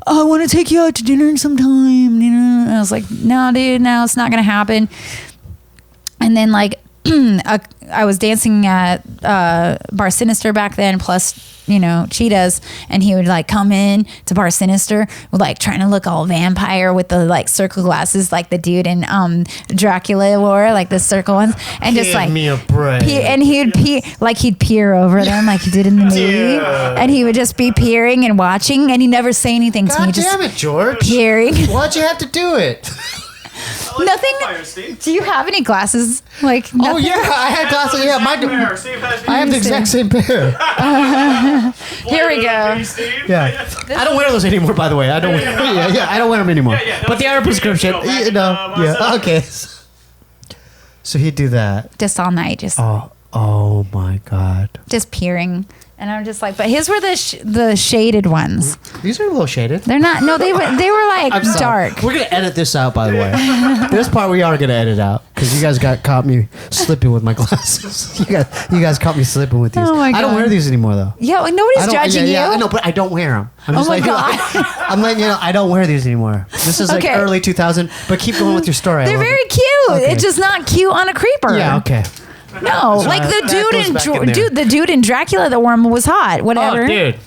[SPEAKER 2] I want to take you out to dinner sometime. And I was like, no, dude, no, it's not going to happen. And then I was dancing at Bar Sinister back then, plus Cheetahs, and he would like come in to Bar Sinister with like trying to look all vampire with the like circle glasses like the dude in Dracula wore, like the circle ones, and just like
[SPEAKER 1] me a break.
[SPEAKER 2] And he'd peer over them like he did in the movie, and he would just be peering and watching, and he'd never say anything to me.
[SPEAKER 1] Damn it, George!
[SPEAKER 2] Peering.
[SPEAKER 1] Why'd you have to do it?
[SPEAKER 2] Nothing. Do you have any glasses? Like nothing?
[SPEAKER 1] Oh yeah, I had glasses. Yeah, I have the exact same pair.
[SPEAKER 2] Here we go.
[SPEAKER 1] Yeah, I don't wear those anymore. By the way, I don't. I don't wear them anymore. But they are a prescription. Yeah. Okay. So he'd do that
[SPEAKER 2] just all night. Just
[SPEAKER 1] oh my god.
[SPEAKER 2] Just peering. And I'm just like, but his were the shaded ones.
[SPEAKER 1] These are a little shaded.
[SPEAKER 2] They're not. No, they were like dark.
[SPEAKER 1] We're gonna edit this out, by the way. This part we are gonna edit out because you guys caught me slipping with my glasses. You guys caught me slipping with these.
[SPEAKER 2] Oh my God.
[SPEAKER 1] I don't wear these anymore though.
[SPEAKER 2] Yeah, like, nobody's judging you.
[SPEAKER 1] Yeah, I know, but I don't wear them. I'm just I'm letting you know I don't wear these anymore. This is like early 2000. But keep going with your story.
[SPEAKER 2] They're very cute. Okay. It's just not cute on a creeper.
[SPEAKER 1] Yeah. Okay.
[SPEAKER 2] No, like the dude in Dracula that wore them was hot. Whatever.
[SPEAKER 1] Oh, dude.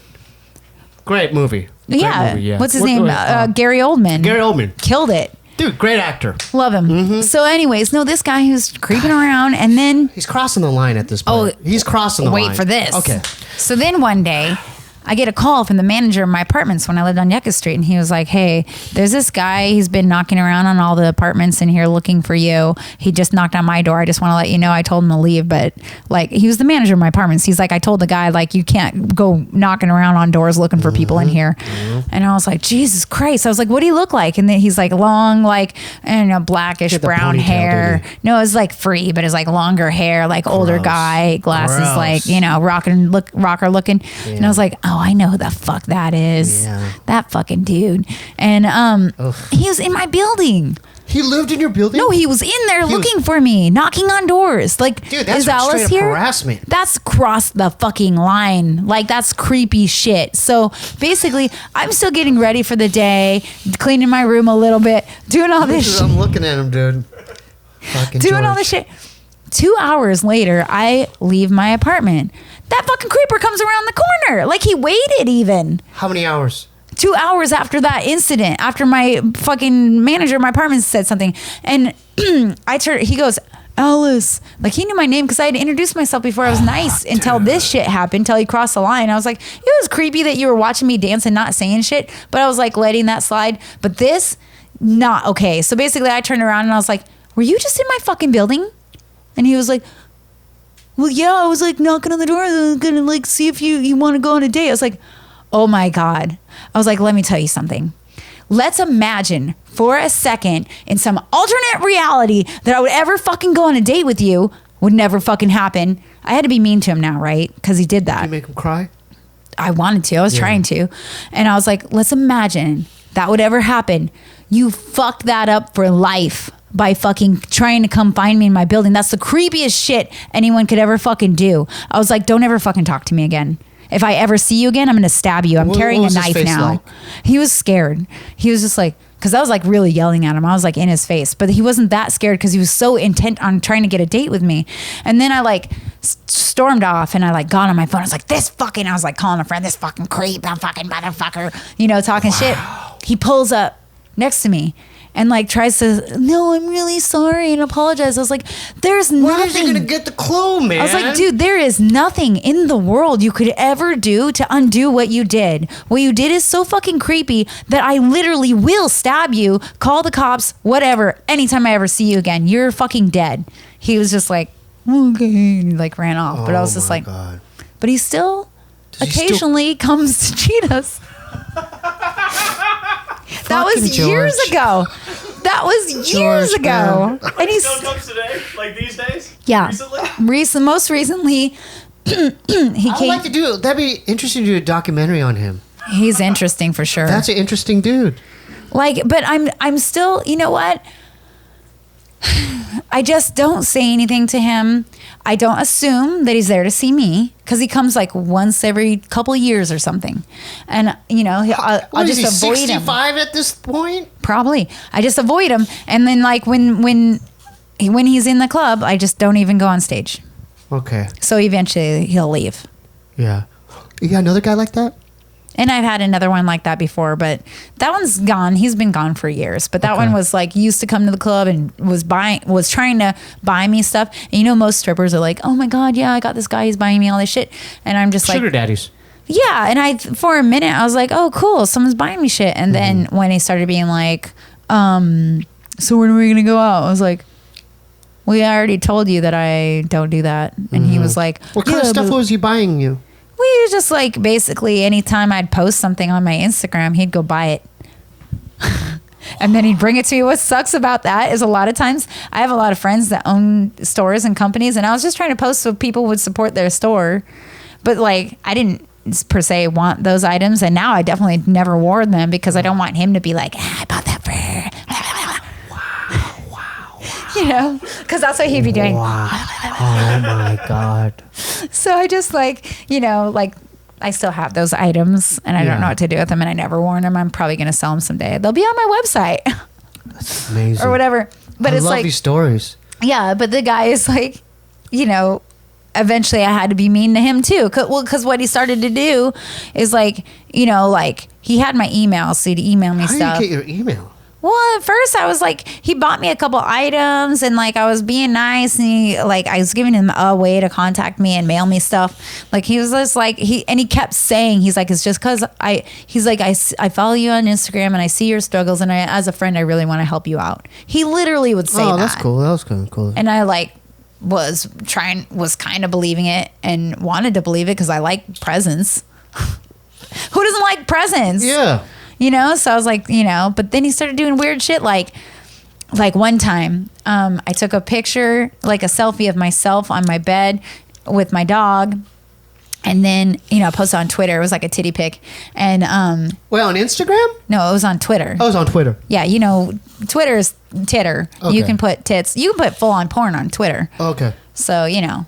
[SPEAKER 1] Great movie.
[SPEAKER 2] Yeah. What's his name? Gary Oldman.
[SPEAKER 1] Gary Oldman
[SPEAKER 2] Killed it.
[SPEAKER 1] Dude, great actor.
[SPEAKER 2] Love him. So anyways, no, this guy who's creeping around, and then...
[SPEAKER 1] He's crossing the line at this point. He's crossing the line.
[SPEAKER 2] Wait for this.
[SPEAKER 1] Okay.
[SPEAKER 2] So then one day, I get a call from the manager of my apartments when I lived on Jkyc Street, and he was like, hey, there's this guy. He's been knocking around on all the apartments in here looking for you. He just knocked on my door. I just want to let you know. I told him to leave, but like, he was the manager of my apartments. He's like, I told the guy, like, you can't go knocking around on doors looking for people in here. And I was like, Jesus Christ. I was like, what do you look like? And then he's like long, like, I don't know, blackish brown
[SPEAKER 1] ponytail,
[SPEAKER 2] hair. No, it was like free, but it's like longer hair, like older guy, glasses,
[SPEAKER 1] Gross.
[SPEAKER 2] like, you know, rocker looking. And I was like, oh, I know who the fuck that is.
[SPEAKER 1] Yeah.
[SPEAKER 2] That fucking dude. And he was in my building.
[SPEAKER 1] He lived in your building?
[SPEAKER 2] No, he was in there looking for me, knocking on doors. Like,
[SPEAKER 1] dude, that's
[SPEAKER 2] is Alice
[SPEAKER 1] straight up
[SPEAKER 2] here?
[SPEAKER 1] harassment.
[SPEAKER 2] That's crossed the fucking line. Like, that's creepy shit. So basically, I'm still getting ready for the day, cleaning my room a little bit, doing all this shit.
[SPEAKER 1] I'm looking at him, dude. Fucking
[SPEAKER 2] Doing
[SPEAKER 1] George.
[SPEAKER 2] all this shit. 2 hours later, I leave my apartment. That fucking creeper comes around the corner. Like, he waited even.
[SPEAKER 1] How many hours?
[SPEAKER 2] 2 hours after that incident, after my fucking manager of my apartment said something. And he goes, Alice. Like, he knew my name because I had introduced myself before. I was nice until this shit happened, until he crossed the line. I was like, it was creepy that you were watching me dance and not saying shit, but I was like letting that slide. But this, not okay. So basically, I turned around and I was like, were you just in my fucking building? And he was like, well, yeah, I was like knocking on the door. I was gonna like see if you want to go on a date. I was like, oh my God. I was like, let me tell you something. Let's imagine for a second in some alternate reality that I would ever fucking go on a date with you. Would never fucking happen. I had to be mean to him now, right? Because he did that.
[SPEAKER 1] Did you make him cry?
[SPEAKER 2] I wanted to. I was trying to. And I was like, let's imagine that would ever happen. You fucked that up for life by fucking trying to come find me in my building. That's the creepiest shit anyone could ever fucking do. I was like, don't ever fucking talk to me again. If I ever see you again, I'm going to stab you. I'm carrying a knife now. Like? He was scared. He was just like, because I was like really yelling at him. I was like in his face, but he wasn't that scared because he was so intent on trying to get a date with me. And then I like stormed off and I like got on my phone. I was like, I was like calling a friend, this fucking creep, that fucking motherfucker, you know, talking shit. He pulls up next to me and like tries to, no, I'm really sorry, and apologize. I was like, there's nothing.
[SPEAKER 1] When is he gonna get the clue, man?
[SPEAKER 2] I was like, dude, there is nothing in the world you could ever do to undo what you did. What you did is so fucking creepy that I literally will stab you, call the cops, whatever, anytime I ever see you again. You're fucking dead. He was just like, okay, and he like ran off. But I was just like, God. But he still occasionally comes to cheat us. That was years ago. That was years ago.
[SPEAKER 3] Like,
[SPEAKER 2] and
[SPEAKER 3] he still comes today? Like these days?
[SPEAKER 2] Yeah.
[SPEAKER 3] Recently?
[SPEAKER 2] Most recently, he
[SPEAKER 1] I'd like to do, that'd be interesting to do a documentary on him.
[SPEAKER 2] He's interesting for sure.
[SPEAKER 1] That's an interesting dude.
[SPEAKER 2] Like, but I'm still, you know what? I just don't say anything to him. I don't assume that he's there to see me because he comes like once every couple of years or something. And, you know, I'll just avoid 65 him.
[SPEAKER 1] 65 at this point?
[SPEAKER 2] Probably. I just avoid him. And then like when he's in the club, I just don't even go on stage.
[SPEAKER 1] Okay.
[SPEAKER 2] So eventually he'll leave.
[SPEAKER 1] Yeah. You got another guy like that?
[SPEAKER 2] And I've had another one like that before, but that one's gone. He's been gone for years. But that one was like, used to come to the club and was trying to buy me stuff. And you know, most strippers are like, oh my God, yeah, I got this guy. He's buying me all this shit. And I'm just like,
[SPEAKER 1] sugar daddies.
[SPEAKER 2] Yeah. And for a minute, I was like, oh, cool. Someone's buying me shit. And then when he started being like, so when are we going to go out? I was like, well, I already told you that I don't do that. And he was like,
[SPEAKER 1] what kind of stuff was he buying you?
[SPEAKER 2] We were just like, basically anytime I'd post something on my Instagram, he'd go buy it. And then he'd bring it to me. What sucks about that is a lot of times I have a lot of friends that own stores and companies, and I was just trying to post so people would support their store. But like, I didn't per se want those items, and now I definitely never wore them because I don't want him to be like, I bought that for her. You know, because that's what he'd be doing.
[SPEAKER 1] Wow. Oh my God.
[SPEAKER 2] So I just like, you know, like I still have those items and I don't know what to do with them, and I never worn them. I'm probably going to sell them someday. They'll be on my website.
[SPEAKER 1] That's amazing.
[SPEAKER 2] Or whatever. But it's
[SPEAKER 1] I love
[SPEAKER 2] like
[SPEAKER 1] these stories.
[SPEAKER 2] Yeah, but the guy is like, you know, eventually I had to be mean to him too. Because what he started to do is like, you know, like he had my email, so he'd email me stuff.
[SPEAKER 1] How do you get your email?
[SPEAKER 2] Well, at first I was like, he bought me a couple items and like I was being nice and he like I was giving him a way to contact me and mail me stuff. Like he was just like he kept saying he's like it's just because I follow you on Instagram and I see your struggles and as a friend I really want to help you out. He literally would say that.
[SPEAKER 1] Oh, that's cool. That was kind of cool.
[SPEAKER 2] And I like was kind of believing it and wanted to believe it because I like presents. Who doesn't like presents?
[SPEAKER 1] Yeah.
[SPEAKER 2] You know, so I was like, you know, but then he started doing weird shit like one time I took a picture, like a selfie of myself on my bed with my dog. And then, you know, I posted on Twitter. It was like a titty pic. And
[SPEAKER 1] Wait, on Instagram?
[SPEAKER 2] no, it was on Twitter.
[SPEAKER 1] Oh, it was on Twitter.
[SPEAKER 2] Yeah, you know, Twitter is titter.
[SPEAKER 1] Okay.
[SPEAKER 2] You can put tits. You can put full on porn on Twitter.
[SPEAKER 1] Okay.
[SPEAKER 2] So, you know.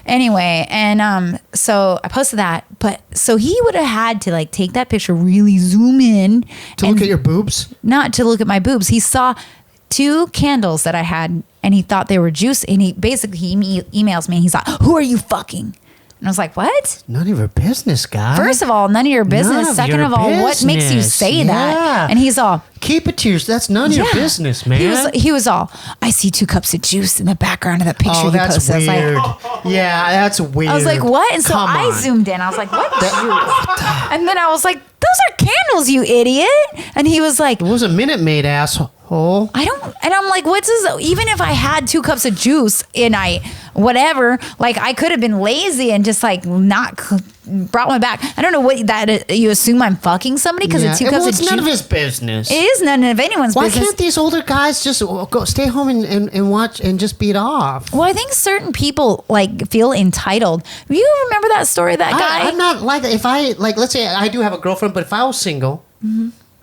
[SPEAKER 2] Anyway, and so I posted that, but so he would have had to like take that picture, really zoom in
[SPEAKER 1] To look at your boobs?
[SPEAKER 2] not to look at my boobs. He saw 2 candles that I had and he thought they were juice. And he emails me and he's like, "Who are you fucking?" And I was like, "What?"
[SPEAKER 1] None of your business, guy.
[SPEAKER 2] First of all, none of your business.
[SPEAKER 1] None of
[SPEAKER 2] Second
[SPEAKER 1] your
[SPEAKER 2] of all, what makes you
[SPEAKER 1] business.
[SPEAKER 2] say that?
[SPEAKER 1] Yeah.
[SPEAKER 2] And he's all,
[SPEAKER 1] Keep it to yourself. That's none of your
[SPEAKER 2] Yeah.
[SPEAKER 1] business, man.
[SPEAKER 2] He was all, "I see 2 cups of juice in the background of the picture
[SPEAKER 1] Oh,
[SPEAKER 2] you
[SPEAKER 1] that's
[SPEAKER 2] posted." I was
[SPEAKER 1] weird.
[SPEAKER 2] like,
[SPEAKER 1] Yeah, that's weird.
[SPEAKER 2] I was like, "What?" And so
[SPEAKER 1] Come
[SPEAKER 2] I
[SPEAKER 1] on.
[SPEAKER 2] zoomed in. I was like, "What?" And then I was like, "Those are candles, you idiot!" And he was like,
[SPEAKER 1] It was a Minute Maid, asshole.
[SPEAKER 2] I don't, and I'm like, what's this? Even if I had 2 cups of juice and whatever, like I could have been lazy and just like not brought one back. I don't know what that you assume I'm fucking somebody because it's 2 cups
[SPEAKER 1] well,
[SPEAKER 2] of
[SPEAKER 1] it's
[SPEAKER 2] juice.
[SPEAKER 1] none of his business.
[SPEAKER 2] It is none of anyone's
[SPEAKER 1] Why
[SPEAKER 2] business.
[SPEAKER 1] can't these older guys just go stay home and watch and just beat off?
[SPEAKER 2] Well, I think certain people like feel entitled. You remember that story of that guy?
[SPEAKER 1] I'm not like that. If I like, let's say I do have a girlfriend, but if I was single,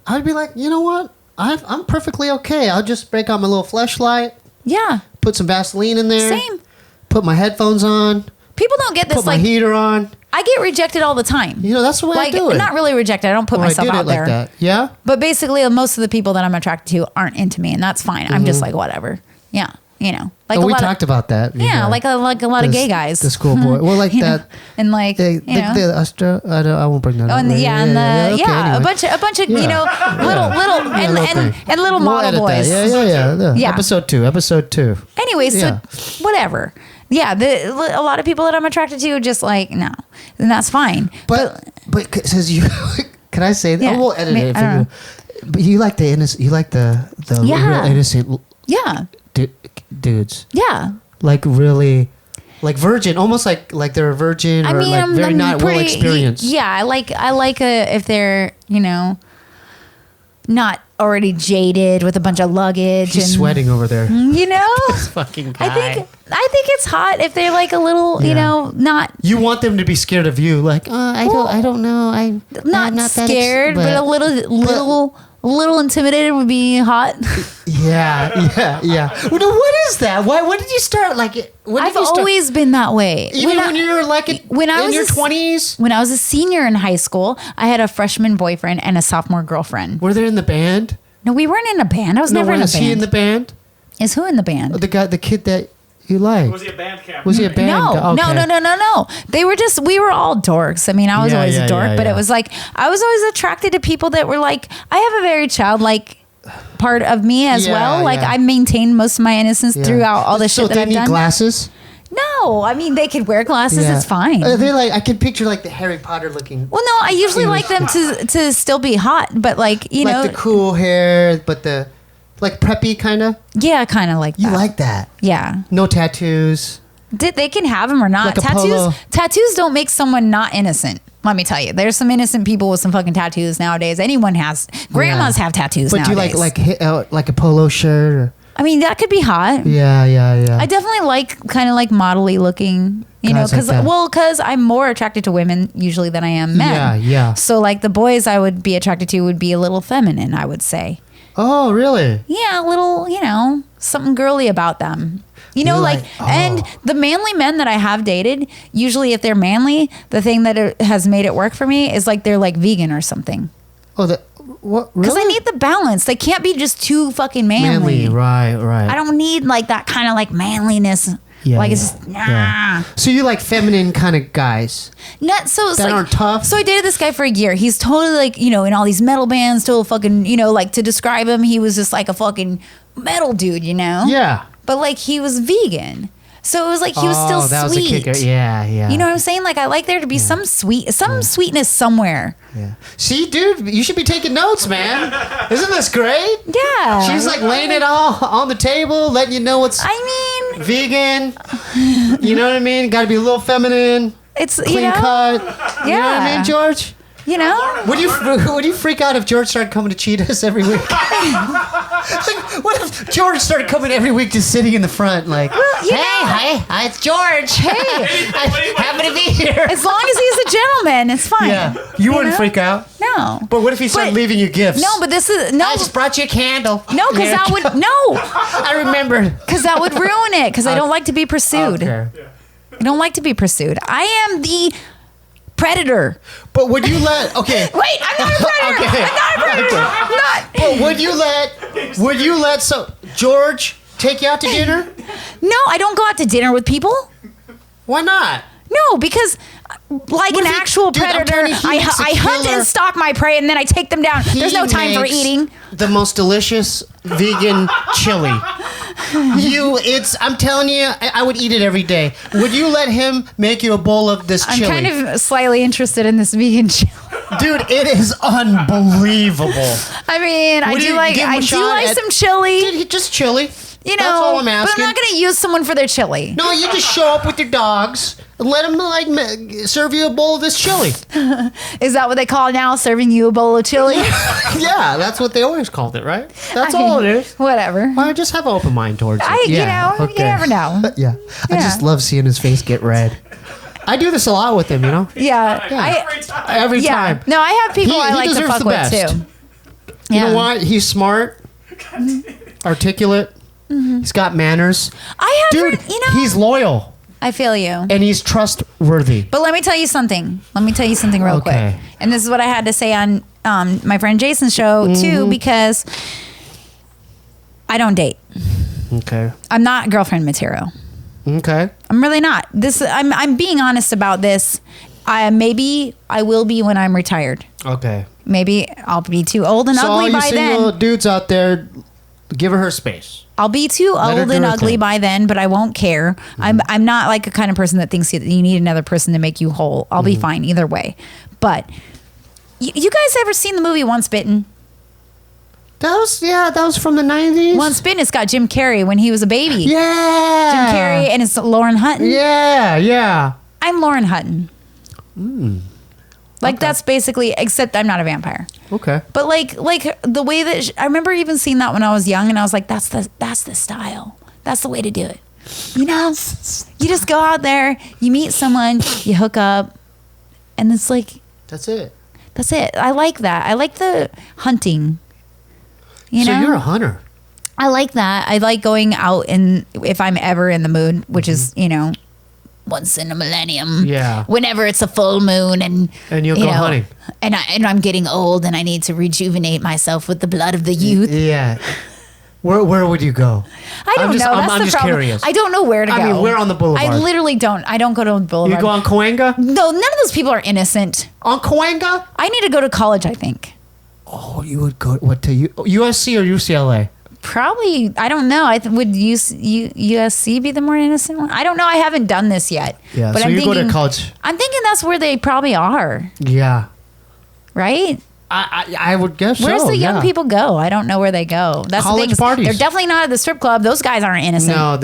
[SPEAKER 1] I'd be like, you know what? I'm perfectly okay. I'll just break out my little fleshlight,
[SPEAKER 2] Yeah,
[SPEAKER 1] put some Vaseline in there,
[SPEAKER 2] same.
[SPEAKER 1] put my headphones on,
[SPEAKER 2] People don't get this.
[SPEAKER 1] put my
[SPEAKER 2] Like,
[SPEAKER 1] heater on.
[SPEAKER 2] I get rejected all the time.
[SPEAKER 1] You know, that's the way
[SPEAKER 2] Like,
[SPEAKER 1] I do it.
[SPEAKER 2] not really rejected. I don't put
[SPEAKER 1] Well,
[SPEAKER 2] myself
[SPEAKER 1] I did
[SPEAKER 2] out
[SPEAKER 1] it like
[SPEAKER 2] there.
[SPEAKER 1] that. Yeah.
[SPEAKER 2] But basically, most of the people that I'm attracted to aren't into me, and that's fine. I'm just like whatever. Yeah, you know, like
[SPEAKER 1] Oh,
[SPEAKER 2] a
[SPEAKER 1] we
[SPEAKER 2] lot
[SPEAKER 1] talked
[SPEAKER 2] of
[SPEAKER 1] about that.
[SPEAKER 2] yeah, like a lot of gay guys.
[SPEAKER 1] The schoolboy. Well, like
[SPEAKER 2] You know,
[SPEAKER 1] that.
[SPEAKER 2] and like
[SPEAKER 1] The I won't bring that
[SPEAKER 2] Oh,
[SPEAKER 1] up.
[SPEAKER 2] and
[SPEAKER 1] Okay, anyway.
[SPEAKER 2] a bunch of you
[SPEAKER 1] Yeah.
[SPEAKER 2] know little
[SPEAKER 1] Yeah, little thing.
[SPEAKER 2] and little
[SPEAKER 1] We'll
[SPEAKER 2] model
[SPEAKER 1] edit that.
[SPEAKER 2] boys.
[SPEAKER 1] Yeah.
[SPEAKER 2] Yeah.
[SPEAKER 1] Episode two.
[SPEAKER 2] Anyway, so
[SPEAKER 1] Yeah.
[SPEAKER 2] whatever. Yeah, a lot of people that I'm attracted to just like no, and that's fine.
[SPEAKER 1] But says you. Can I say that?
[SPEAKER 2] Yeah.
[SPEAKER 1] Oh, we'll edit it.
[SPEAKER 2] I don't know.
[SPEAKER 1] But you like the innocent. You like the
[SPEAKER 2] Yeah.
[SPEAKER 1] real innocent
[SPEAKER 2] Yeah,
[SPEAKER 1] dudes.
[SPEAKER 2] yeah.
[SPEAKER 1] Like really, like virgin, almost like they're a virgin or like very not well experienced.
[SPEAKER 2] Yeah, I like if they're not already jaded with a bunch of luggage.
[SPEAKER 1] She's
[SPEAKER 2] and,
[SPEAKER 1] sweating over there.
[SPEAKER 2] You know,
[SPEAKER 1] Fucking guy.
[SPEAKER 2] I think it's hot if they're like a little,
[SPEAKER 1] Yeah.
[SPEAKER 2] not
[SPEAKER 1] You want them to be scared of you, like I don't know, I'm
[SPEAKER 2] not
[SPEAKER 1] that
[SPEAKER 2] scared, but a little intimidated would be hot.
[SPEAKER 1] Yeah. Well, no, what is that? Why? When did you start? Like, when
[SPEAKER 2] I've
[SPEAKER 1] did you start?
[SPEAKER 2] always been that way.
[SPEAKER 1] Even when you were like
[SPEAKER 2] when I
[SPEAKER 1] in
[SPEAKER 2] was
[SPEAKER 1] your
[SPEAKER 2] a s-
[SPEAKER 1] 20s.
[SPEAKER 2] When I was a senior in high school, I had a freshman boyfriend and a sophomore girlfriend.
[SPEAKER 1] Were they in the band?
[SPEAKER 2] No, we weren't in a band. I was never in a
[SPEAKER 1] was
[SPEAKER 2] band.
[SPEAKER 1] he in the band?
[SPEAKER 2] Is who in the band?
[SPEAKER 1] The kid that you like.
[SPEAKER 3] Was he a band camp?
[SPEAKER 1] Was he a band?
[SPEAKER 2] No,
[SPEAKER 1] Okay.
[SPEAKER 2] no. They were just, we were all dorks. I mean, I was
[SPEAKER 1] Yeah,
[SPEAKER 2] always
[SPEAKER 1] yeah,
[SPEAKER 2] a dork,
[SPEAKER 1] yeah,
[SPEAKER 2] but
[SPEAKER 1] yeah.
[SPEAKER 2] it was like, I was always attracted to people that were like, I have a very childlike part of me as
[SPEAKER 1] Yeah,
[SPEAKER 2] well. Like,
[SPEAKER 1] yeah.
[SPEAKER 2] I maintained most of my innocence
[SPEAKER 1] Yeah.
[SPEAKER 2] throughout all the
[SPEAKER 1] So
[SPEAKER 2] shit that
[SPEAKER 1] they
[SPEAKER 2] I've
[SPEAKER 1] need
[SPEAKER 2] done.
[SPEAKER 1] glasses?
[SPEAKER 2] No, I mean, they could wear glasses.
[SPEAKER 1] Yeah.
[SPEAKER 2] It's fine.
[SPEAKER 1] They're like, I can picture like the Harry Potter looking.
[SPEAKER 2] Well, no, I usually like them to still be hot, but like, you know.
[SPEAKER 1] Like the cool hair, but the like preppy kind of.
[SPEAKER 2] Yeah, kind of like that.
[SPEAKER 1] You like that?
[SPEAKER 2] Yeah.
[SPEAKER 1] No tattoos.
[SPEAKER 2] They can have them or not.
[SPEAKER 1] Like a polo.
[SPEAKER 2] Tattoos don't make someone not innocent. Let me tell you, there's some innocent people with some fucking tattoos nowadays. Anyone has. Grandmas
[SPEAKER 1] Yeah.
[SPEAKER 2] have tattoos
[SPEAKER 1] But
[SPEAKER 2] nowadays.
[SPEAKER 1] do you like a polo shirt? Or,
[SPEAKER 2] I mean, that could be hot.
[SPEAKER 1] yeah.
[SPEAKER 2] I definitely like kind of like modelly looking,
[SPEAKER 1] Guys like that.
[SPEAKER 2] because I'm more attracted to women usually than I am men.
[SPEAKER 1] Yeah.
[SPEAKER 2] So like the boys I would be attracted to would be a little feminine, I would say.
[SPEAKER 1] Oh, really?
[SPEAKER 2] Yeah, a little, something girly about them. And the manly men that I have dated, usually if they're manly, the thing that has made it work for me is like they're like vegan or something.
[SPEAKER 1] Oh, what? Really?
[SPEAKER 2] Because I need the balance. They can't be just too fucking manly.
[SPEAKER 1] Right.
[SPEAKER 2] I don't need like that kind of like manliness. Like it's just nah.
[SPEAKER 1] Yeah. So you like feminine kind of guys
[SPEAKER 2] Not so it's
[SPEAKER 1] that
[SPEAKER 2] like,
[SPEAKER 1] aren't tough?
[SPEAKER 2] So I dated this guy for a year. He's totally like, in all these metal bands, total fucking, like to describe him, he was just like a fucking metal dude,
[SPEAKER 1] Yeah.
[SPEAKER 2] But like he was vegan. So it was like he was still
[SPEAKER 1] that
[SPEAKER 2] sweet.
[SPEAKER 1] was a kicker. Yeah.
[SPEAKER 2] You know what I'm saying? Like I like there to be some sweetness somewhere.
[SPEAKER 1] Yeah. See, dude, you should be taking notes, man. Isn't this great?
[SPEAKER 2] Yeah.
[SPEAKER 1] She's like laying it all on the table, letting you know what's vegan. You know what I mean? Got to be a little feminine.
[SPEAKER 2] It's
[SPEAKER 1] clean cut.
[SPEAKER 2] Yeah.
[SPEAKER 1] You know what I mean, George? Would you freak out if George started coming to cheat us every week? Like, what if George started coming every week, just sitting in the front, like, hi, it's George. Hey, happy to be here.
[SPEAKER 2] As long as he's a gentleman, it's fine.
[SPEAKER 1] Yeah, you wouldn't freak out.
[SPEAKER 2] No.
[SPEAKER 1] But what if he started leaving you gifts?
[SPEAKER 2] No, but this is no.
[SPEAKER 1] I just brought you a candle.
[SPEAKER 2] No, because that would
[SPEAKER 1] I remember.
[SPEAKER 2] Because that would ruin it. Because I don't like to be pursued.
[SPEAKER 1] Okay.
[SPEAKER 2] I don't like to be pursued. I am the predator.
[SPEAKER 1] But would you let? Okay.
[SPEAKER 2] Wait, I'm not a predator.
[SPEAKER 1] Okay.
[SPEAKER 2] I'm not a predator. I'm not.
[SPEAKER 1] But would you let George take you out to dinner?
[SPEAKER 2] No, I don't go out to dinner with people.
[SPEAKER 1] Why not?
[SPEAKER 2] No, because like an actual predator, I hunt and stalk my prey, and then I take them down. There's no time for eating.
[SPEAKER 1] The most delicious vegan chili. I'm telling you, I would eat it every day. Would you let him make you a bowl of this chili?
[SPEAKER 2] I'm kind of slightly interested in this vegan chili.
[SPEAKER 1] Dude, it is unbelievable.
[SPEAKER 2] I mean, I do like some chili.
[SPEAKER 1] Dude, just chili.
[SPEAKER 2] That's
[SPEAKER 1] all I'm asking.
[SPEAKER 2] But I'm not going to use someone for their chili.
[SPEAKER 1] No, you just show up with your dogs and let them serve you a bowl of this chili.
[SPEAKER 2] Is that what they call it now? Serving you a bowl of chili?
[SPEAKER 1] Yeah, that's what they always called it, right? That's all it is.
[SPEAKER 2] Whatever.
[SPEAKER 1] Why just have an open mind towards it?
[SPEAKER 2] You never know.
[SPEAKER 1] Yeah. I just love seeing his face get red. I do this a lot with him,
[SPEAKER 2] Yeah.
[SPEAKER 1] Every time.
[SPEAKER 2] No, I have people I like to fuck with too.
[SPEAKER 1] You know what? He's smart, articulate. Mm-hmm. He's got manners. He's loyal.
[SPEAKER 2] I feel you.
[SPEAKER 1] And he's trustworthy.
[SPEAKER 2] But let me tell you something. Real quick. And this is what I had to say on my friend Jason's show too, because I don't date.
[SPEAKER 1] Okay.
[SPEAKER 2] I'm not girlfriend material.
[SPEAKER 1] Okay.
[SPEAKER 2] I'm really not. I'm being honest about this. Maybe I will be when I'm retired.
[SPEAKER 1] Okay.
[SPEAKER 2] Maybe I'll be too old and ugly by then.
[SPEAKER 1] So all you single dudes out there, give her space.
[SPEAKER 2] I'll be too old and ugly by then, but I won't care. Mm-hmm. I'm not like a kind of person that thinks you need another person to make you whole. I'll be fine either way. But you guys ever seen the movie Once Bitten?
[SPEAKER 1] That was from the 90s.
[SPEAKER 2] Once Bitten, it's got Jim Carrey when he was a baby.
[SPEAKER 1] Yeah.
[SPEAKER 2] Jim Carrey and it's Lauren Hutton.
[SPEAKER 1] Yeah.
[SPEAKER 2] I'm Lauren Hutton. That's basically, except I'm not a vampire. Okay. But like the way that I remember even seeing that when I was young, and I was like, that's the style. That's the way to do it. You just go out there, you meet someone, you hook up, and it's like
[SPEAKER 1] that's it.
[SPEAKER 2] I like that. I like the hunting. So
[SPEAKER 1] you're a hunter.
[SPEAKER 2] I like that. I like going out, and if I'm ever in the mood, which is once in a millennium. Yeah. Whenever it's a full moon and
[SPEAKER 1] you'll go hunting.
[SPEAKER 2] And I'm getting old and I need to rejuvenate myself with the blood of the youth.
[SPEAKER 1] Yeah. Where would you go?
[SPEAKER 2] I don't know.
[SPEAKER 1] I'm just curious.
[SPEAKER 2] I don't know where to go.
[SPEAKER 1] I mean, we're on the boulevard.
[SPEAKER 2] I literally don't. I don't go to the boulevard.
[SPEAKER 1] You go on Cahuenga?
[SPEAKER 2] No, none of those people are innocent.
[SPEAKER 1] On Cahuenga?
[SPEAKER 2] I need to go to college, I think.
[SPEAKER 1] Oh, you would go to USC or UCLA?
[SPEAKER 2] Probably, I don't know. Would USC be the more innocent one? I don't know. I haven't done this yet.
[SPEAKER 1] Yeah, but so you go to college.
[SPEAKER 2] I'm thinking that's where they probably are.
[SPEAKER 1] Yeah.
[SPEAKER 2] Right?
[SPEAKER 1] I would guess
[SPEAKER 2] Where's the young people go? I don't know where they go. That's
[SPEAKER 1] college
[SPEAKER 2] the thing.
[SPEAKER 1] Parties.
[SPEAKER 2] They're definitely not at the strip club. Those guys aren't innocent.
[SPEAKER 1] No.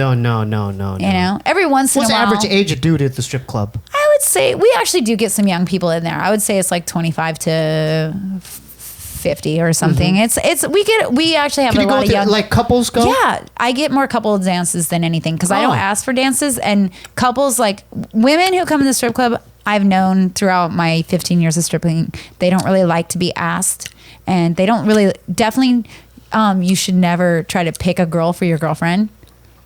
[SPEAKER 2] Every once in a while.
[SPEAKER 1] What's the average age of dude at the strip club?
[SPEAKER 2] I would say we actually do get some young people in there. I would say it's like 25 to 50 or something. We actually have a lot of young,
[SPEAKER 1] like couples go.
[SPEAKER 2] Yeah, I get more couple dances than anything because I don't ask for dances, and couples, like women who come to the strip club, I've known throughout my 15 years of stripping, they don't really like to be asked, and they don't really definitely. You should never try to pick a girl for your girlfriend.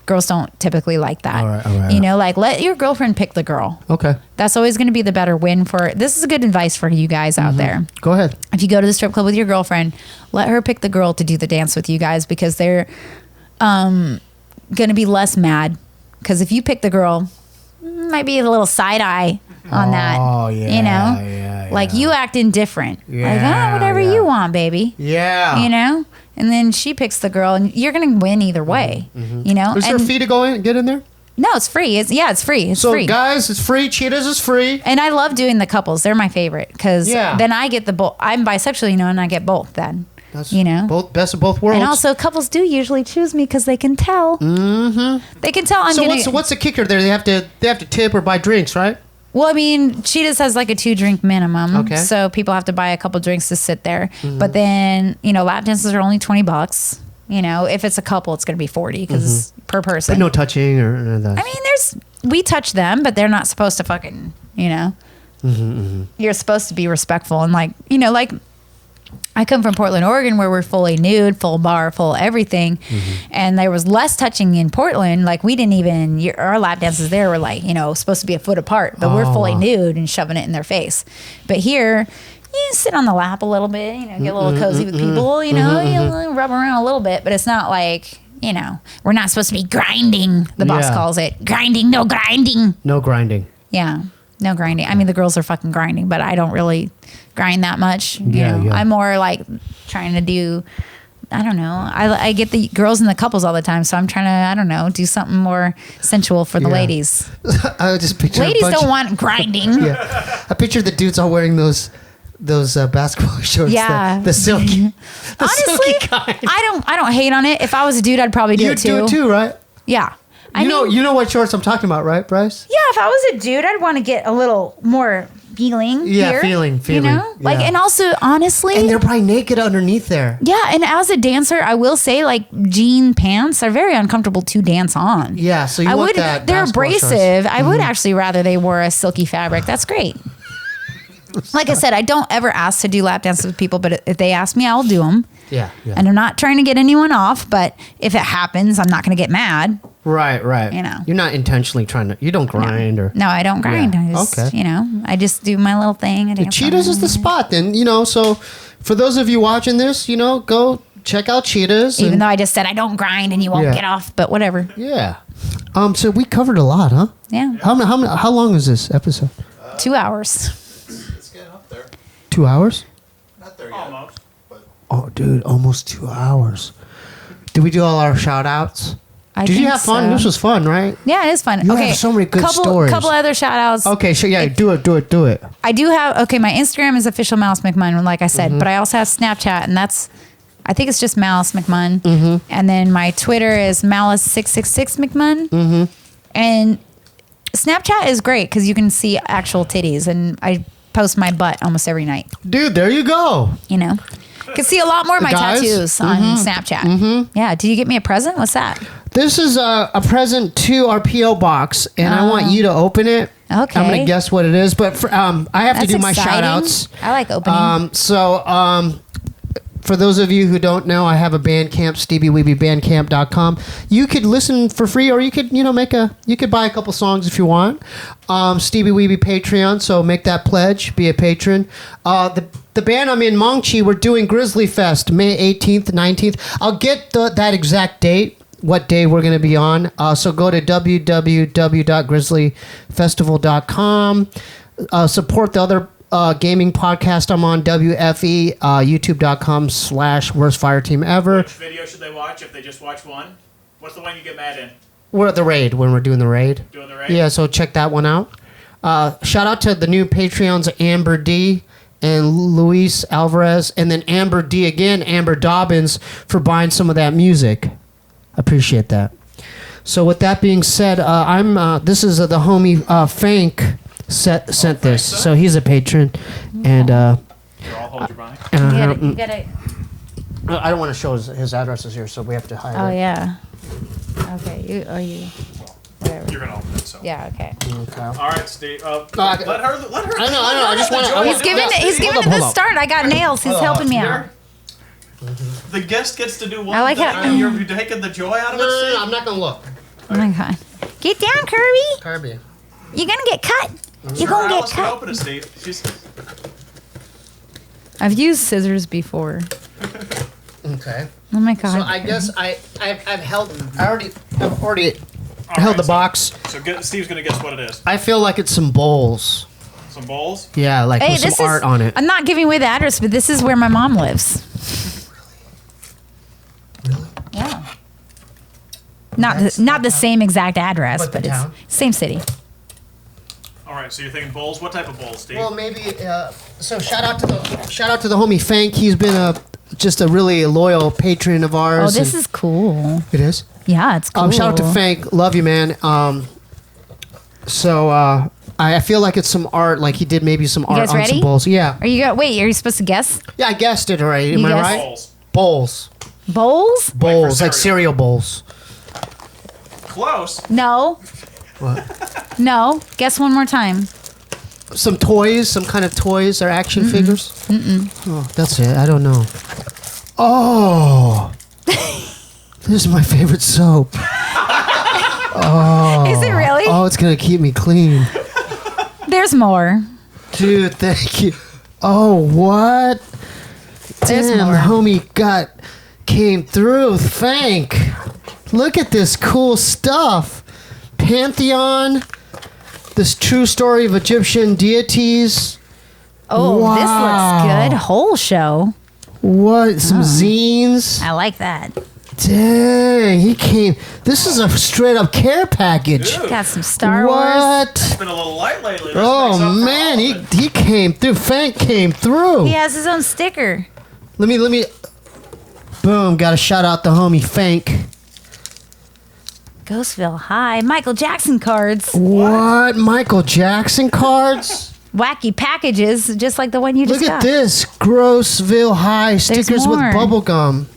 [SPEAKER 2] Girls don't typically like that. All right. Like let your girlfriend pick the girl. Okay. That's always going to be the better win for. This is a good advice for you guys out there.
[SPEAKER 1] Go ahead.
[SPEAKER 2] If you go to the strip club with your girlfriend, let her pick the girl to do the dance with you guys because they're going to be less mad Because if you pick the girl, might be a little side eye on that.
[SPEAKER 1] Oh, yeah.
[SPEAKER 2] You know?
[SPEAKER 1] Yeah,
[SPEAKER 2] like, you acting different.
[SPEAKER 1] Yeah,
[SPEAKER 2] whatever you want, baby.
[SPEAKER 1] Yeah.
[SPEAKER 2] You know? And then she picks the girl, and you're going to win either way. You know?
[SPEAKER 1] Is there a fee to get in there?
[SPEAKER 2] No, it's free. It's free. It's
[SPEAKER 1] so,
[SPEAKER 2] free.
[SPEAKER 1] guys, it's free. Cheetahs is free.
[SPEAKER 2] And I love doing the couples. They're my favorite because
[SPEAKER 1] Yeah.
[SPEAKER 2] then I get the both. I'm bisexual, and I get both then.
[SPEAKER 1] That's
[SPEAKER 2] you know?
[SPEAKER 1] best of both worlds.
[SPEAKER 2] And also, couples do usually choose me because they can tell. Mm-hmm. They can tell I'm gonna...
[SPEAKER 1] So what's the kicker there? They have to tip or buy drinks, right?
[SPEAKER 2] Well, I mean, Cheetahs has like a 2-drink minimum.
[SPEAKER 1] Okay.
[SPEAKER 2] So people have to buy a couple drinks to sit there. But then, lap dances are only $20. If it's a couple, it's going to be 40 because per person.
[SPEAKER 1] But no touching or none of that.
[SPEAKER 2] I mean, we touch them, but they're not supposed to fucking, You're supposed to be respectful and like I come from Portland, Oregon, where we're fully nude, full bar, full everything. And there was less touching in Portland. Like, we didn't even, our lap dances there were like, supposed to be a foot apart, but we're fully nude and shoving it in their face. But here, you sit on the lap a little bit, get a little cozy with people, you rub around a little bit, but it's not like, we're not supposed to be grinding, the boss calls it. Grinding, no grinding.
[SPEAKER 1] No grinding.
[SPEAKER 2] Yeah, no grinding. I mean, the girls are fucking grinding, but I don't really grind that much. You know? I'm more like trying to do, I don't know. I get the girls and the couples all the time, so I'm trying to, I don't know, do something more sensual for the ladies.
[SPEAKER 1] I just picture
[SPEAKER 2] ladies don't want grinding.
[SPEAKER 1] I picture the dudes all wearing those basketball shorts.
[SPEAKER 2] Yeah,
[SPEAKER 1] the silky.
[SPEAKER 2] Honestly,
[SPEAKER 1] silky kind.
[SPEAKER 2] I don't hate on it. If I was a dude, I'd probably do it too.
[SPEAKER 1] You'd do it too, right?
[SPEAKER 2] Yeah.
[SPEAKER 1] You know what shorts I'm talking about, right, Bryce?
[SPEAKER 2] Yeah, if I was a dude, I'd want to get a little more feeling.
[SPEAKER 1] Yeah,
[SPEAKER 2] here,
[SPEAKER 1] feeling.
[SPEAKER 2] Like, and also, honestly,
[SPEAKER 1] and they're probably naked underneath there.
[SPEAKER 2] Yeah, and as a dancer, I will say, like, jean pants are very uncomfortable to dance on.
[SPEAKER 1] Yeah, so you want that.
[SPEAKER 2] They're abrasive.
[SPEAKER 1] Shorts.
[SPEAKER 2] I would actually rather they wore a silky fabric. That's great. Like I said, I don't ever ask to do lap dances with people, but if they ask me, I'll do them.
[SPEAKER 1] Yeah.
[SPEAKER 2] And I'm not trying to get anyone off, but if it happens, I'm not going to get mad.
[SPEAKER 1] Right. You're not intentionally trying to. You don't grind or.
[SPEAKER 2] No, I don't grind.
[SPEAKER 1] Yeah.
[SPEAKER 2] I just,
[SPEAKER 1] okay.
[SPEAKER 2] I just do my little thing.
[SPEAKER 1] The Cheetahs is the spot. Then so for those of you watching this, go check out Cheetahs.
[SPEAKER 2] Even though I just said I don't grind and you won't get off, but whatever.
[SPEAKER 1] Yeah. So we covered a lot, huh?
[SPEAKER 2] Yeah.
[SPEAKER 1] How long is this episode?
[SPEAKER 2] 2 hours.
[SPEAKER 1] 2 hours?
[SPEAKER 3] Not there yet. Almost.
[SPEAKER 1] Oh, dude, almost 2 hours. Did we do all our shout outs? Did you have fun?
[SPEAKER 2] So.
[SPEAKER 1] This was fun, right?
[SPEAKER 2] Yeah, it is fun.
[SPEAKER 1] You have so many good stories.
[SPEAKER 2] Couple other shout outs.
[SPEAKER 1] Okay, sure. Yeah, do it.
[SPEAKER 2] I do have, my Instagram is official Mouse Mcmunn, like I said, but I also have Snapchat, and I think it's just Mouse Mcmunn. And then my Twitter is Malice666 Mcmunn. And Snapchat is great because you can see actual titties, and I post my butt almost every night.
[SPEAKER 1] Dude, there you go.
[SPEAKER 2] Can see a lot more of my tattoos on Snapchat. Yeah. Did you get me a present? What's that?
[SPEAKER 1] This is a present to our P.O. box, and I want you to open it.
[SPEAKER 2] Okay.
[SPEAKER 1] I'm going to guess what it is, but I have to do my shout outs.
[SPEAKER 2] I like opening.
[SPEAKER 1] For those of you who don't know, I have a Bandcamp, SteebeeWeebieBandcamp.com. You could listen for free, or you could, you could buy a couple songs if you want. Steebee Weebie Patreon, so make that pledge, be a patron. The band I'm in, Mongchi, we're doing Grizzly Fest, May 18th, 19th. I'll get that exact date, what day we're going to be on. So go to www.grizzlyfestival.com. Support the other gaming podcast I'm on, WFE, youtube.com/worst fire team ever.
[SPEAKER 3] Which video should they watch if they just watch one? What's the one you get mad in?
[SPEAKER 1] We're at the raid when we're doing the raid. Yeah, so check that one out. Shout out to the new Patreons, Amber D and Luis Alvarez, and then Amber D again, Amber Dobbins, for buying some of that music. Appreciate that. So with that being said, this is the homie FANK sent this, so he's a patron, and
[SPEAKER 3] I'll hold your mic.
[SPEAKER 2] You gotta.
[SPEAKER 1] I don't want to show his addresses here, so we have to hide it.
[SPEAKER 2] Oh yeah. Okay. You. Whatever.
[SPEAKER 3] You're gonna open it, so.
[SPEAKER 2] Yeah. Okay.
[SPEAKER 3] All right, Steve. Let her.
[SPEAKER 1] I know. I just want to.
[SPEAKER 2] He's giving it the start. I got nails. He's helping me out.
[SPEAKER 3] The guest gets to do one
[SPEAKER 2] I like
[SPEAKER 3] thing,
[SPEAKER 2] how-
[SPEAKER 3] and you're taking the joy out of it.
[SPEAKER 1] No, I'm not gonna look.
[SPEAKER 2] Oh my god. Get down, Kirby. You're gonna get cut. You're gonna get cut.
[SPEAKER 3] Open it, Steve.
[SPEAKER 2] I've used scissors before.
[SPEAKER 1] Okay.
[SPEAKER 2] Oh my god.
[SPEAKER 1] So I guess I've already I held the box.
[SPEAKER 3] So Steve's going to guess what it is.
[SPEAKER 1] I feel like it's some bowls.
[SPEAKER 3] Some bowls?
[SPEAKER 1] Yeah, like with some art on it.
[SPEAKER 2] I'm not giving away the address, but this is where my mom lives.
[SPEAKER 1] Really?
[SPEAKER 2] Yeah. Not the same exact address, but it's same city.
[SPEAKER 3] All right, so you're thinking bowls. What type of bowls, Steve?
[SPEAKER 1] Well, maybe. So shout out to the homie FANK. He's been just a really loyal patron of ours.
[SPEAKER 2] Oh, this is cool.
[SPEAKER 1] It is.
[SPEAKER 2] Yeah, it's cool.
[SPEAKER 1] Shout out to FANK. Love you, man. I feel like it's some art. Like he did maybe some art on some bowls. Yeah.
[SPEAKER 2] Are you supposed to guess?
[SPEAKER 1] Yeah, I guessed it already. Am I right?
[SPEAKER 3] Bowls.
[SPEAKER 1] Bowls. Bowls, like cereal bowls.
[SPEAKER 3] Close.
[SPEAKER 2] No.
[SPEAKER 1] What?
[SPEAKER 2] No. Guess one more time.
[SPEAKER 1] Some toys, some kind of toys or action figures. Oh, that's it. I don't know. Oh, this is my favorite soap. Oh,
[SPEAKER 2] is it really?
[SPEAKER 1] Oh, it's gonna keep me clean.
[SPEAKER 2] There's more.
[SPEAKER 1] Dude, thank you. Oh, what?
[SPEAKER 2] There's
[SPEAKER 1] Damn,
[SPEAKER 2] more.
[SPEAKER 1] homie came through. Thank. Look at this cool stuff. Pantheon. This true story of Egyptian deities.
[SPEAKER 2] Oh,
[SPEAKER 1] wow.
[SPEAKER 2] This looks good. Whole show.
[SPEAKER 1] What? Some zines.
[SPEAKER 2] I like that.
[SPEAKER 1] Dang, he came. This is a straight up care package.
[SPEAKER 3] Dude.
[SPEAKER 2] Got some Star Wars.
[SPEAKER 1] What?
[SPEAKER 3] It's been a little light lately. This makes
[SPEAKER 1] Oh
[SPEAKER 3] up for
[SPEAKER 1] man,
[SPEAKER 3] all of it.
[SPEAKER 1] he came through. FANK came through.
[SPEAKER 2] He has his own sticker.
[SPEAKER 1] Let me. Boom! Got to shout out the homie FANK.
[SPEAKER 2] Ghostville High. Michael Jackson cards.
[SPEAKER 1] What? Michael Jackson cards?
[SPEAKER 2] Wacky packages, just like the one you just
[SPEAKER 1] Look
[SPEAKER 2] got.
[SPEAKER 1] at this. Grossville High stickers with
[SPEAKER 2] more.
[SPEAKER 1] bubble gum.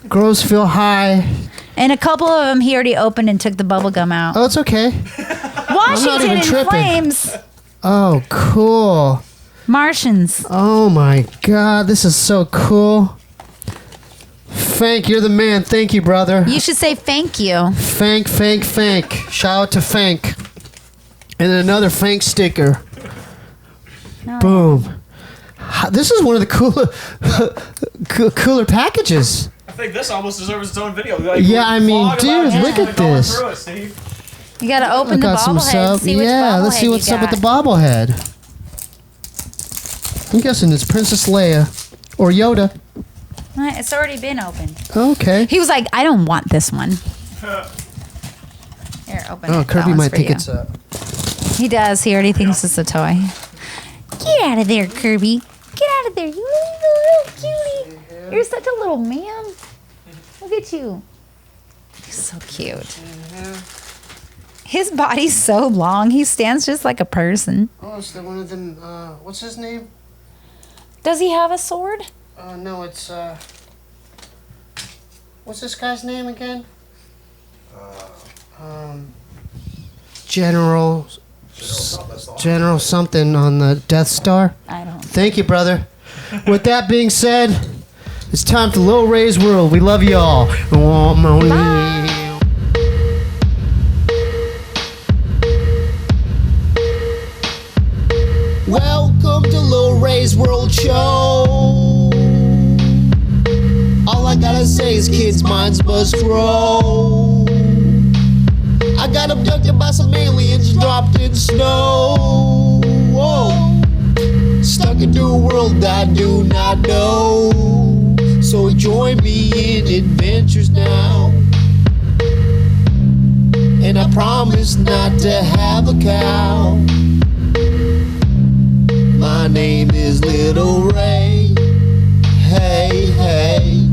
[SPEAKER 1] Grossville High.
[SPEAKER 2] And a couple of them he already opened and took the bubble gum out.
[SPEAKER 1] Oh, it's okay.
[SPEAKER 2] Washington
[SPEAKER 1] even
[SPEAKER 2] in
[SPEAKER 1] tripping.
[SPEAKER 2] flames.
[SPEAKER 1] Oh, cool.
[SPEAKER 2] Martians.
[SPEAKER 1] Oh my God, this is so cool. FANK, you're the man. Thank you, brother.
[SPEAKER 2] You should say thank you.
[SPEAKER 1] FANK. Shout out to FANK. And then another FANK sticker.
[SPEAKER 2] No.
[SPEAKER 1] Boom. This is one of the cooler packages.
[SPEAKER 3] I think this almost deserves its own video.
[SPEAKER 1] Yeah, I mean, dude, look at this.
[SPEAKER 2] You gotta open
[SPEAKER 1] I
[SPEAKER 2] the
[SPEAKER 1] got some
[SPEAKER 2] bobblehead and
[SPEAKER 1] stuff.
[SPEAKER 2] see which
[SPEAKER 1] Yeah, let's see
[SPEAKER 2] bobblehead
[SPEAKER 1] what's
[SPEAKER 2] you
[SPEAKER 1] up with the
[SPEAKER 2] got.
[SPEAKER 1] bobblehead. I'm guessing it's Princess Leia or Yoda.
[SPEAKER 2] It's already been opened.
[SPEAKER 1] Okay.
[SPEAKER 2] He was like, I don't want this one. Here, open it.
[SPEAKER 1] Oh,
[SPEAKER 2] That
[SPEAKER 1] Kirby
[SPEAKER 2] one's
[SPEAKER 1] might
[SPEAKER 2] for
[SPEAKER 1] think
[SPEAKER 2] you.
[SPEAKER 1] it's a.
[SPEAKER 2] He does. He already thinks it's a toy. Get out of there, Kirby. Get out of there, you little cutie. You're such a little man. Look at you. You're so cute. His body's so long. He stands just like a person.
[SPEAKER 1] Oh, it's the one of them. What's his name?
[SPEAKER 2] Does he have a sword?
[SPEAKER 1] No, it's what's this guy's name again? General something on the Death Star.
[SPEAKER 2] I don't.
[SPEAKER 1] Thank you, brother. With that being said, it's time for Lil Ray's World. We love y'all. Welcome to Lil Ray's World Show. All I gotta say is kids' minds must grow. I got abducted by some aliens, dropped in snow. Whoa. Stuck into a world I do not know. So join me in adventures now. And I promise not to have a cow. My name is Little Ray. Hey, hey.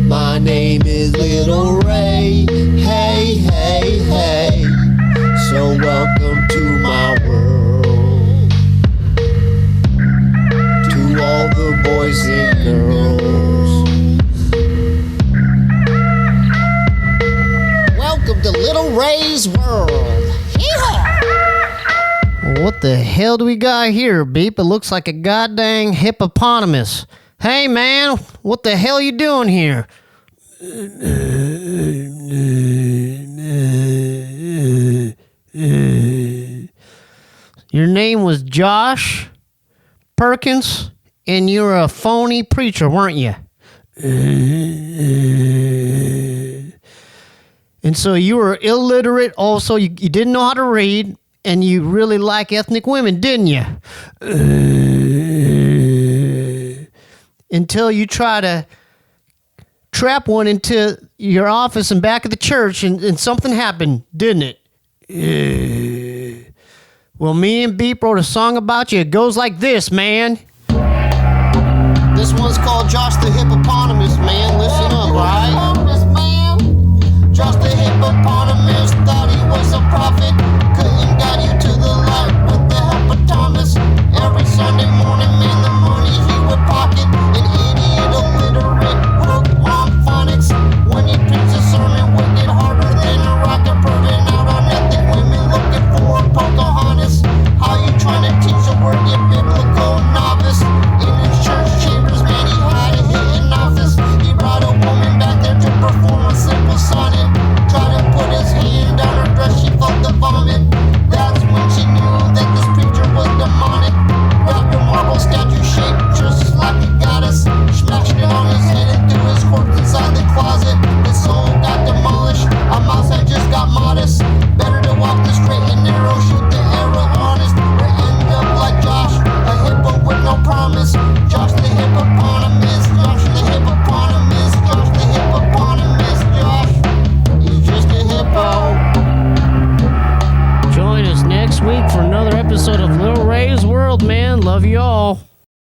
[SPEAKER 1] My name is Little Ray. Hey, hey, hey. So welcome to my world. To all the boys and girls. Welcome to Little Ray's World. What the hell do we got here, Beep? It looks like a goddamn hippopotamus. Hey, man, what the hell you doing here? Your name was Josh Perkins, and you're a phony preacher, weren't you? And so you were illiterate. Also, you didn't know how to read, and you really like ethnic women, didn't you? Until you try to trap one into your office and back of the church, and something happened, didn't it? Well, me and Beep wrote a song about you. It goes like this, man. This one's called Josh the Hippopotamus, man. Listen up, all right?